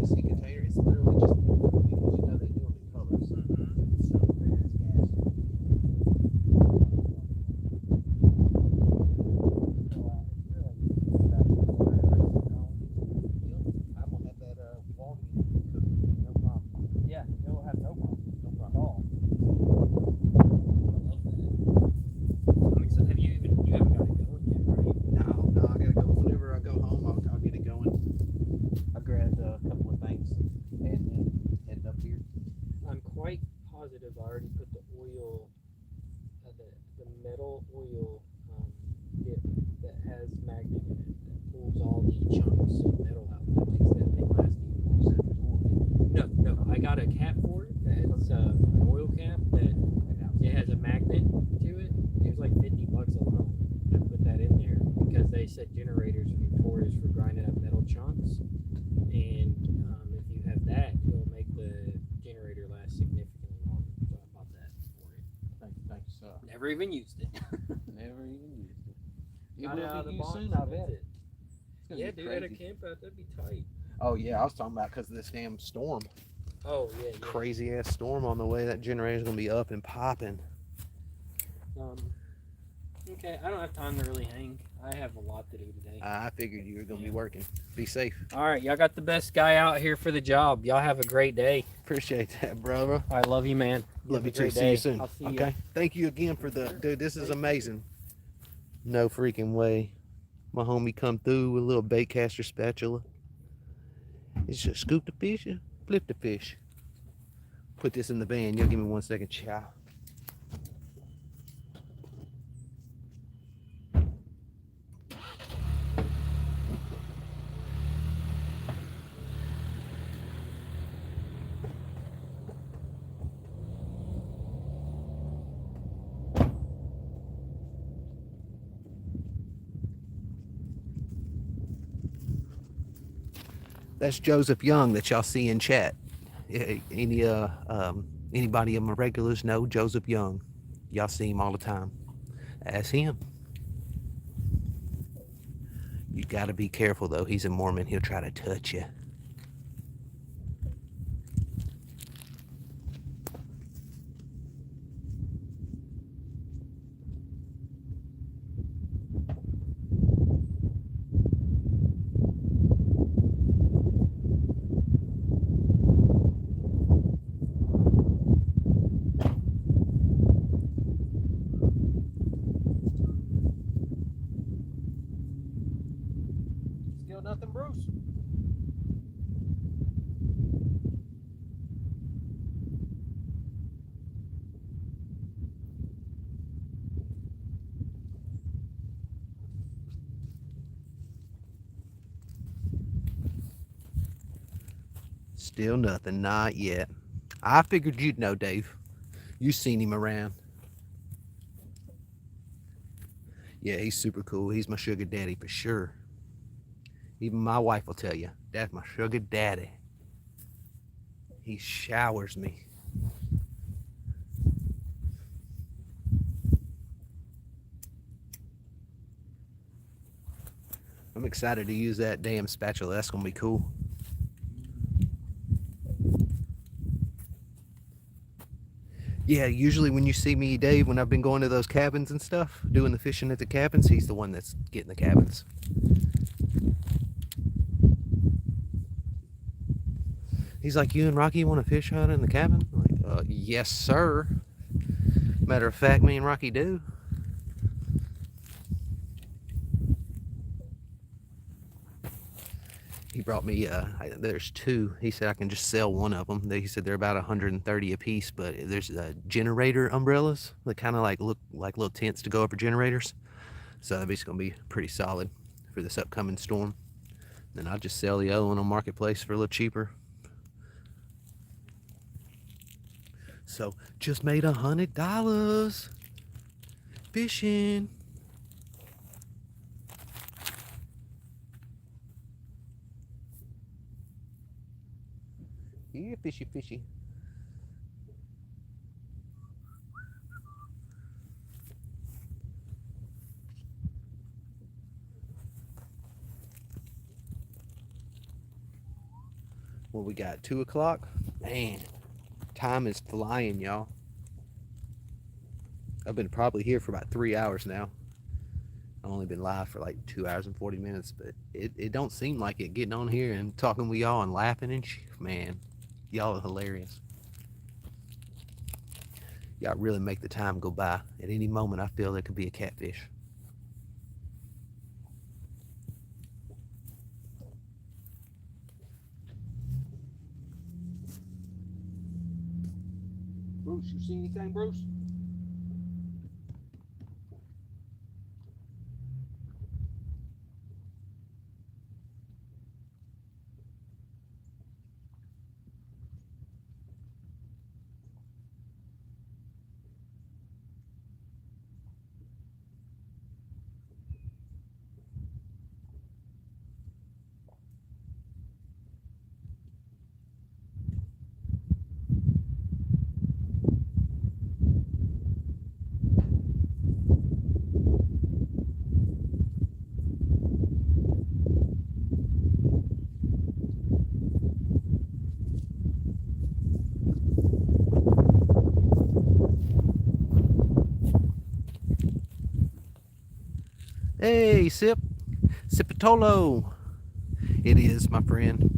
this an oil cap that it has a magnet to it. It was like $50 alone to put that in there because they said generators are notorious for grinding up metal chunks, and if you have that, it'll make the generator last significantly longer. So I bought that for it. Thank you, sir. Never even used it. Never even used it. It Got will it out of be the used box soon, I and bet. that's it. It's gonna Yeah, be dude, at a crazy. camp out, that'd be tight. Oh yeah, I was talking about because of this damn storm. Oh yeah, yeah. Crazy ass storm on the way. That generator's gonna be up and popping. Okay, I don't have time to really hang. I have a lot to do today. I figured you were gonna be working. Be safe. All right, y'all got the best guy out here for the job. Y'all have a great day. Appreciate that, brother. I love you, man. Love you Have a too. great See day. you soon. I'll see Okay. you. Thank you again for the dude. This is amazing. No freaking way. My homie come through with a little bait caster spatula. It's just scoop the fish, and flip the fish. Put this in the van. You'll give me 1 second, chow. That's Joseph Young that y'all see in chat. Anybody of my regulars know Joseph Young? Y'all see him all the time. That's him. You gotta be careful though. He's a Mormon. He'll try to touch you. Still nothing, Bruce? Still nothing. Not yet. I figured you'd know, Dave. You seen him around. Yeah, he's super cool. He's my sugar daddy for sure. Even my wife will tell you, that's my sugar daddy. He showers me. I'm excited to use that damn spatula. That's gonna be cool. Yeah, usually when you see me, Dave, when I've been going to those cabins and stuff, doing the fishing at the cabins, he's the one that's getting the cabins. He's like, you and Rocky want to fish out in the cabin? I'm like, yes, sir. Matter of fact, me and Rocky do. He brought me, there's two. He said I can just sell one of them. He said they're about 130 a piece, but there's generator umbrellas that kind of like look like little tents to go over generators. So that's going to be pretty solid for this upcoming storm. Then I'll just sell the other one on Marketplace for a little cheaper. So just made $100 fishing. Yeah, fishy, fishy. Well, we got 2 o'clock. Man, time is flying, y'all. I've been probably here for about 3 hours now. I've only been live for like 2 hours and 40 minutes, but it don't seem like it getting on here and talking with y'all and laughing and man, y'all are hilarious. Y'all really make the time go by. At any moment, I feel there could be a catfish. Bruce, you see anything, Bruce? Hey, Sipatolo. It is, my friend.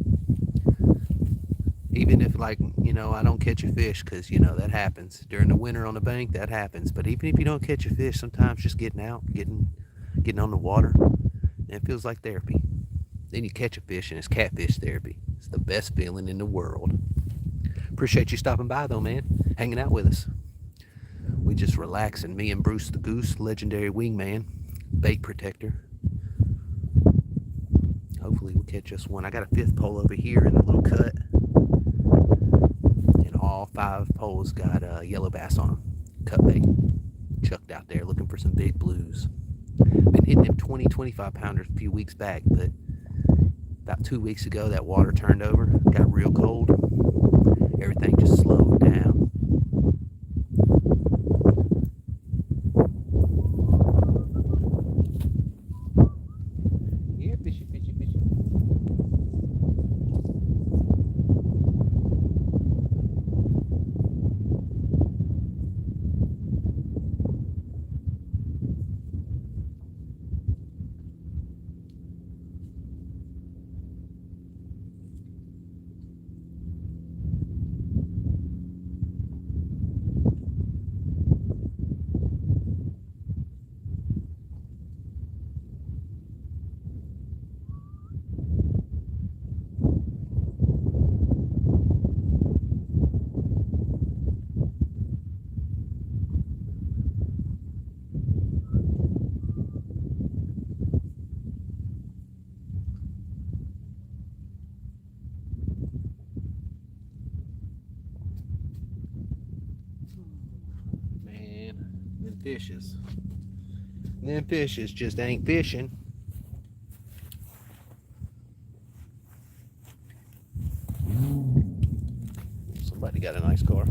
Even if, like, I don't catch a fish, because, that happens. During the winter on the bank, that happens. But even if you don't catch a fish, sometimes just getting out, getting on the water, it feels like therapy. Then you catch a fish, and it's catfish therapy. It's the best feeling in the world. Appreciate you stopping by, though, man. Hanging out with us. We just relaxing. Me and Bruce the Goose, legendary wingman, bait protector. Hopefully we'll catch us one. I got a fifth pole over here in the little cut. And all 5 poles got yellow bass on them. Cut bait. Chucked out there looking for some big blues. Been hitting them 20, 25 pounders a few weeks back, but about 2 weeks ago that water turned over, got real cold. Everything just slowed down. Yeah, fishy, fishy, fishy. Man, them fishes just ain't fishing. Somebody got a nice car.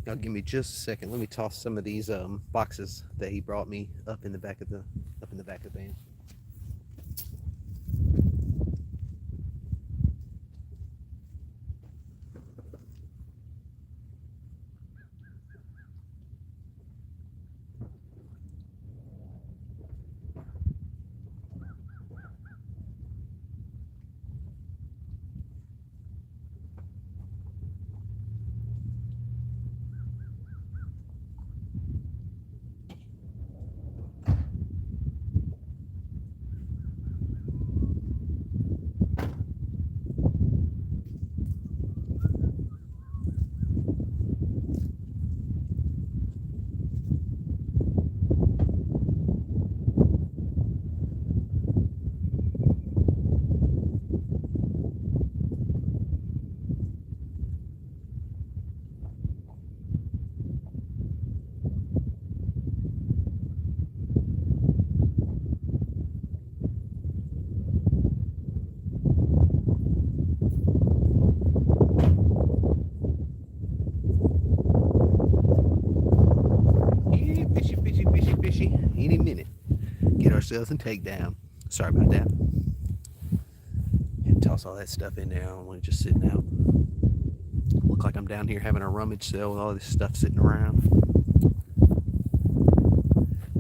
Now give me just a second. Let me toss some of these boxes that he brought me up in the back of the van. Yeah, fishy, fishy, fishy, fishy. Any minute. Get ourselves in takedown. Sorry about that. And toss all that stuff in there. I don't want it just sitting out. Look like I'm down here having a rummage sale with all this stuff sitting around.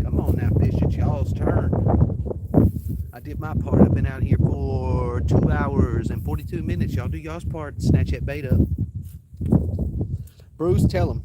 Come on now, fish. It's y'all's turn. I did my part. I've been out here for 2 hours and 42 minutes. Y'all do y'all's part and snatch that bait up. Bruce, tell him.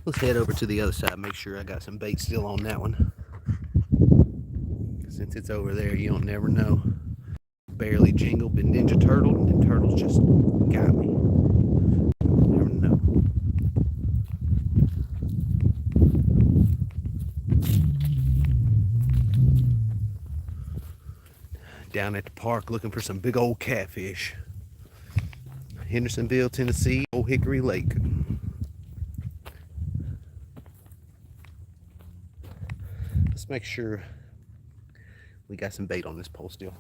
Let's head over to the other side, make sure I got some bait still on that one. Since it's over there, you don't never know. Barely jingled, been Ninja Turtle, and turtles just got me. Never know. Down at the park looking for some big old catfish. Hendersonville, Tennessee, Old Hickory Lake. Let's make sure we got some bait on this pole still.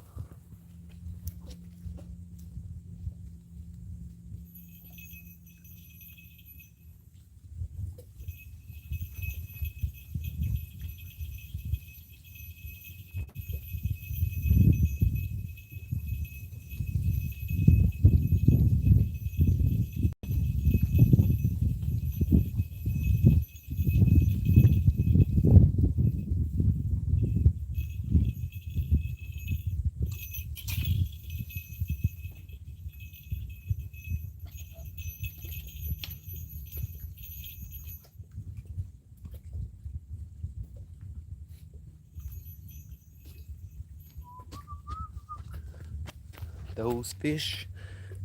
Those fish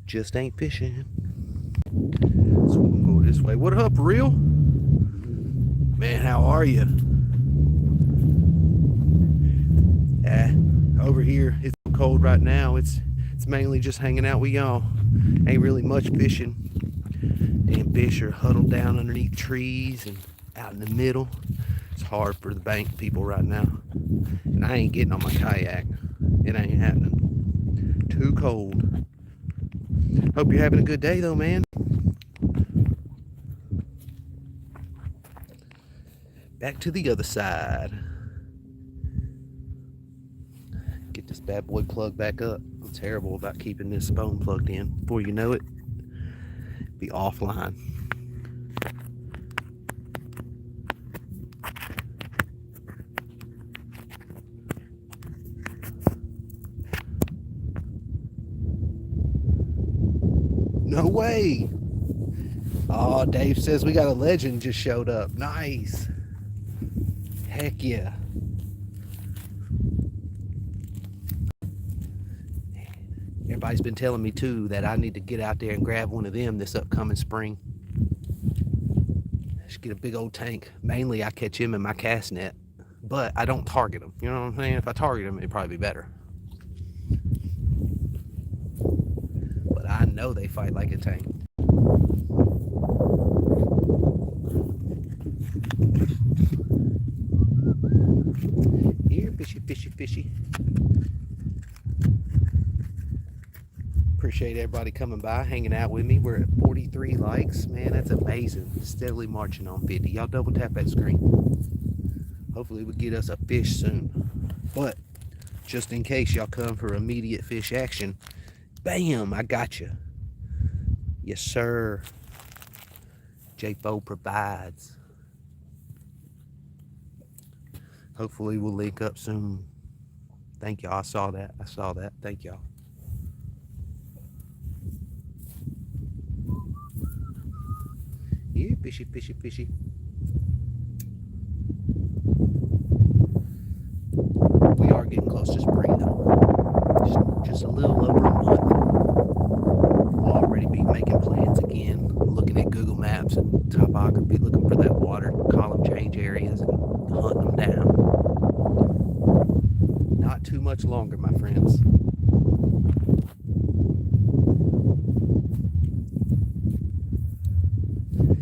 just ain't fishing. So we're gonna go this way. What up, real? Man, how are you? Over here, it's cold right now. It's mainly just hanging out with y'all. Ain't really much fishing. Damn fish are huddled down underneath trees and out in the middle. It's hard for the bank people right now. And I ain't getting on my kayak. It ain't happening. Too cold. Hope you're having a good day though, man. Back to the other side. Get this bad boy plugged back up. I'm terrible about keeping this phone plugged in. Before you know it, be offline. No way. Oh, Dave says we got a legend just showed up. Nice. Heck yeah. Everybody's been telling me too that I need to get out there and grab one of them this upcoming spring. Just get a big old tank. Mainly I catch him in my cast net, but I don't target them. You know what I'm saying? If I target them, it'd probably be better. But I know they fight like a tank. Here, fishy, fishy, fishy. Appreciate everybody coming by, hanging out with me. We're at 43 likes. Man, that's amazing. Steadily marching on 50. Y'all double tap that screen. Hopefully we get us a fish soon. But just in case y'all come for immediate fish action, bam, I got you. Yes, sir. Jayfo provides. Hopefully we'll link up soon. Thank y'all. I saw that. Thank y'all. Yeah, fishy, fishy, fishy. We are getting close to spring though. Just a little over a month. We'll already be making plans again, looking at Google Maps and topography, looking for that water column change areas and hunting them down. Not too much longer, my friends.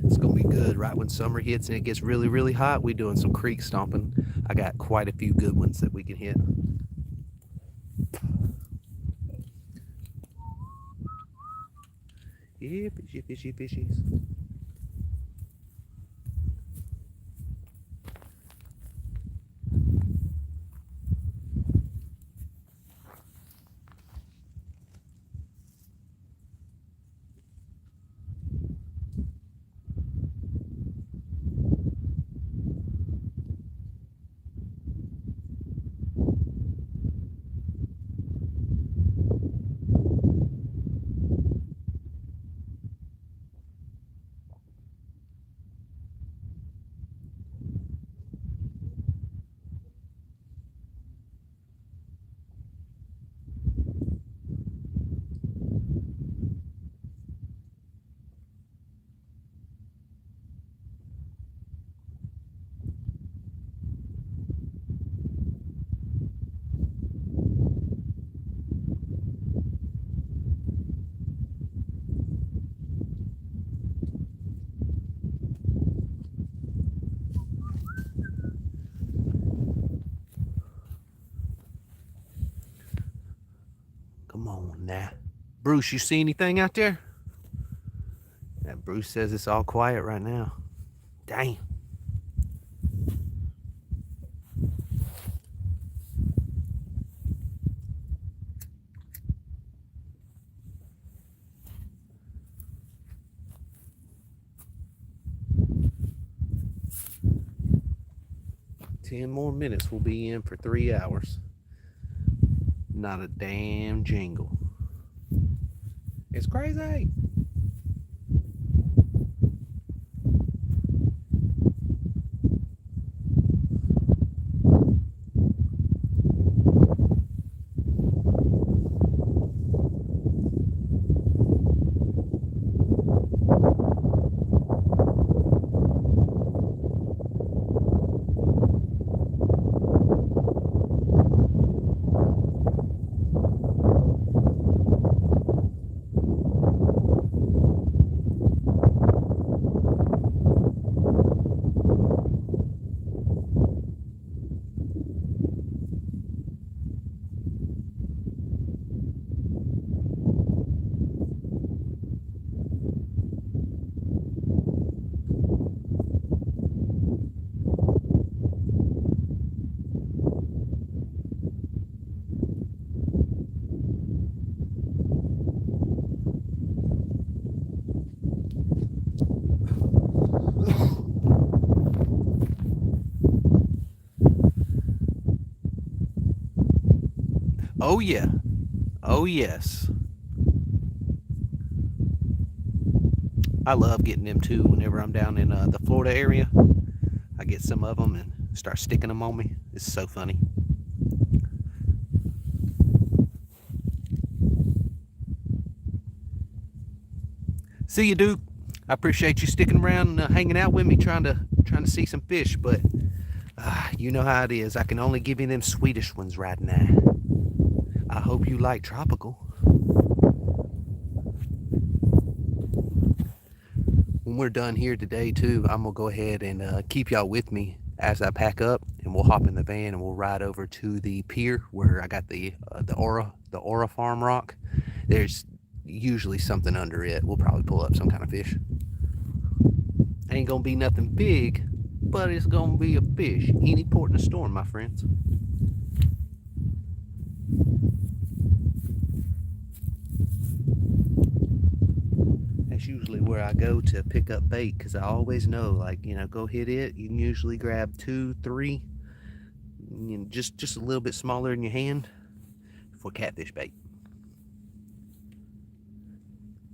It's gonna be good. Right when summer hits and it gets really, really hot, we're doing some creek stomping. I got quite a few good ones that we can hit. Yeah, fishy, fishy, fishies. Bruce, you see anything out there? Yeah, Bruce says it's all quiet right now. Dang. Ten more minutes, we'll be in for 3 hours. Not a damn jingle. It's crazy. Oh yeah. Oh yes. I love getting them too whenever I'm down in the Florida area. I get some of them and start sticking them on me. It's so funny. See you, Duke. I appreciate you sticking around, hanging out with me, trying to see some fish. But you know how it is. I can only give you them Swedish ones right now. I hope you like tropical. When we're done here today, too, I'm gonna go ahead and keep y'all with me as I pack up, and we'll hop in the van and we'll ride over to the pier where I got the Aura Farm rock. There's usually something under it. We'll probably pull up some kind of fish. Ain't gonna be nothing big, but it's gonna be a fish. Any port in a storm, my friends. That's usually where I go to pick up bait because I always know, like, go hit it. You can usually grab 2, 3, just a little bit smaller in your hand for catfish bait.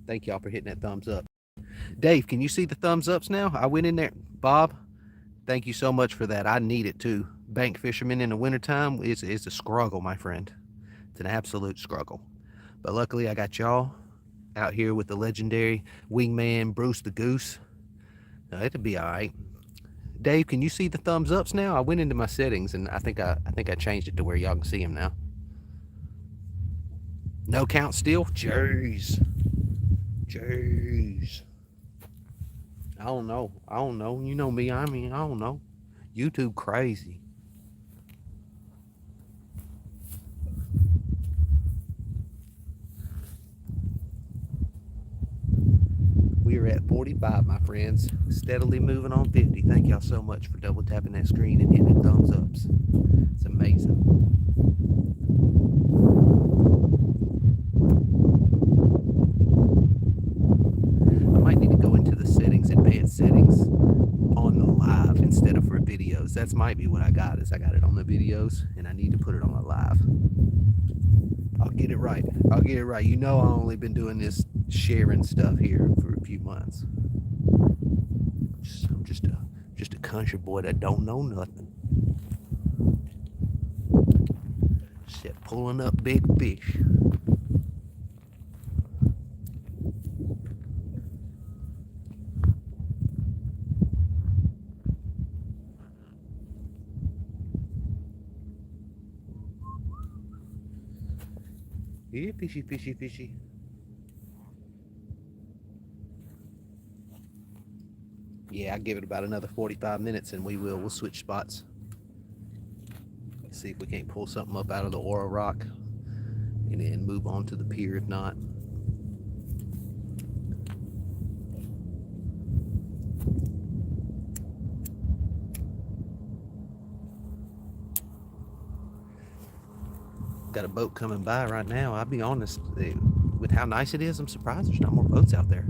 Thank y'all for hitting that thumbs up. Dave, can you see the thumbs ups now? I went in there. Bob, thank you so much for that. I need it too. Bank fishermen in the wintertime is a struggle, my friend. It's an absolute struggle. But luckily I got y'all out here with the legendary wingman Bruce the Goose. It'll be all right. Dave, can you see the thumbs ups now? I went into my settings and I think I changed it to where y'all can see them now. No count still? Jeez. I don't know. You know me. I don't know. YouTube crazy. We are at 45, my friends. Steadily moving on 50. Thank y'all so much for double tapping that screen and hitting the thumbs ups. It's amazing. I might need to go into the settings, advanced settings, on the live instead of for videos. That's might be what I got. Is I got it on the videos and I need to put it on the live. I'll get it right. You know, I've only been doing this sharing stuff here for a few months. I'm just a country boy that don't know nothing. Just pulling up big fish. Yeah, fishy. Yeah, I'll give it about another 45 minutes and we'll switch spots. See if we can't pull something up out of the Aura rock and then move on to the pier if not. got a boat coming by right now. I'll be honest, with how nice it is, I'm surprised there's not more boats out there.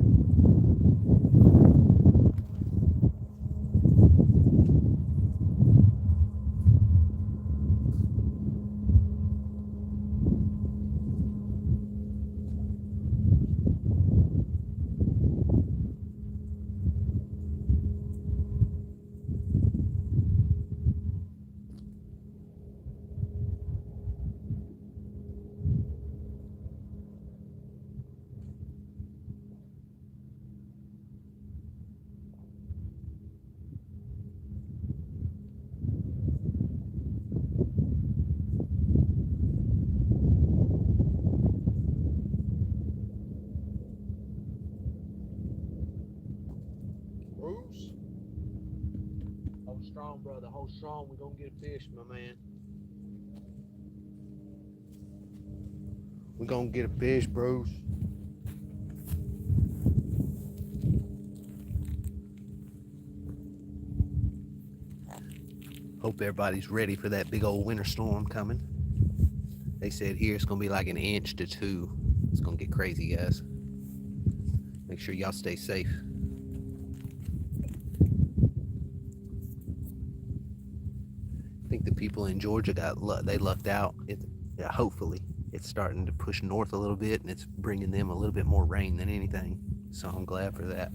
Bruce, hold strong, brother. Hold strong. We're gonna get a fish, my man. We're gonna get a fish, Bruce. Hope everybody's ready for that big old winter storm coming. They said here it's gonna be like 1 inch to 2. It's gonna get crazy, guys. Make sure y'all stay safe. I think the people in Georgia they lucked out. Hopefully it's starting to push north a little bit, and it's bringing them a little bit more rain than anything. So I'm glad for that,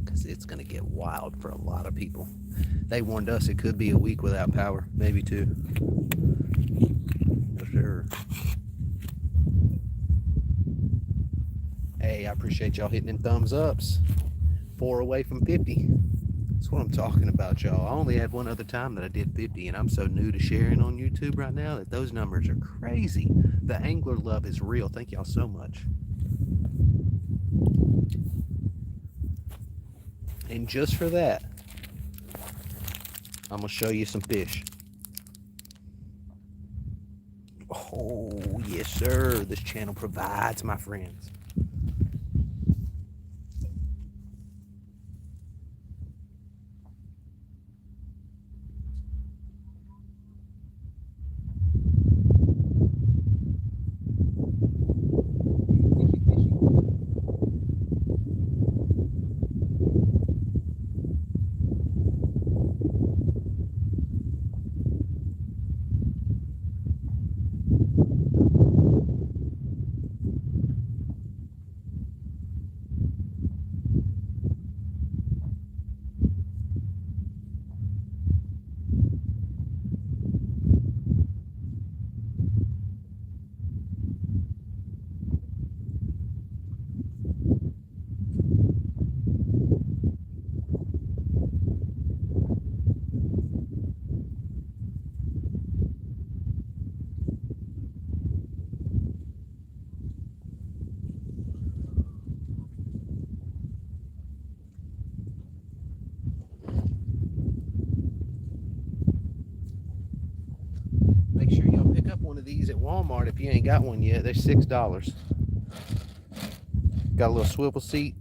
because it's gonna get wild for a lot of people. They warned us it could be a week without power, maybe 2. For sure. Hey, I appreciate y'all hitting them thumbs ups. 4 away from 50. That's what I'm talking about, y'all. I only had one other time that I did 50, and I'm so new to sharing on YouTube right now that those numbers are crazy. The angler love is real. Thank y'all so much. And just for that, I'm gonna show you some fish. Oh, yes, sir. This channel provides, my friends. Make sure y'all pick up one of these at Walmart if you ain't got one yet. They're $6. Got a little swivel seat,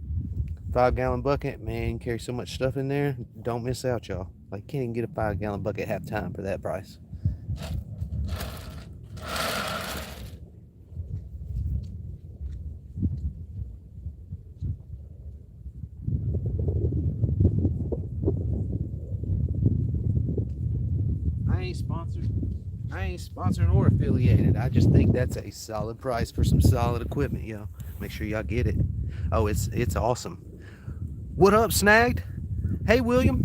5-gallon bucket. Man, you can carry so much stuff in there. Don't miss out, y'all. Like, can't even get a 5-gallon bucket half time for that price. I ain't sponsored or affiliated. I just think that's a solid price for some solid equipment, yo. Make sure y'all get it. Oh, it's awesome. What up, Snagged? Hey, William.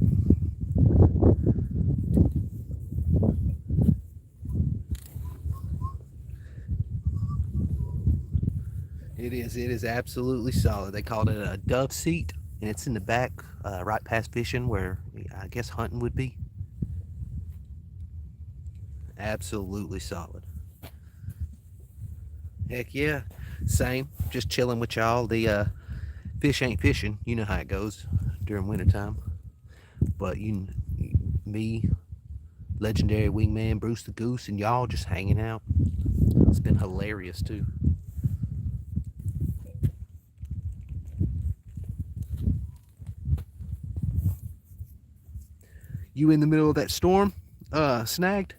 It is absolutely solid. They called it a dove seat, and it's in the back, right past fishing, where I guess hunting would be. Absolutely solid. Heck yeah. Same. Just chilling with y'all. The fish ain't fishing. You know how it goes during wintertime. But me, legendary wingman Bruce the Goose, and y'all just hanging out. It's been hilarious too. You in the middle of that storm, Snagged?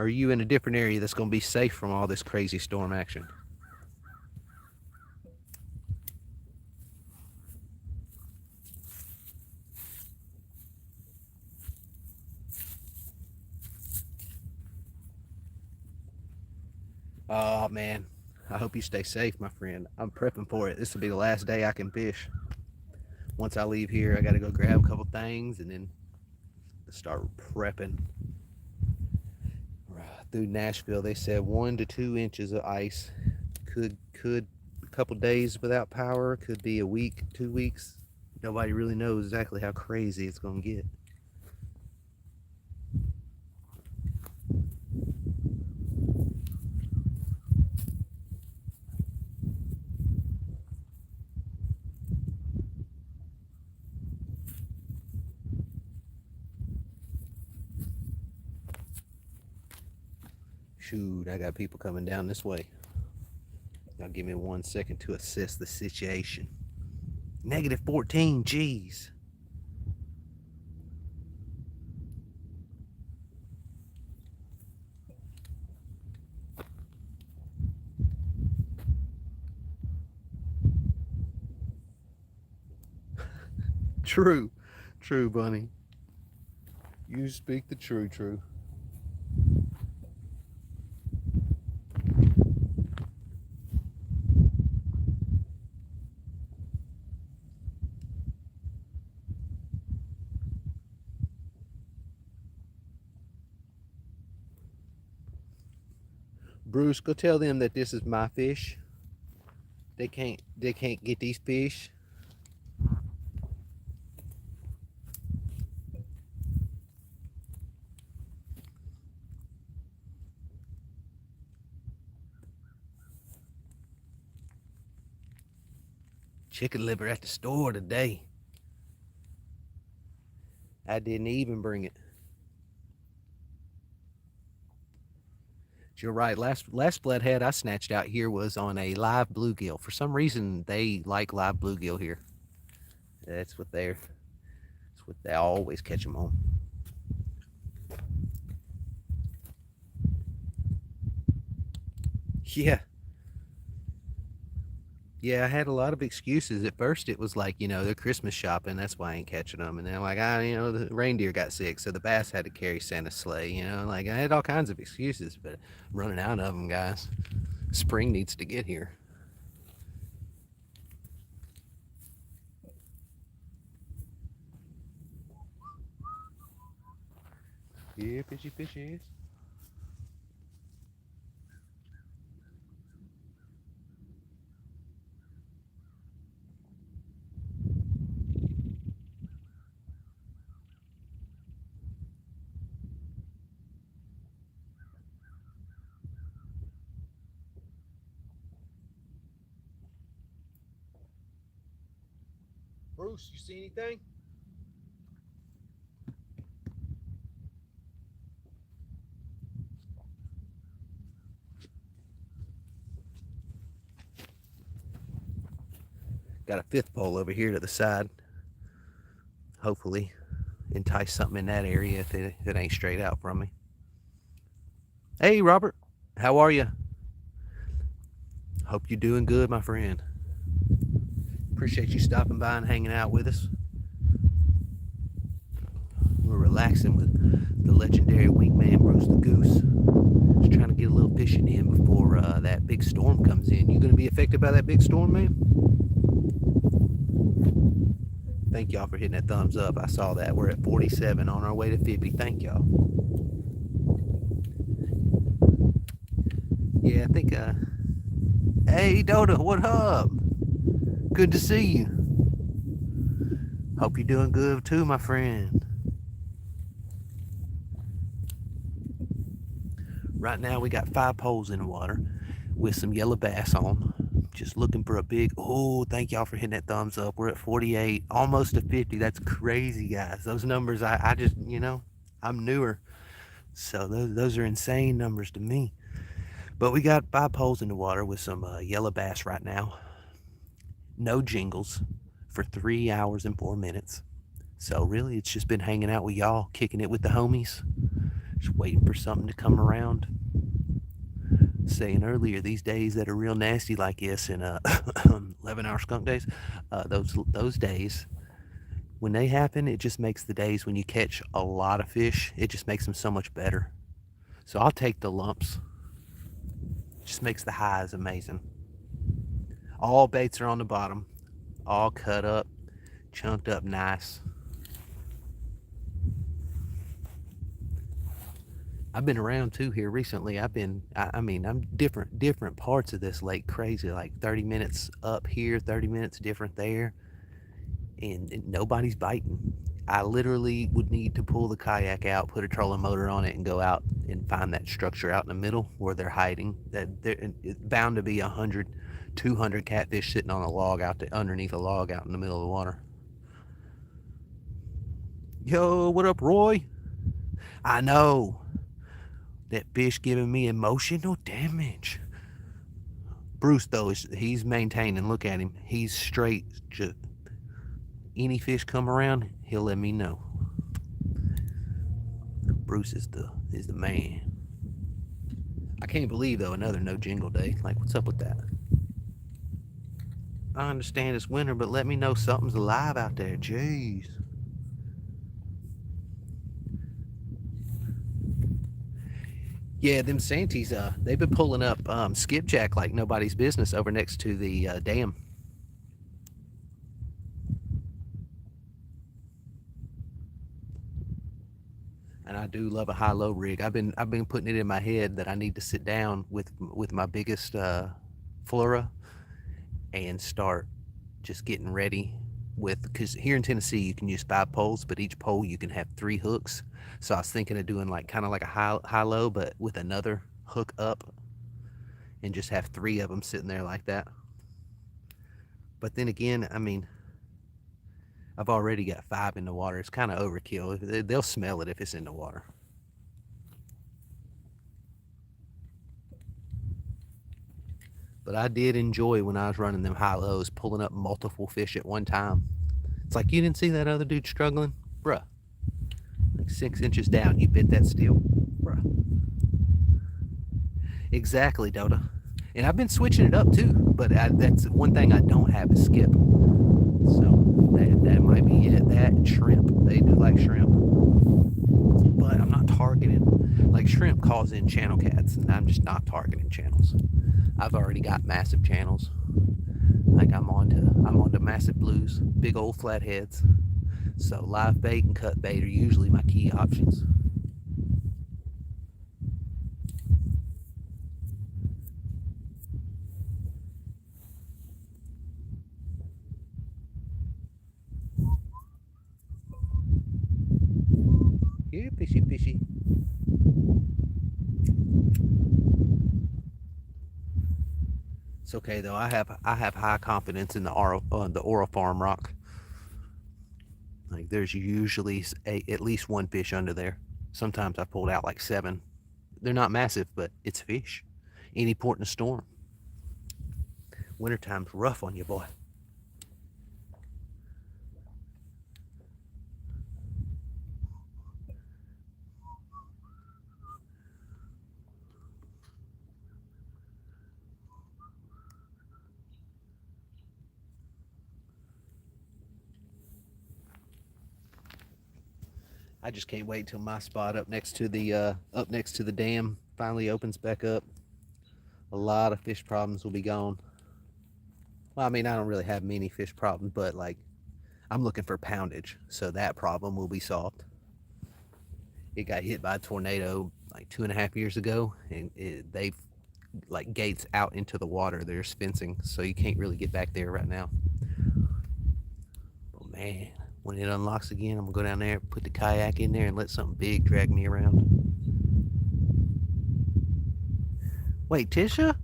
Or are you in a different area that's going to be safe from all this crazy storm action? Oh man, I hope you stay safe, my friend. I'm prepping for it. This will be the last day I can fish. Once I leave here, I got to go grab a couple things and then start prepping. Through Nashville, they said 1 to 2 inches of ice. Could a couple days without power. Could be a week, 2 weeks. Nobody really knows exactly how crazy it's gonna get. Shoot, I got people coming down this way. Now give me 1 second to assess the situation. -14, jeez. True, true, Bunny. You speak the true. Bruce, go tell them that this is my fish. They can't get these fish. Chicken liver at the store today. I didn't even bring it. You're right. Last flathead I snatched out here was on a live bluegill. For some reason, they like live bluegill here. That's what they always catch them on. Yeah. Yeah, I had a lot of excuses. At first, it was like, they're Christmas shopping. That's why I ain't catching them. And then I'm like, the reindeer got sick, so the bass had to carry Santa's sleigh. Like I had all kinds of excuses, but I'm running out of them, guys. Spring needs to get here. Yeah, fishy. Bruce, you see anything? Got a fifth pole over here to the side. Hopefully entice something in that area if it ain't straight out from me. Hey, Robert. How are you? Hope you're doing good, my friend. Appreciate you stopping by and hanging out with us. We're relaxing with the legendary wingman, Bruce the Goose. Just trying to get a little fishing in before that big storm comes in. You going to be affected by that big storm, man? Thank y'all for hitting that thumbs up. I saw that. We're at 47 on our way to 50. Thank y'all. Yeah, I think, hey, Doda, what up? Good to see you. Hope you're doing good too, my friend. Right now we got 5 poles in the water with some yellow bass on. Just looking for a big, thank y'all for hitting that thumbs up. We're at 48, almost to 50. That's crazy, guys. Those numbers, I just, I'm newer. So those are insane numbers to me. But we got 5 poles in the water with some yellow bass right now. No jingles for 3 hours and 4 minutes. So really, it's just been hanging out with y'all, kicking it with the homies, Just waiting for something to come around. Saying earlier, these days that are real nasty like this in 11-hour skunk days, those days, when they happen, it just makes the days when you catch a lot of fish, it just makes them so much better. So I'll take the lumps. It just makes the highs amazing. All baits are on the bottom, all cut up, chunked up nice. I've been around too here recently. I'm different parts of this lake crazy, like 30 minutes up here, 30 minutes different there, and nobody's biting. I literally would need to pull the kayak out, put a trolling motor on it, and go out and find that structure out in the middle where they're hiding. It's bound to be 100, 200 catfish sitting on a log out there, underneath a log out in the middle of the water. Yo, what up, Roy? I know. That fish giving me emotional damage. Bruce, though, he's maintaining. Look at him. He's straight. Just any fish come around, he'll let me know. Bruce is the man. I can't believe, though, another no jingle day. Like, what's up with that? I understand it's winter, but let me know something's alive out there. Jeez. Yeah, them Santies, they've been pulling up skipjack like nobody's business over next to the dam. And I do love a high-low rig. I've been putting it in my head that I need to sit down with my biggest Flora and start just getting ready with, because here in Tennessee you can use 5 poles, but each pole you can have 3 hooks. So I was thinking of doing like kind of like a high-low, but with another hook up, and just have 3 of them sitting there like that. But then again, I mean, I've already got 5 in the water. It's kind of overkill. They'll smell it if it's in the water. But I did enjoy when I was running them high-lows, pulling up multiple fish at one time. It's like, you didn't see that other dude struggling? Bruh. Like 6 inches down, you bit that steel? Bruh. Exactly, Dota. And I've been switching it up too, but that's one thing I don't have is skip. So that might be it. That and shrimp. They do like shrimp. But I'm not targeting. Like shrimp calls in channel cats, and I'm just not targeting channels. I've already got massive channels. Like I'm onto massive blues, big old flatheads. So live bait and cut bait are usually my key options. Here, fishy, fishy. It's okay though. I have high confidence in the Oro Farm rock. Like there's usually at least 1 fish under there. Sometimes I pulled out like 7. They're not massive, but it's fish. Any port in a storm. Wintertime's rough on you, boy. I just can't wait till my spot up next to the dam finally opens back up. A lot of fish problems will be gone. Well, I mean, I don't really have many fish problems, but like I'm looking for poundage, so that problem will be solved. It got hit by a tornado like 2.5 years ago, and they've like gates out into the water. There's fencing, so you can't really get back there right now. But man, when it unlocks again, I'm gonna go down there, put the kayak in there, and let something big drag me around. Wait, Tisha?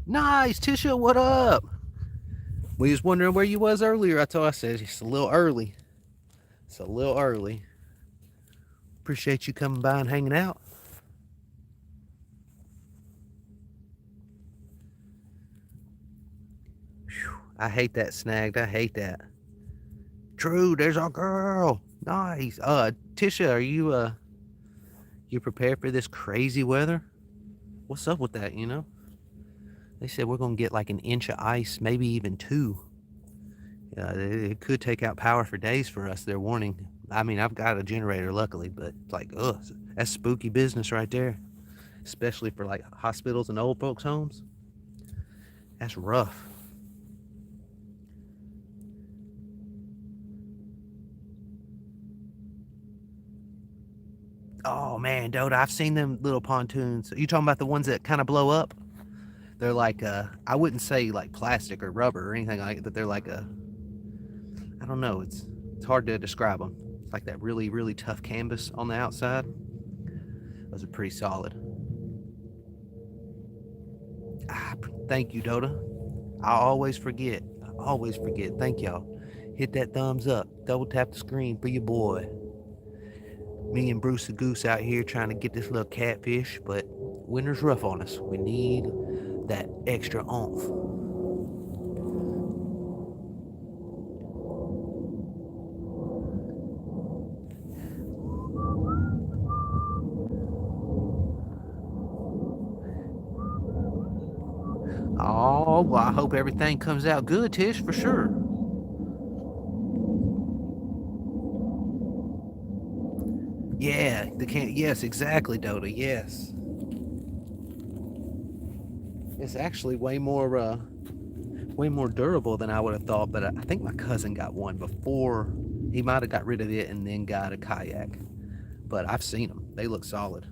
Nice, Tisha, what up? We was wondering where you was earlier. I said it's a little early. It's a little early. Appreciate you coming by and hanging out. Whew, I hate that snagged. I hate that. True, there's our girl. Nice. Tisha, are you You prepared for this crazy weather? What's up with that, you know? They said we're going to get like an inch of ice, maybe even two. It could take out power for days for us, they're warning. I mean, I've got a generator, luckily, but it's like, ugh, that's spooky business right there. Especially for like hospitals and old folks' homes. That's rough. Oh man, Dota, I've seen them little pontoons. Are you talking about the ones that kind of blow up? They're like I wouldn't say like plastic or rubber or anything like that. They're like I don't know. It's hard to describe them. It's like that really really tough canvas on the outside. Those are pretty solid. Thank you, Dota. I always forget. I always forget. Thank y'all. Hit that thumbs up. Double tap the screen for your boy. Me and Bruce the Goose out here trying to get this little catfish, but winter's rough on us. We need that extra oomph. Oh, well, I hope everything comes out good, Tish, for sure. Yeah, the can. Yes, exactly, Dota. Yes, it's actually way more durable than I would have thought. But I think my cousin got one before. He might have got rid of it and then got a kayak. But I've seen them. They look solid.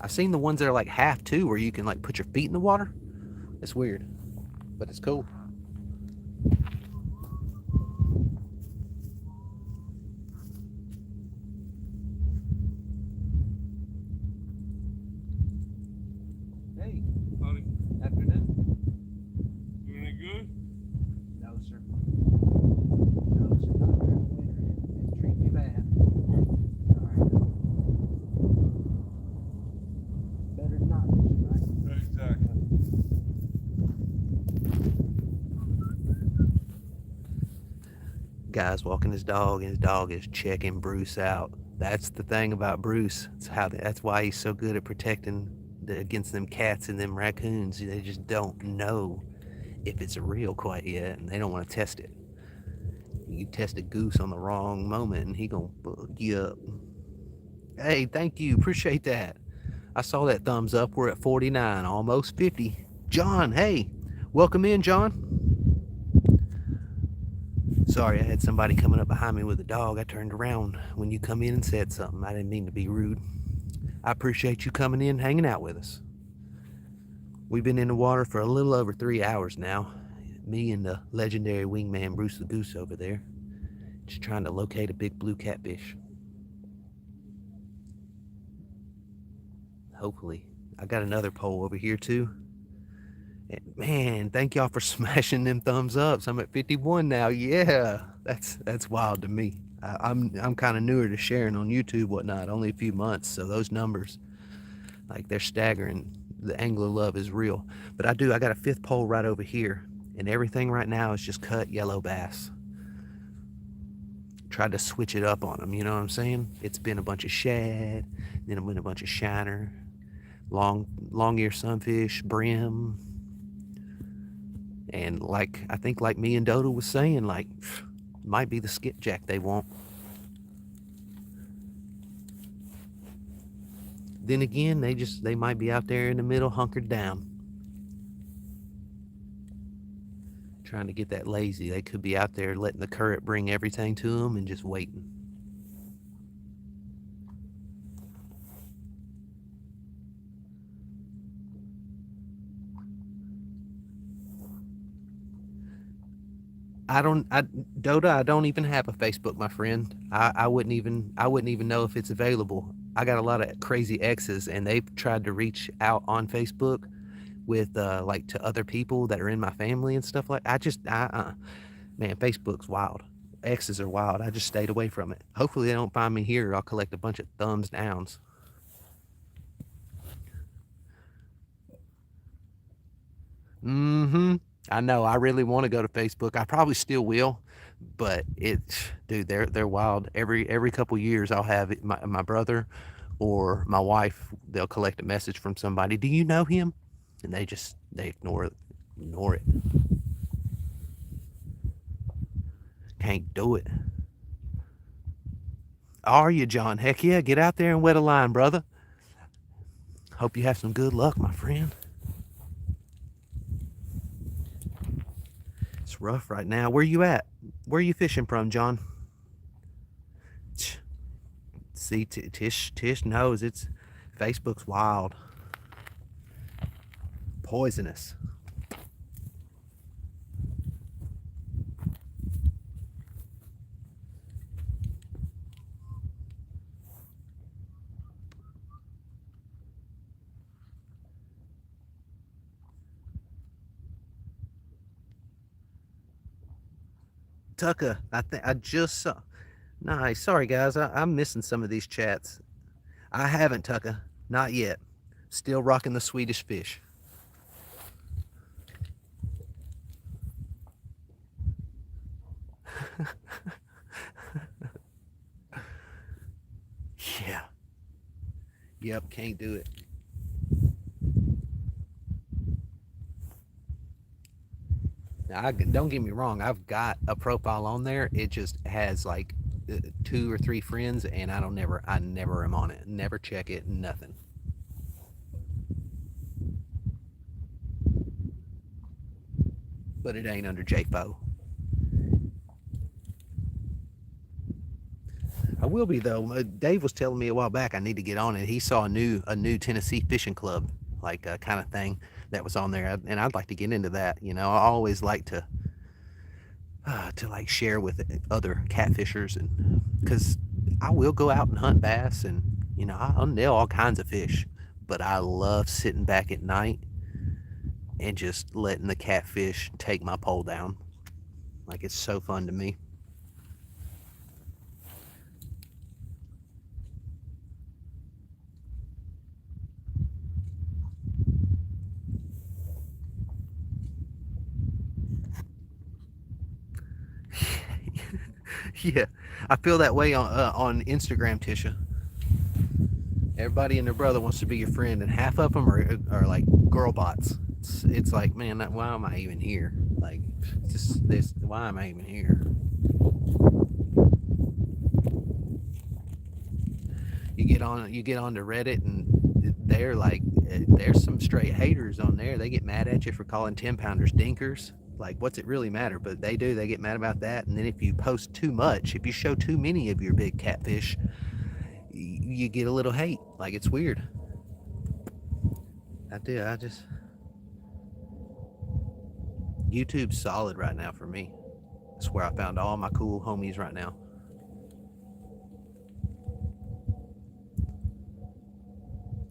I've seen the ones that are like half too, where you can like put your feet in the water. It's weird, but it's cool. Hey, Howdy. afternoon. Doing it good? No, sir. No, sir. Not during the winter. It treat me bad. All right. Better than not fishing, right? Exactly. Guy's walking his dog, and his dog is checking Bruce out. That's the thing about Bruce. That's why he's so good at protecting against them cats and them raccoons. They just don't know if it's real quite yet, and they don't want to test it. You test a goose on the wrong moment, and he gonna bug you up. Hey, thank you, appreciate that. I saw that thumbs up. We're at 49, almost 50. John, hey, welcome in, John. Sorry, I had somebody coming up behind me with a dog. I turned around when you come in and said something. I didn't mean to be rude. I appreciate you coming in, hanging out with us. We've been in the water for a little over 3 hours now. Me and the legendary wingman Bruce the Goose over there, just trying to locate a big blue catfish. Hopefully. I got another pole over here too. And man, thank y'all for smashing them thumbs ups. I'm at 51 now. Yeah, that's wild to me. I'm kind of newer to sharing on YouTube, whatnot. Only a few months, so those numbers, like, they're staggering. The angler love is real. But I got a fifth pole right over here, and everything right now is just cut yellow bass. Tried to switch it up on them, you know what I'm saying? It's been a bunch of shad, then it been a bunch of shiner, long ear sunfish, brim, and I think like me and Dodo was saying, like, might be the skipjack they want. Then again, they might be out there in the middle, hunkered down, trying to get that lazy. They could be out there letting the current bring everything to them and just waiting. Dota, I don't even have a Facebook, my friend. I wouldn't even know if it's available. I got a lot of crazy exes, and they've tried to reach out on Facebook with like to other people that are in my family and stuff like. Man, Facebook's wild. Exes are wild. I just stayed away from it. Hopefully they don't find me here. I'll collect a bunch of thumbs downs. Mm-hmm. I know. I really want to go to Facebook. I probably still will, but dude, they're wild. Every couple years, I'll have my brother or my wife, they'll collect a message from somebody. Do you know him? And they ignore it. Ignore it. Can't do it. Are you, John? Heck yeah, get out there and wet a line, brother. Hope you have some good luck, my friend. It's rough right now. Where you at? Where are you fishing from, John? See, Tish knows it's Facebook's wild. Poisonous. Tucker, I just saw. Nice. Sorry, guys. I'm missing some of these chats. I haven't, Tucker. Not yet. Still rocking the Swedish fish. Yeah. Yep, can't do it. Now, don't get me wrong. I've got a profile on there. It just has like 2 or 3 friends, and I never am on it. Never check it. Nothing. But it ain't under Jayfo. I will be though. Dave was telling me a while back I need to get on it. He saw a new Tennessee fishing club like kind of thing that was on there, and I'd like to get into that. You know, I always like to like share with other catfishers, and because I will go out and hunt bass, and you know I'll nail all kinds of fish, but I love sitting back at night and just letting the catfish take my pole down. Like it's so fun to me. Yeah, I feel that way on Instagram, Tisha. Everybody and their brother wants to be your friend, and half of them are like girl bots. It's like, man, why am I even here? Like, just this. Why am I even here? You get on to Reddit, and they're like, there's some straight haters on there. They get mad at you for calling 10-pounders dinkers. Like, what's it really matter? But they get mad about that. And then if you post too much, if you show too many of your big catfish, you get a little hate. Like, it's weird. I just YouTube's solid right now for me. That's where I found all my cool homies right now.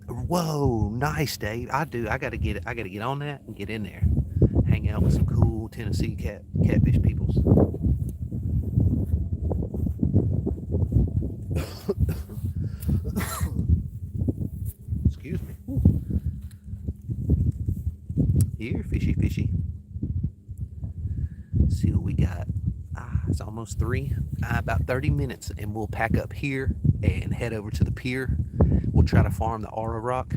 Whoa, nice, Dave. I gotta get on that and get in there. Hang out with some cool Tennessee catfish peoples. Excuse me. Here, fishy. Let's see what we got. It's almost 3. About 30 minutes, and we'll pack up here and head over to the pier. We'll try to farm the Aura Rock.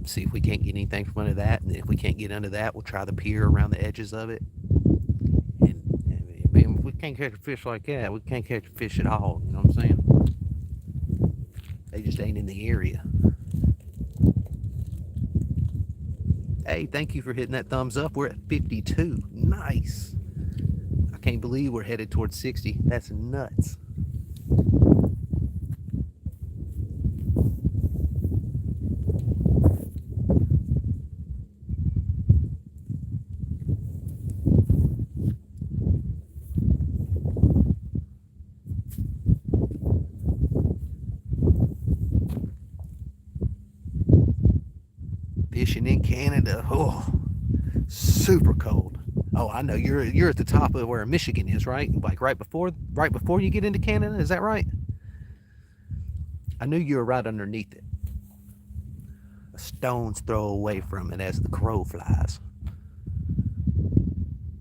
See if we can't get anything from under that, and if we can't get under that, we'll try the pier around the edges of it. And if we can't catch a fish like that, we can't catch a fish at all. You know what I'm saying? They just ain't in the area. Hey, thank you for hitting that thumbs up. We're at 52. Nice. I can't believe we're headed towards 60. That's nuts. Fishing in Canada, oh, super cold. Oh, I know you're at the top of where Michigan is, right? Like right before you get into Canada, is that right? I knew you were right underneath it. A stone's throw away from it as the crow flies.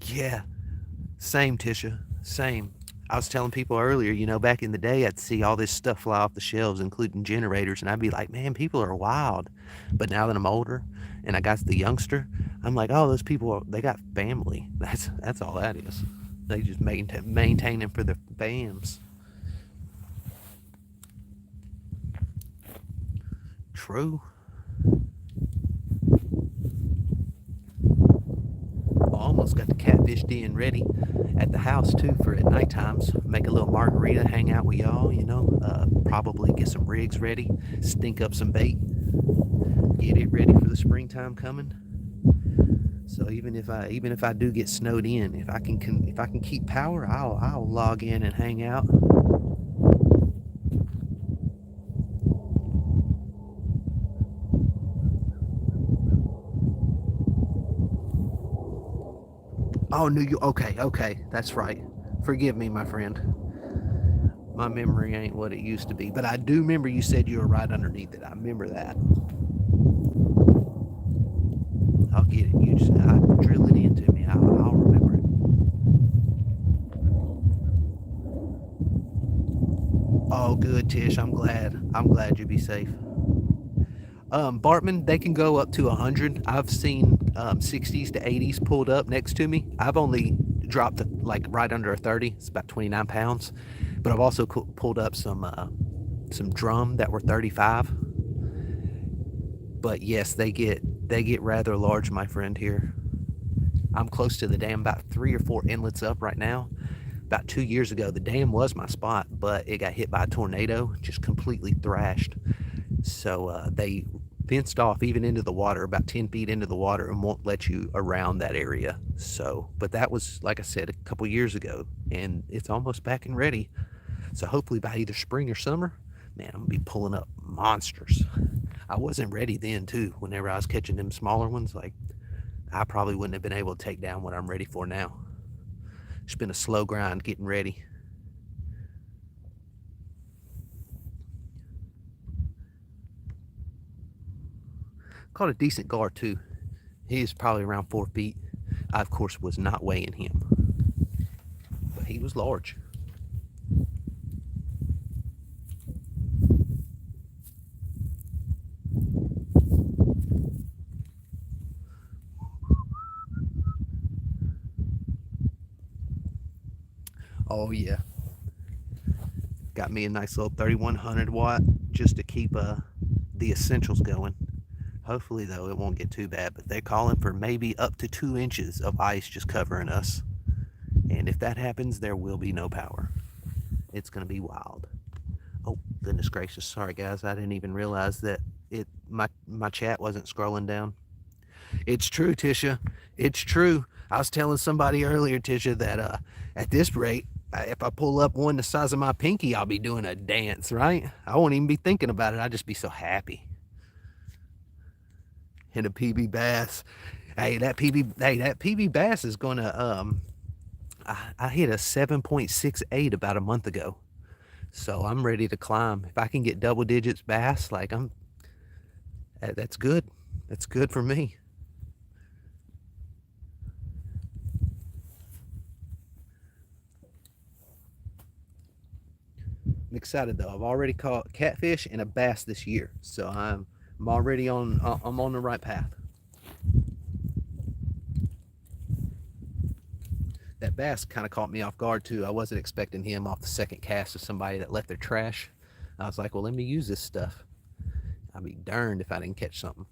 Yeah, same, Tisha, same. I was telling people earlier, you know, back in the day, I'd see all this stuff fly off the shelves, including generators, and I'd be like, man, people are wild. But now that I'm older and I got the youngster, I'm like, oh, those people, they got family. That's all that is. They just maintaining for the fams. True. I almost got the catfish den ready at the house too for at night times. Make a little margarita, hang out with y'all, you know. Probably get some rigs ready, stink up some bait, get it ready for the springtime coming. So even if I do get snowed in, if I can keep power, I'll log in and hang out. Oh, New York. Okay, that's right. Forgive me, my friend. My memory ain't what it used to be, but I do remember you said you were right underneath it. I remember that. I'll get it. You just drill it into me. I'll remember it. Oh, good, Tish. I'm glad. I'm glad you be safe. Bartman, they can go up to 100. I've seen 60s to 80s pulled up next to me. I've only dropped like right under a 30. It's about 29 pounds. But I've also pulled up some drum that were 35. But yes, they get rather large, my friend. Here, I'm close to the dam, about 3 or 4 inlets up right now. About 2 years ago, the dam was my spot, but it got hit by a tornado, just completely thrashed. So they fenced off even into the water, about 10 feet into the water, and won't let you around that area. So, but that was, like I said, a couple years ago, and it's almost back and ready. So hopefully by either spring or summer, man, I'm gonna be pulling up monsters. I wasn't ready then too. Whenever I was catching them smaller ones, like I probably wouldn't have been able to take down what I'm ready for now. It's been a slow grind getting ready. Caught a decent gar too. He is probably around 4 feet. I, of course, was not weighing him, but he was large. Oh yeah, got me a nice little 3100 watt just to keep the essentials going. Hopefully though it won't get too bad, but they're calling for maybe up to 2 inches of ice just covering us. And if that happens, there will be no power. It's gonna be wild. Oh goodness gracious, sorry guys, I didn't even realize that my chat wasn't scrolling down. It's true, Tisha. It's true. I was telling somebody earlier, Tisha, that at this rate, if I pull up one the size of my pinky, I'll be doing a dance, right? I won't even be thinking about it. I'll just be so happy. And a PB bass. That PB bass is gonna I hit a 7.68 about a month ago. So I'm ready to climb. If I can get double digits bass, like that's good. That's good for me. I'm excited though. I've already caught catfish and a bass this year, so I'm already on. I'm on the right path. That bass kind of caught me off guard too. I wasn't expecting him off the second cast of somebody that left their trash. I was like, well, let me use this stuff. I'd be darned if I didn't catch something.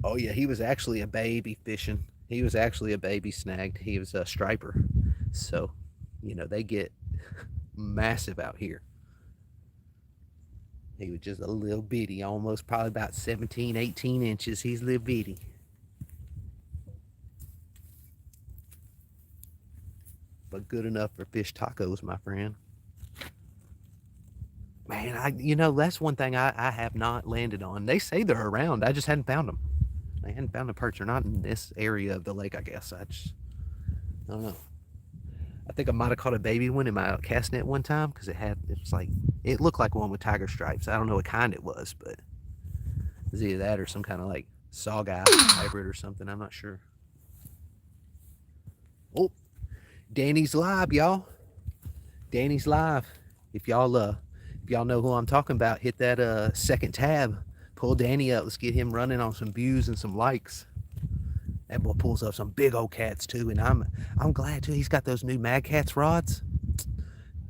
Oh yeah, he was actually a baby fishing. He was actually a baby snagged. He was a striper. So, you know, they get massive out here. He was just a little bitty, almost probably about 17, 18 inches. He's a little bitty. But good enough for fish tacos, my friend. Man, that's one thing I have not landed on. They say they're around. I just hadn't found them. I hadn't found a perch. They're not in this area of the lake, I guess. I don't know. I think I might have caught a baby one in my cast net one time because it looked like one with tiger stripes. I don't know what kind it was, but it was either that or some kind of like sawguy hybrid or something. I'm not sure. Oh, Danny's live, y'all. Danny's live. If y'all know who I'm talking about, hit that second tab. Pull Danny up. Let's get him running on some views and some likes. That boy pulls up some big old cats too, and I'm glad too. He's got those new Mad Cats rods.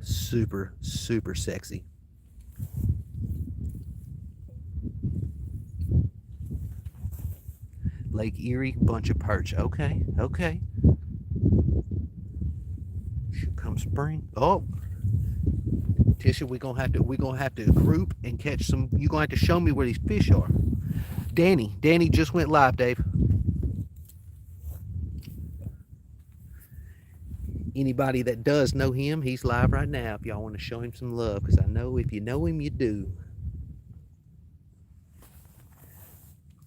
Super, super sexy. Lake Erie, bunch of perch. Okay, okay. Should come spring. Oh, Tisha, we're gonna have to group and catch some. You're gonna have to show me where these fish are. Danny just went live, Dave. Anybody that does know him, he's live right now. If y'all want to show him some love, because I know if you know him, you do.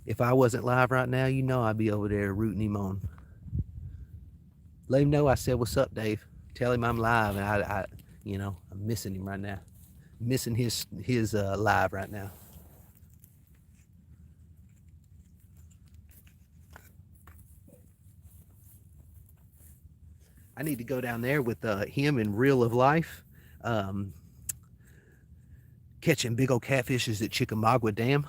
If I wasn't live right now, you know I'd be over there rooting him on. Let him know I said, "What's up, Dave?" Tell him I'm live, and I'm missing him right now. Missing his live right now. I need to go down there with him in real of life, catching big old catfishes at Chickamauga Dam.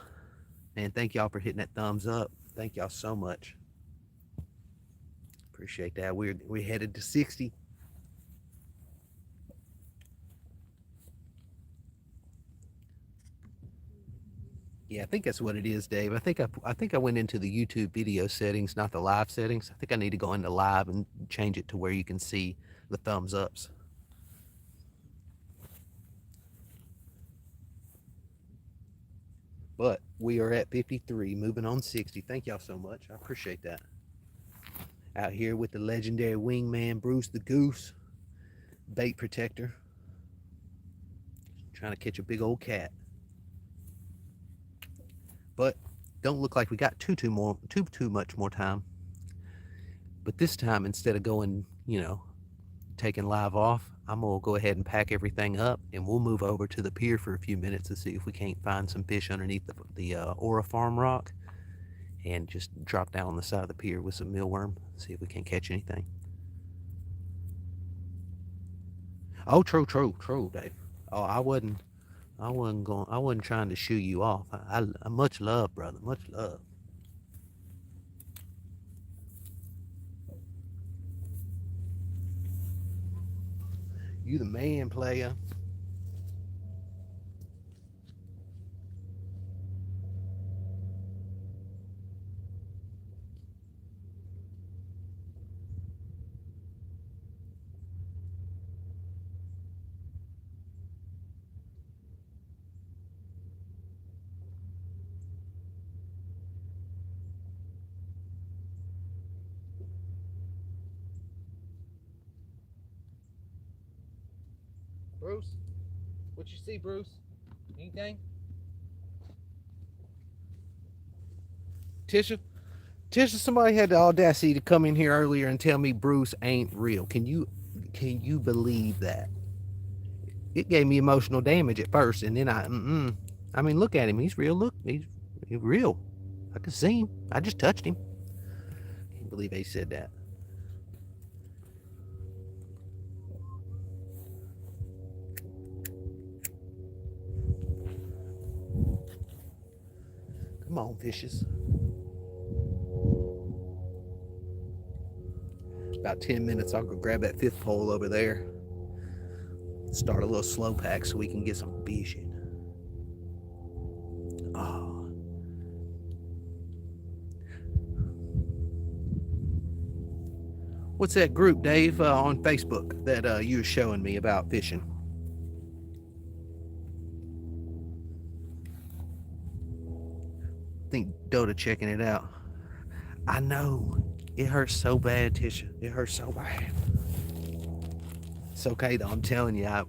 And thank y'all for hitting that thumbs up. Thank y'all so much. Appreciate that. We're headed to 60. Yeah, I think that's what it is, Dave. I think I went into the YouTube video settings, not the live settings. I think I need to go into live and change it to where you can see the thumbs ups. But we are at 53, moving on 60. Thank y'all so much. I appreciate that. Out here with the legendary wingman, Bruce the Goose, bait protector. Trying to catch a big old cat. But don't look like we got too much more time. But this time, instead of going, taking live off, I'm gonna go ahead and pack everything up, and we'll move over to the pier for a few minutes to see if we can't find some fish underneath the Aura Farm rock, and just drop down on the side of the pier with some mealworm, see if we can't catch anything. Oh, true, Dave. Oh, I wasn't trying to shoo you off. I much love, brother, much love. You the man, player. Bruce, what you see, Bruce? Anything? Tisha, somebody had the audacity to come in here earlier and tell me Bruce ain't real. Can you believe that? It gave me emotional damage at first, and then I mean, look at him. He's real. Look, he's real. I can see him. I just touched him. Can't believe they said that. Come on, fishes. About 10 minutes, I'll go grab that fifth pole over there. Start a little slow pack so we can get some fishing. Oh. What's that group, Dave, on Facebook that you were showing me about fishing? I think Dota checking it out. I know. It hurts so bad, Tisha. It hurts so bad. It's okay though. I'm telling you, I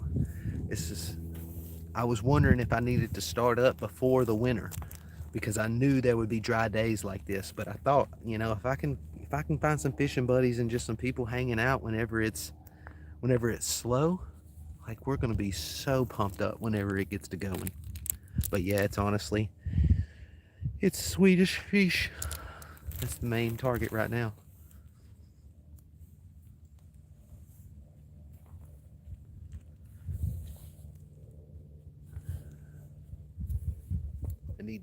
was wondering if I needed to start up before the winter, because I knew there would be dry days like this. But I thought, if I can find some fishing buddies and just some people hanging out whenever it's slow, like, we're gonna be so pumped up whenever it gets to going. But yeah, it's Swedish fish. That's the main target right now.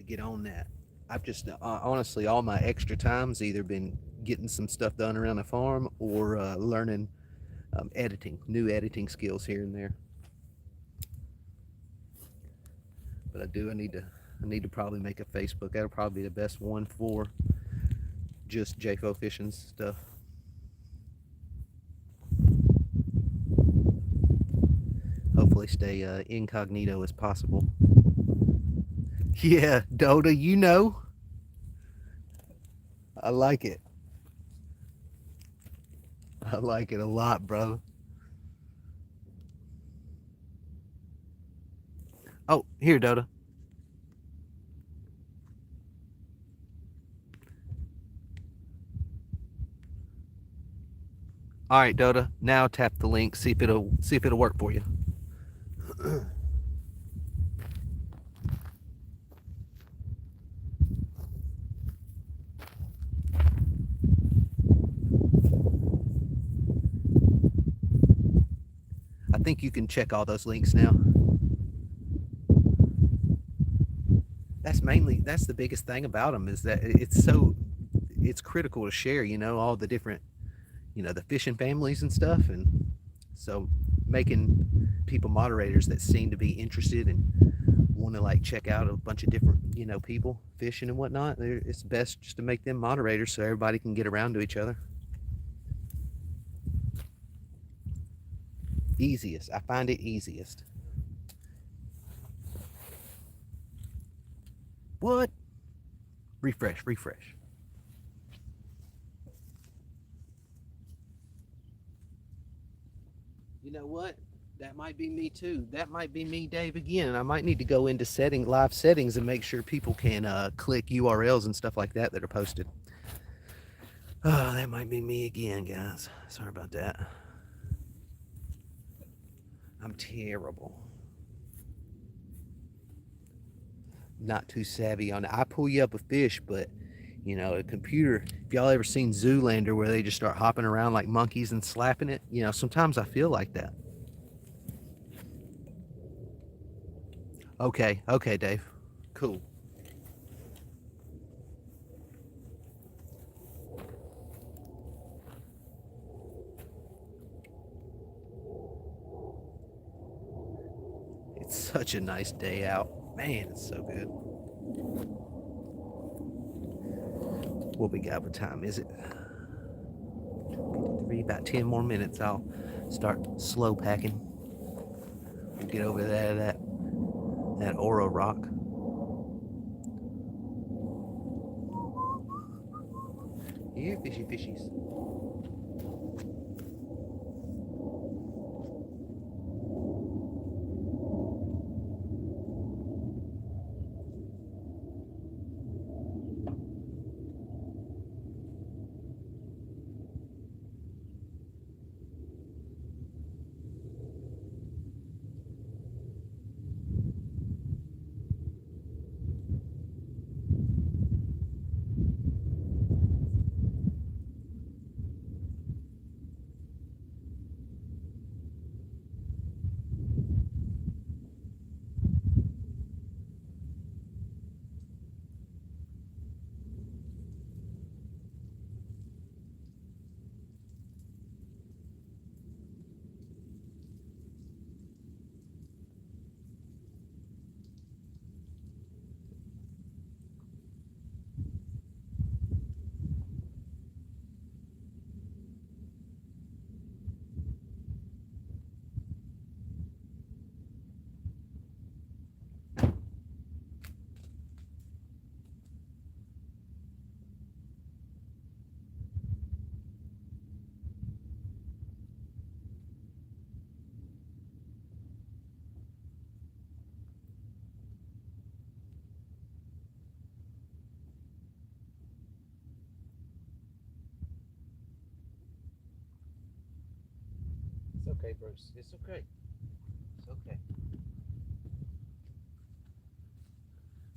get on that. I've just honestly, all my extra time's either been getting some stuff done around the farm or learning editing, new editing skills here and there. But I need to probably make a Facebook. That'll probably be the best one for just Jayfo Fishing stuff. Hopefully stay incognito as possible. Yeah, Dota, you know. I like it. I like it a lot, brother. Oh, here, Dota. All right, Dota. Now tap the link. See if it'll work for you. I think you can check all those links now. That's the biggest thing about them is that it's critical to share. All the different the fishing families and stuff, and so making people moderators that seem to be interested and want to like check out a bunch of different people fishing and whatnot. It's best just to make them moderators so everybody can get around to each other. Easiest. I find it easiest. What? Refresh. You know what? That might be me too. That might be me, Dave, again. I might need to go into live settings and make sure people can click URLs and stuff like that are posted. Oh, that might be me again, guys. Sorry about that. I'm terrible. Not too savvy on it. I pull you up a fish, but a computer, if y'all ever seen Zoolander where they just start hopping around like monkeys and slapping it, sometimes I feel like that. Okay, Dave. Cool. It's such a nice day out. Man, it's so good. What we got? What time is it? About 10 more minutes. I'll start slow packing. We'll get over there that Oro rock. Here, fishies. It's okay, Bruce. It's okay. It's okay.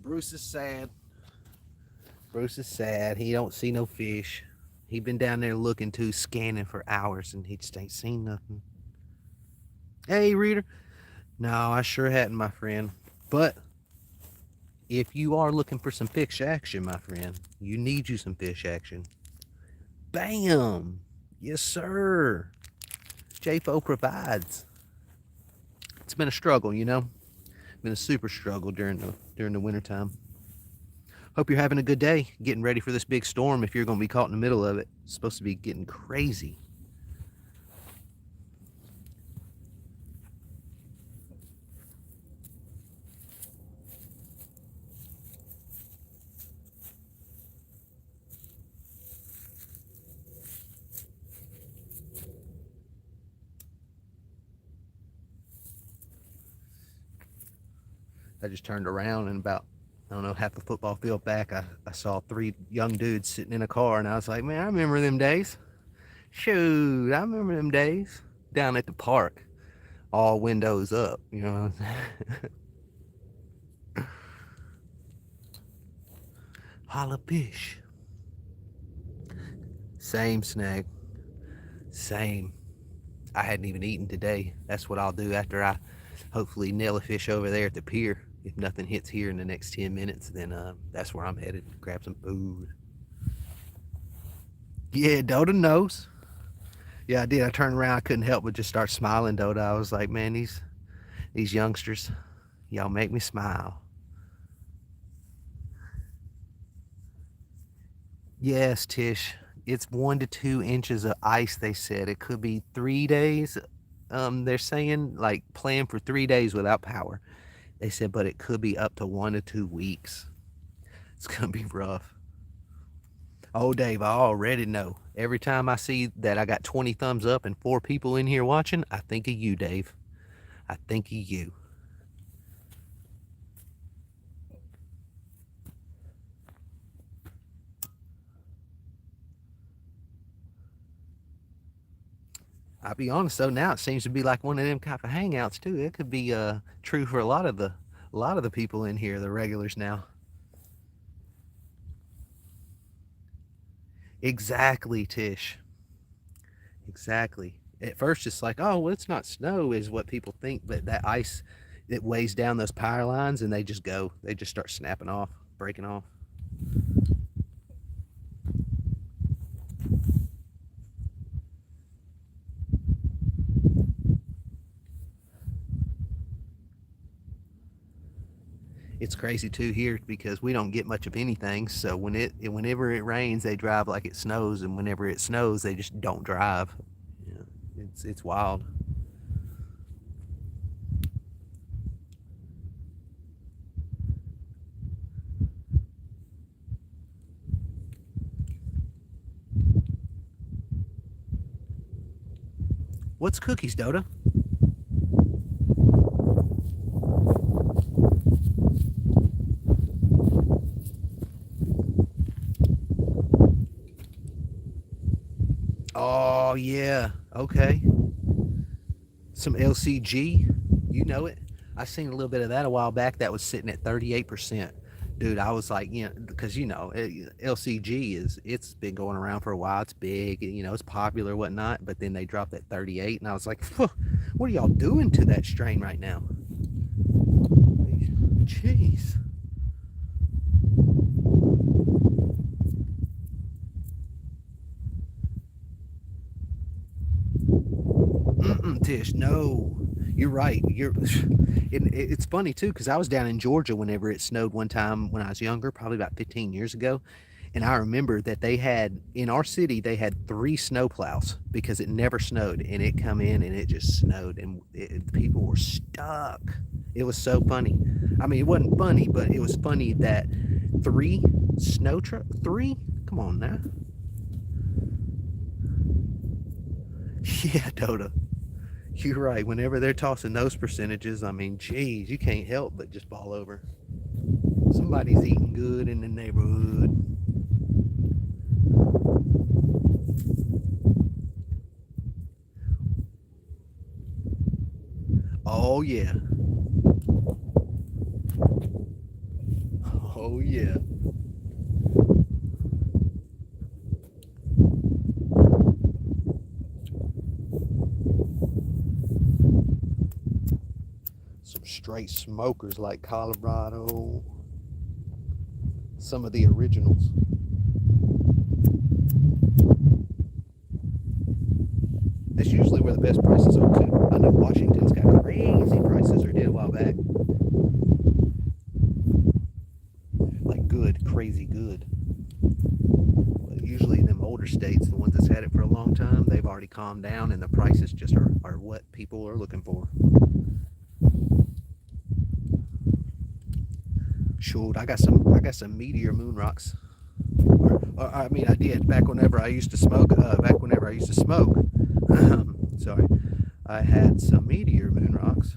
Bruce is sad. Bruce is sad. He don't see no fish. He been down there looking too, scanning for hours, and he just ain't seen nothing. Hey, reader. No, I sure hadn't, my friend. But if you are looking for some fish action, my friend, you need you some fish action. Bam! Yes, sir. Jayfo provides. It's been a struggle, you know. Been a super struggle during the wintertime. Hope you're having a good day, getting ready for this big storm if you're going to be caught in the middle of it. It's supposed to be getting crazy. I just turned around and about, I don't know, half the football field back, I saw 3 young dudes sitting in a car, and I was like, man, I remember them days. Shoot, I remember them days down at the park, all windows up, you know what I'm saying? Holla fish. Same snag. Same. I hadn't even eaten today. That's what I'll do after I hopefully nail a fish over there at the pier. If nothing hits here in the next 10 minutes, then that's where I'm headed. Grab some food. Yeah, Dota knows. Yeah, I did. I turned around. I couldn't help but just start smiling, Dota. I was like, man, these youngsters, y'all make me smile. Yes, Tish. It's 1 to 2 inches of ice, they said. It could be 3 days. They're saying, like, plan for 3 days without power. They said, but it could be up to 1 to 2 weeks. It's going to be rough. Oh, Dave, I already know. Every time I see that I got 20 thumbs up and 4 people in here watching, I think of you, Dave. I think of you. I'll be honest though, now it seems to be like one of them kind of hangouts too. It could be true for a lot of the people in here, the regulars now. Exactly, Tish. Exactly. At first it's like, oh, well, it's not snow is what people think, but that ice, it weighs down those power lines and they just start snapping off, breaking off. It's crazy too here because we don't get much of anything. So whenever it rains, they drive like it snows, and whenever it snows, they just don't drive. Yeah, it's wild. What's cookies, Dota? Oh yeah, okay. Some LCG, you know it. I seen a little bit of that a while back. That was sitting at 38%. Dude, I was like, because LCG it's been going around for a while. It's big, it's popular, whatnot. But then they dropped at 38, and I was like, what are y'all doing to that strain right now? Jeez. Tish, no, you're right. It's funny too because I was down in Georgia whenever it snowed one time when I was younger, probably about 15 years ago, and I remember that they had in our city they had 3 snowplows because it never snowed, and it come in and it just snowed, and people were stuck. It was so funny. I mean, it wasn't funny, but it was funny that 3 snow truck 3. Come on now. Yeah, Dota. You're right. Whenever they're tossing those percentages, I mean, geez, you can't help but just fall over. Somebody's eating good in the neighborhood. Oh, yeah. Oh, yeah. Some straight smokers like Colorado. some of the originals. That's usually where the best prices are too. I know Washington's got crazy prices, or did a while back. Like good, crazy good. But usually in them older states, the ones that's had it for a long time, they've already calmed down and the prices just are what people are looking for. Shoot, I got some meteor moon rocks. I mean, I did back whenever I used to smoke. Sorry, I had some meteor moon rocks.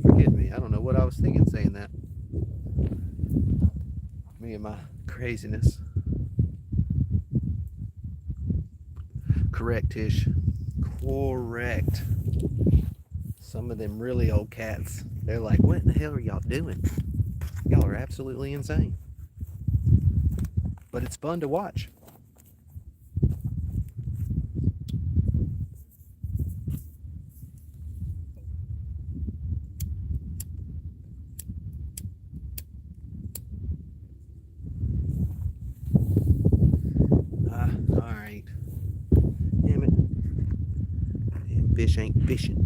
Forgive me. I don't know what I was thinking saying that. Me and my craziness. Correct, Tish. Correct. Some of them really old cats, they're like, what in the hell are y'all doing? Y'all are absolutely insane. But it's fun to watch. Alright. Damn it. Damn fish ain't fishing.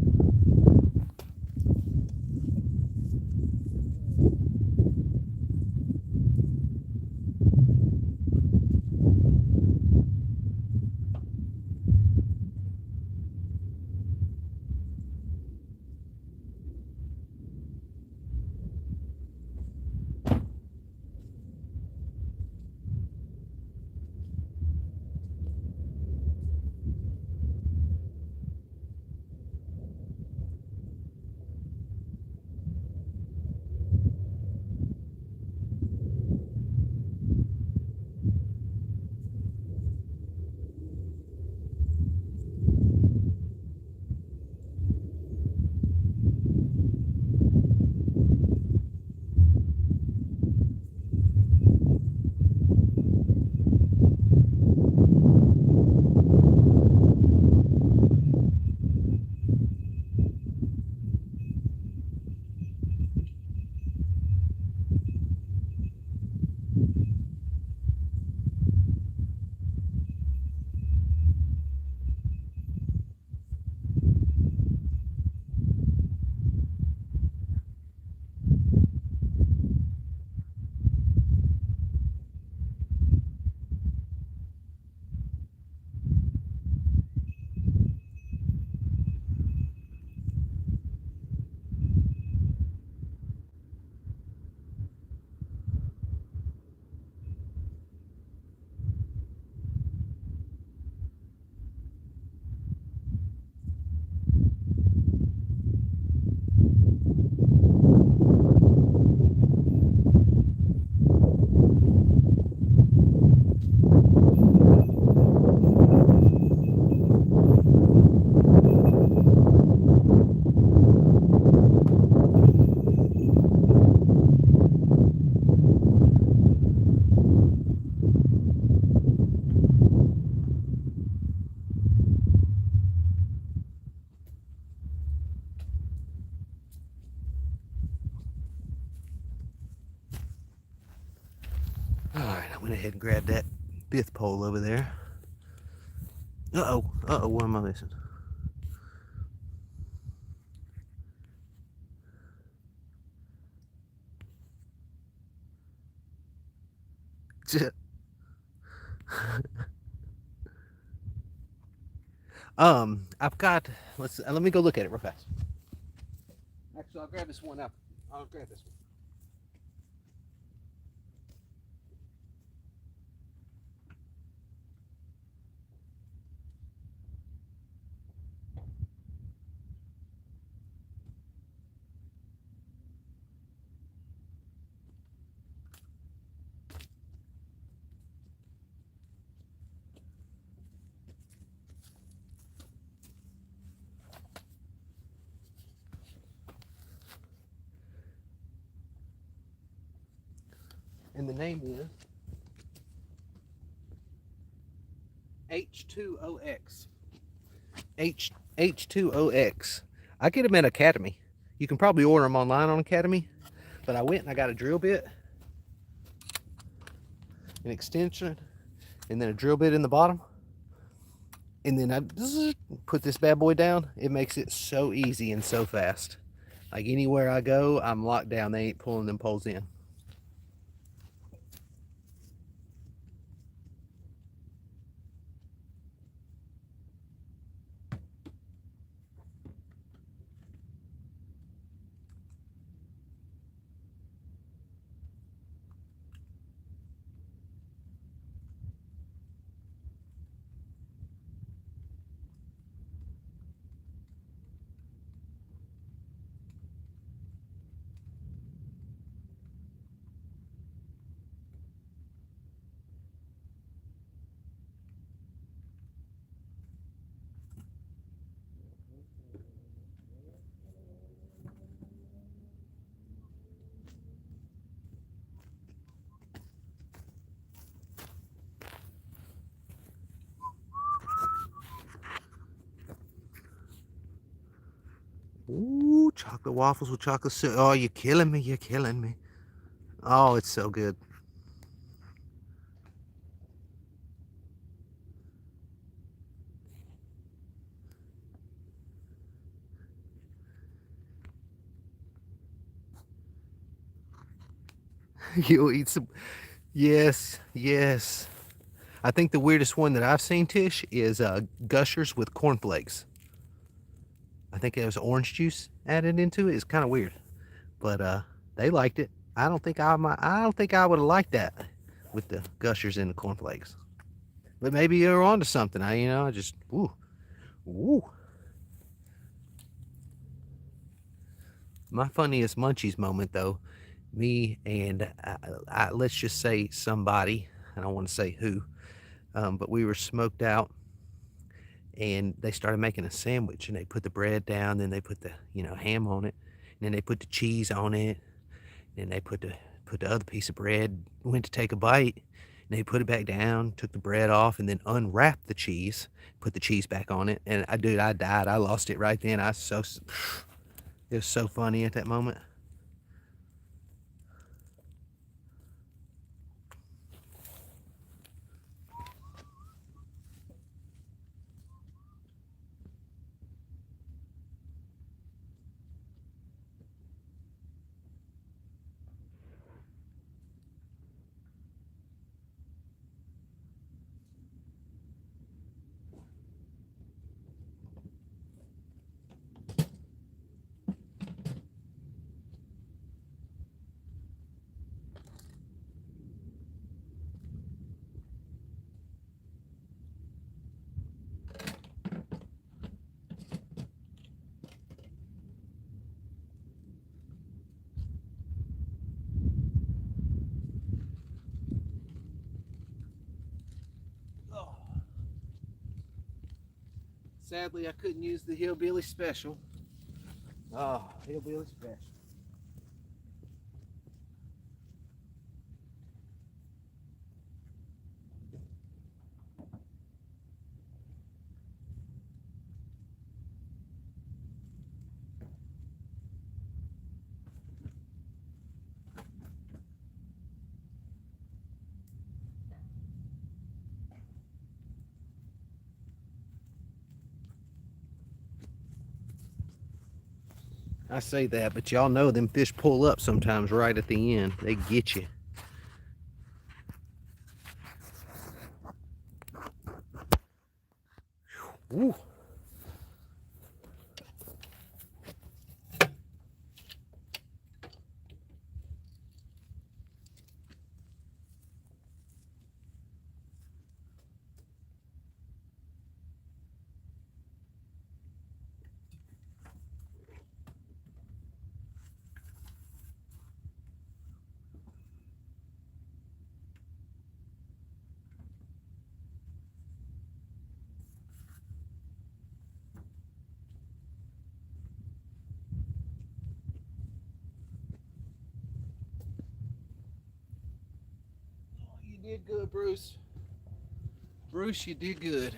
Alright, I went ahead and grabbed that fifth pole over there. Uh-oh, what am I missing? I've got, let me go look at it real fast. Actually, I'll grab this one up. I'll grab this one. And the name is H2OX. H2OX. I get them at Academy. You can probably order them online on Academy, but I went and I got a drill bit, an extension, and then a drill bit in the bottom. And then I put this bad boy down. It makes it so easy and so fast. Like anywhere I go, I'm locked down. They ain't pulling them poles in. Ooh, chocolate waffles with chocolate syrup. Oh, you're killing me. You're killing me. Oh, it's so good. You'll eat some. Yes, yes. I think the weirdest one that I've seen, Tish, is Gushers with cornflakes. I think it was orange juice added into it. It's kind of weird, but they liked it. I don't think I might. I don't think I would have liked that with the Gushers and the cornflakes. But maybe you're onto something. I just ooh, ooh. My funniest munchies moment though, me and let's just say somebody. I don't want to say who, but we were smoked out and they started making a sandwich and they put the bread down, then they put the ham on it, and then they put the cheese on it, and they put the other piece of bread, went to take a bite, and they put it back down, took the bread off, and then unwrapped the cheese, put the cheese back on it, and I died. I lost it right then. It was so funny at that moment. Sadly, I couldn't use the Hillbilly Special. Oh, Hillbilly Special. I say that, but y'all know them fish pull up sometimes right at the end. They get you. Woo. You did good, Bruce. Bruce, you did good.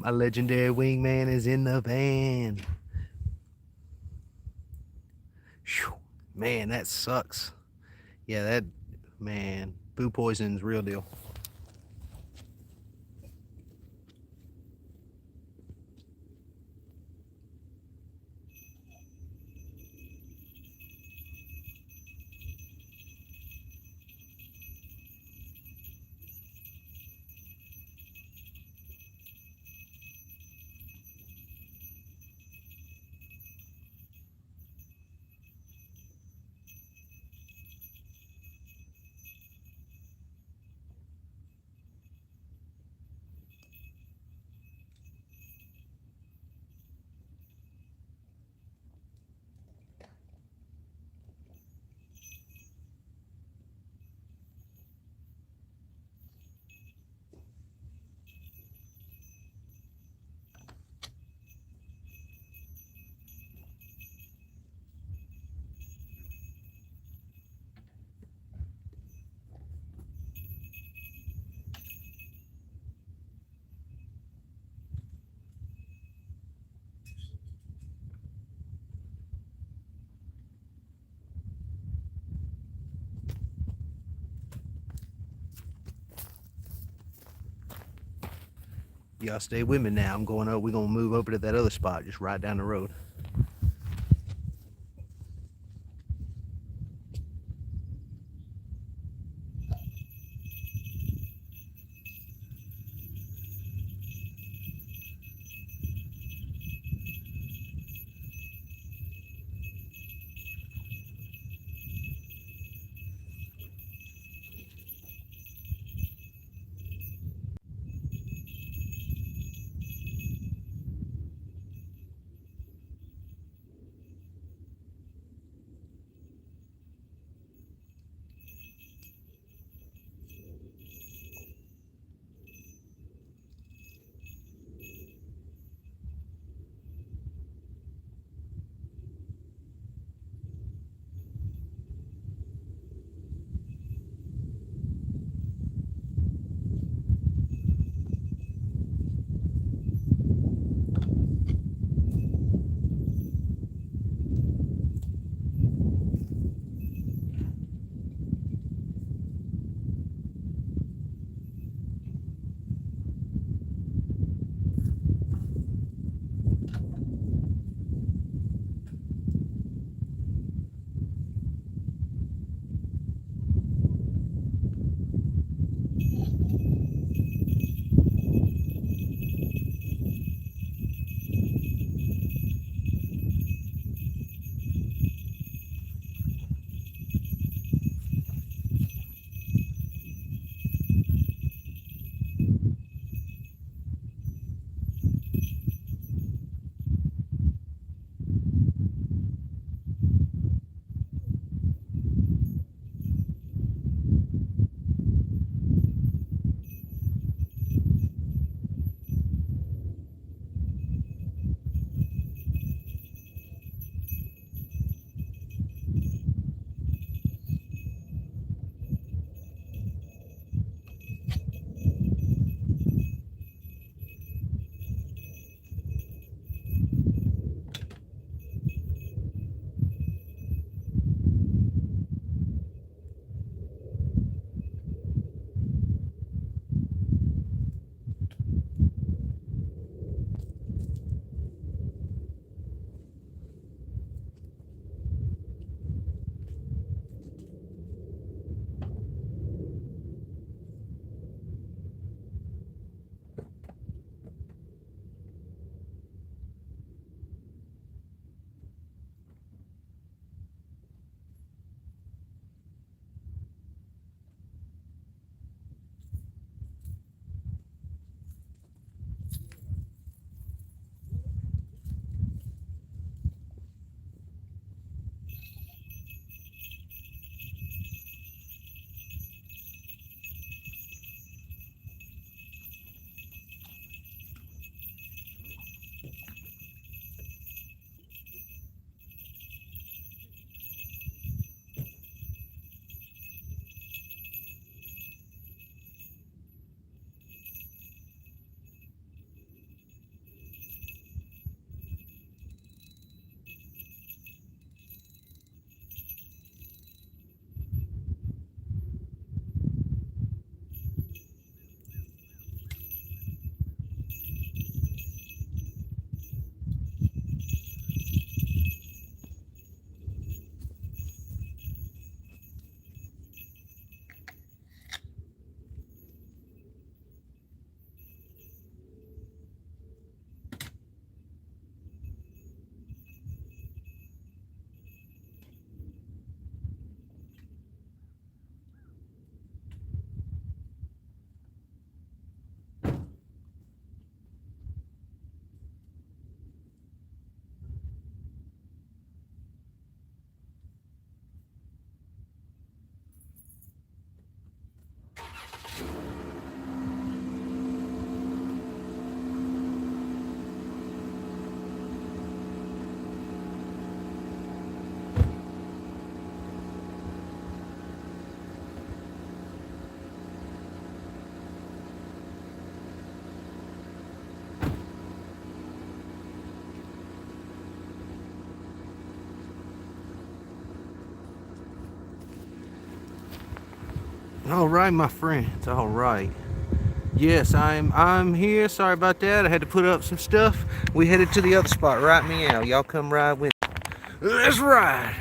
My legendary wingman is in the van. Whew. Man, that sucks. Yeah, that, man, food poisoning's real deal. Y'all stay with me now. I'm going up. We're going to move over to that other spot just right down the road. All right, my friends. All right. Yes, I'm here. Sorry about that. I had to put up some stuff. We headed to the other spot. Right meow. Y'all come ride with me. Let's ride.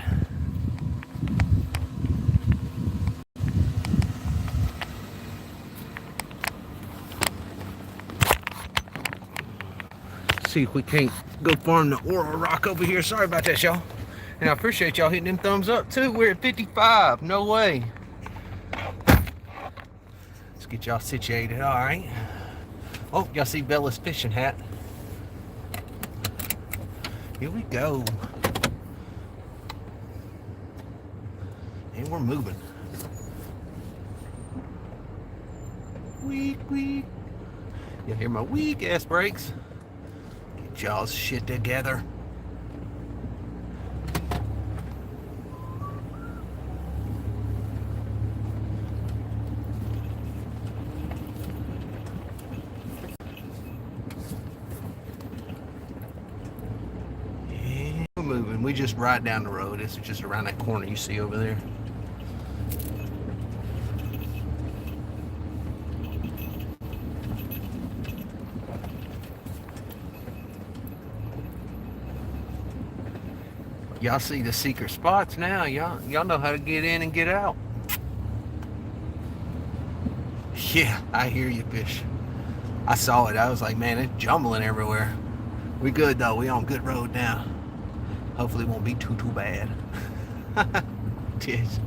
See if we can't go farm the Oral Rock over here. Sorry about that, y'all. And I appreciate y'all hitting them thumbs up too. We're at 55. No way. Let's get y'all situated. All right. Oh, y'all see Bella's fishing hat. Here we go. And we're moving. Weak. You hear my weak ass brakes? Get y'all's shit together. And we're moving. We just ride down the road. It's just around that corner you see over there. Y'all see the secret spots now. Y'all know how to get in and get out. Yeah, I hear you, fish. I saw it. I was like, man, it's jumbling everywhere. We good though. We on good road now. Hopefully it won't be too bad. Yes.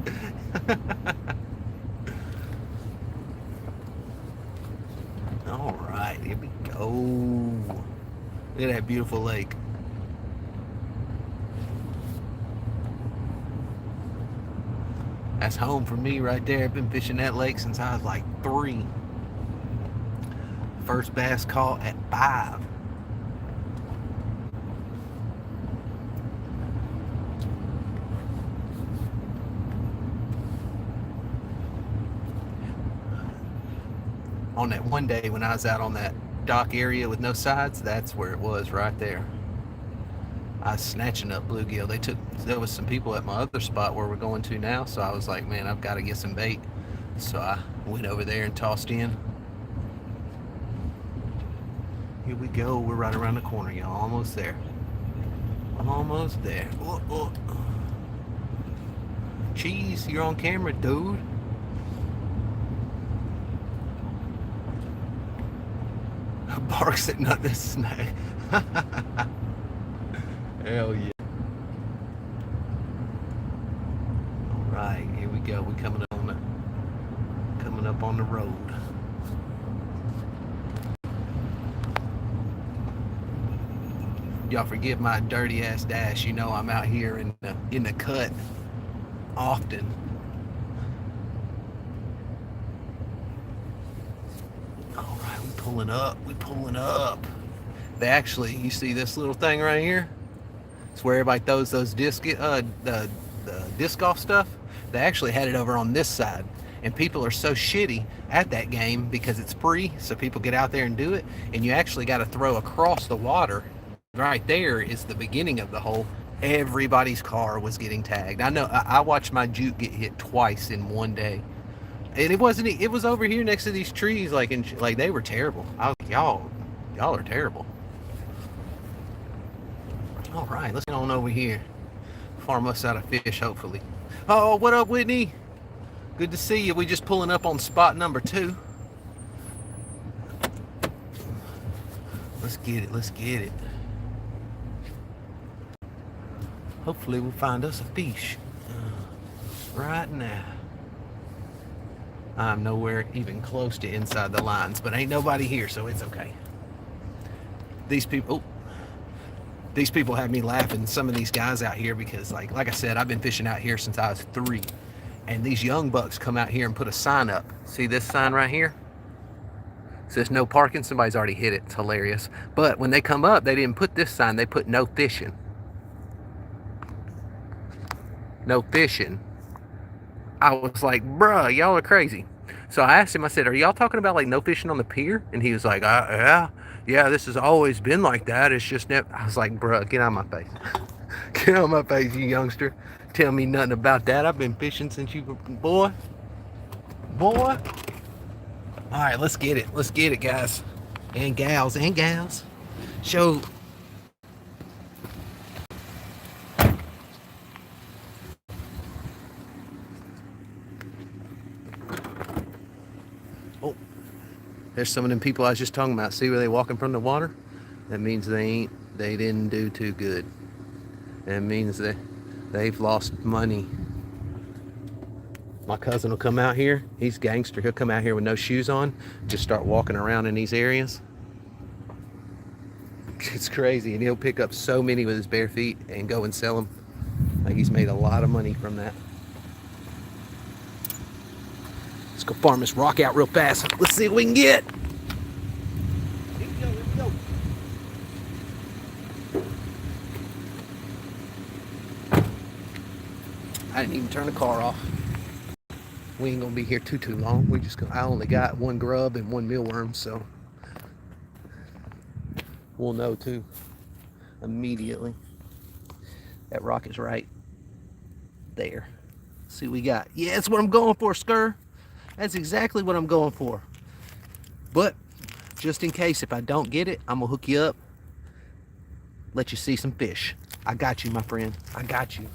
All right, here we go. Look at that beautiful lake. That's home for me right there. I've been fishing that lake since I was like 3. First bass caught at 5. On that one day when I was out on that dock area with no sides, that's where it was right there. I was snatching up bluegill. There was some people at my other spot where we're going to now, so I was like, man, I've got to get some bait. So I went over there and tossed in. Here we go. We're right around the corner, y'all. Almost there. Almost there. Oh. Cheese, you're on camera, dude. Barks at not this snake. Hell yeah. All right, here we go. We're coming up on the road. Y'all forgive my dirty ass dash. You know I'm out here in the cut often. All right, we pulling up. They actually, you see this little thing right here? It's where everybody throws those the disc golf stuff. They actually had it over on this side, and people are so shitty at that game because it's free, so people get out there and do it, and you actually got to throw across the water. Right there is the beginning of the hole. Everybody's car was getting tagged. I know. I watched my juke get hit twice in one day, and it was over here next to these trees, like they were terrible. I was like, y'all are terrible. All right, let's get on over here. Farm us out of fish, hopefully. Oh, what up, Whitney? Good to see you. We just pulling up on spot number 2. Let's get it. Hopefully we'll find us a fish right now. I'm nowhere even close to inside the lines, but ain't nobody here, so it's okay. These people have me laughing, some of these guys out here, because like I said, I've been fishing out here since I was 3, and these young bucks come out here and put a sign up. See this sign right here? It says no parking. Somebody's already hit it. It's hilarious. But when they come up, they didn't put this sign. They put no fishing. No fishing. I was like, bruh, y'all are crazy. So I asked him, I said, are y'all talking about like no fishing on the pier? And he was like, yeah, this has always been like that. It's just never. I was like, bruh, get out of my face. Get out of my face, you youngster. Tell me nothing about that. I've been fishing since you were boy. Boy. All right, let's get it. Let's get it, guys. And gals, and gals. Show. Oh, there's some of them people I was just talking about. See where they walking from the water? That means they didn't do too good. That means they've lost money. My cousin will come out here. He's gangster. He'll come out here with no shoes on, just start walking around in these areas. It's crazy, and he'll pick up so many with his bare feet and go and sell them. Like, he's made a lot of money from that. Let's go farm this rock out real fast. Let's see what we can get. Here we go, here we go. I didn't even turn the car off. We ain't gonna be here too long. I only got one grub and one mealworm, so we'll know too immediately. That rock is right there. Let's see what we got. Yeah, that's what I'm going for, Skr. That's exactly what I'm going for. But just in case, if I don't get it, I'm gonna hook you up, let you see some fish. I got you, my friend. I got you.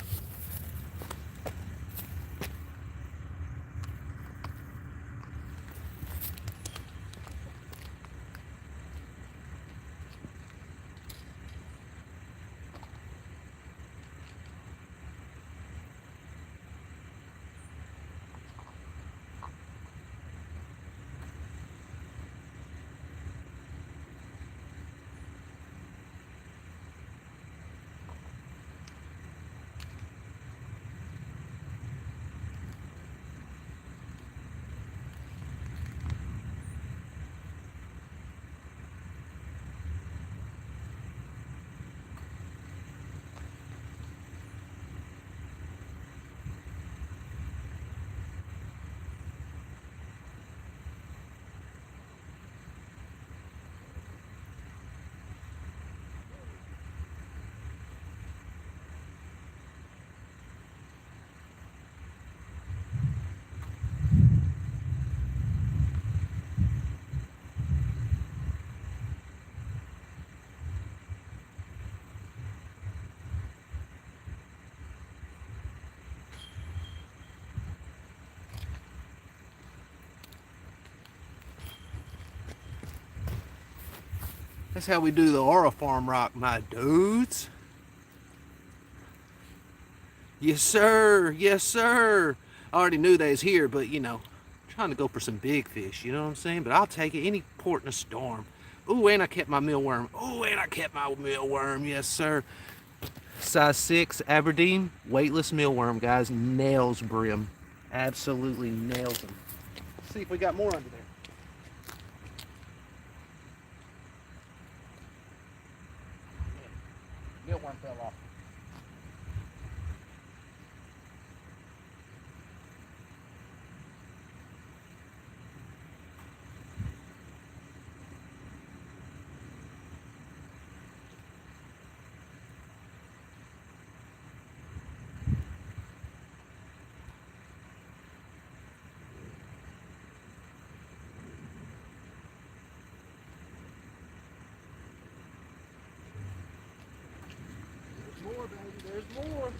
That's how we do the Aura Farm rock, my dudes. Yes, sir. Yes, sir. I already knew they was here, but you know, trying to go for some big fish, you know what I'm saying? But I'll take it any port in a storm. Ooh, and I kept my mealworm. Ooh, and I kept my mealworm. Yes, sir. Size 6 Aberdeen weightless mealworm, guys. Nails brim. Absolutely nails them. Let's see if we got more under there. Mealworm fell off. There's more, baby. There's more.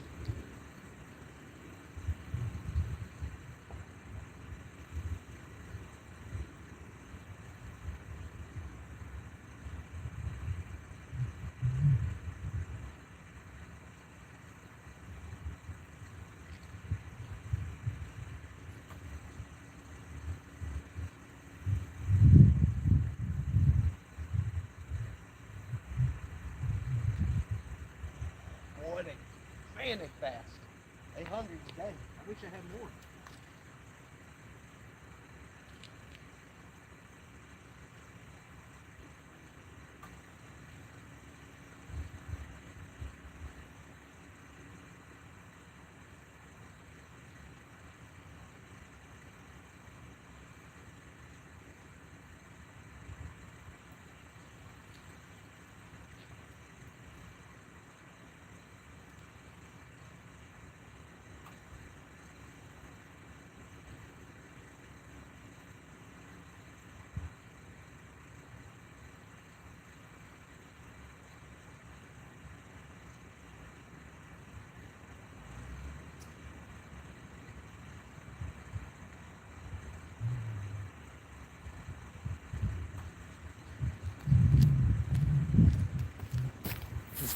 Boy, they fast. They hungry today. I wish I had more.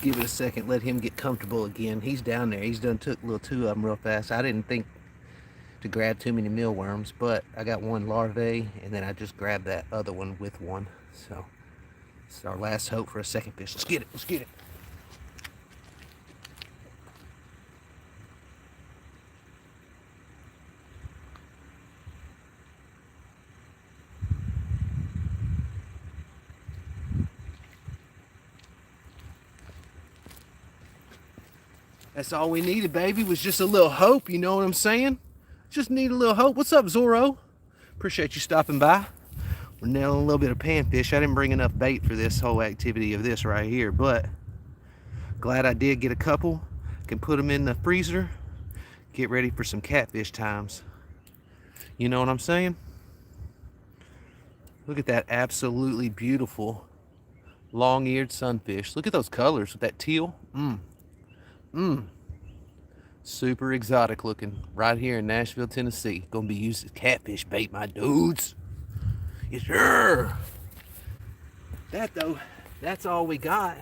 give it a second, let him get comfortable again. He's down there. He's done took a little two of them real fast. I didn't think to grab too many mealworms, but I got one larvae, and then I just grabbed that other one with one. So it's our last hope for a second fish. Let's get it. Let's get it. That's all we needed, baby, was just a little hope, you know what I'm saying? Just need a little hope. What's up, Zorro? Appreciate you stopping by. We're nailing a little bit of panfish. I didn't bring enough bait for this whole activity of this right here, but glad I did get a couple. Can put them in the freezer. Get ready for some catfish times. You know what I'm saying? Look at that absolutely beautiful long-eared sunfish. Look at those colors with that teal. Super exotic looking right here in Nashville, Tennessee. Gonna be used as catfish bait, my dudes. Yes, sir. That though, that's all we got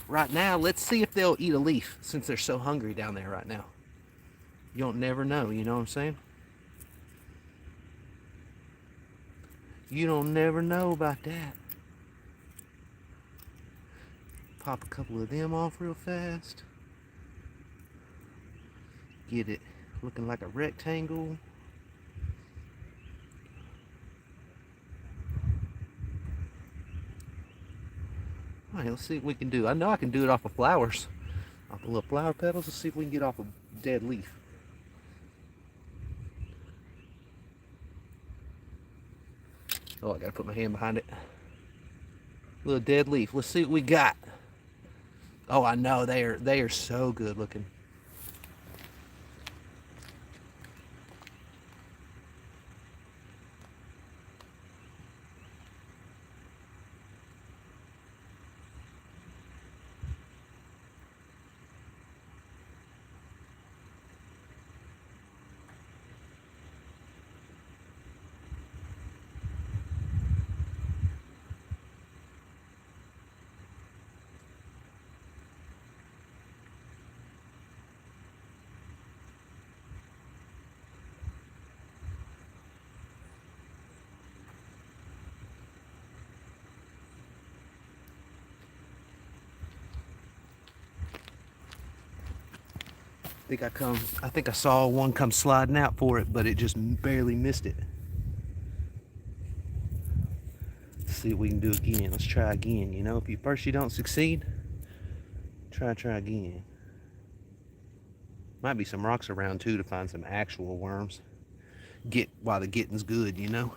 right now. Let's see if they'll eat a leaf since they're so hungry down there right now. You don't never know, you know what I'm saying? You don't never know about that. Pop a couple of them off real fast. Get it looking like a rectangle. All right, let's see what we can do. I know I can do it off of flowers, off the little flower petals. Let's see if we can get off a dead leaf. Oh, I gotta put my hand behind it. Little dead leaf. Let's see what we got. Oh, I know they are so good looking. I think I saw one come sliding out for it, but it just barely missed it. Let's see what we can do again. Let's try again. You know, if you first you don't succeed, try again. Might be some rocks around too to find some actual worms. Get while the getting's good, you know.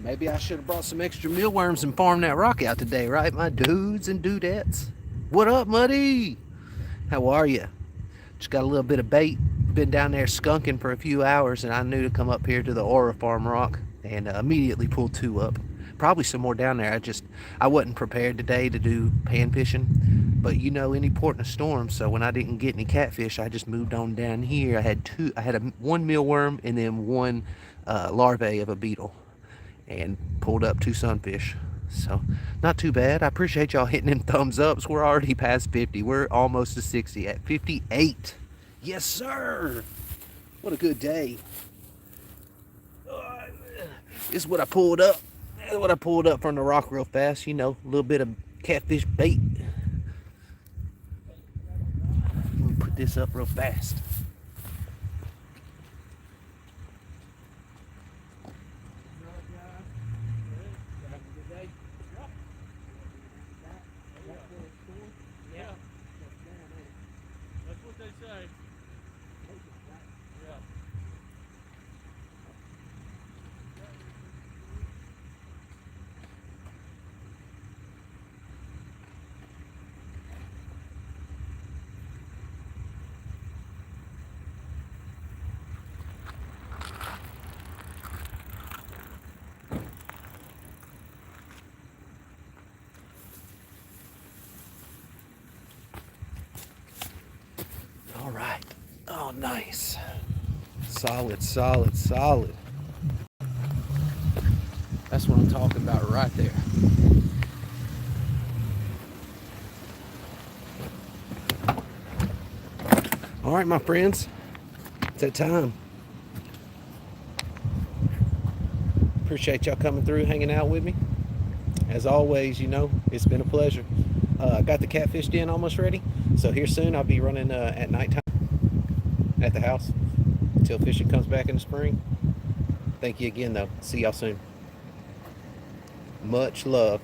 Maybe I should have brought some extra mealworms and farmed that rock out today, right, my dudes and dudettes? What up, Muddy? How are you? Just got a little bit of bait. Been down there skunking for a few hours, and I knew to come up here to the Aura Farm rock and immediately pulled two up. Probably some more down there. I wasn't prepared today to do pan fishing. But you know, any port in a storm, so when I didn't get any catfish, I just moved on down here. I had one mealworm and then one larvae of a beetle, and pulled up 2 sunfish. So not too bad. I appreciate y'all hitting them thumbs ups. We're already past 50. We're almost to 60 at 58. Yes, sir. What a good day. This is what I pulled up. This is what I pulled up from the rock real fast. You know, a little bit of catfish bait. Let me put this up real fast. That's what they say. Yeah. All right. Oh, nice. Solid, solid, solid. That's what I'm talking about right there. All right, my friends. It's that time. Appreciate y'all coming through, hanging out with me. As always, you know, it's been a pleasure. I got the catfish den almost ready. So here soon I'll be running at nighttime at the house until fishing comes back in the spring. Thank you again, though. See y'all soon. Much love.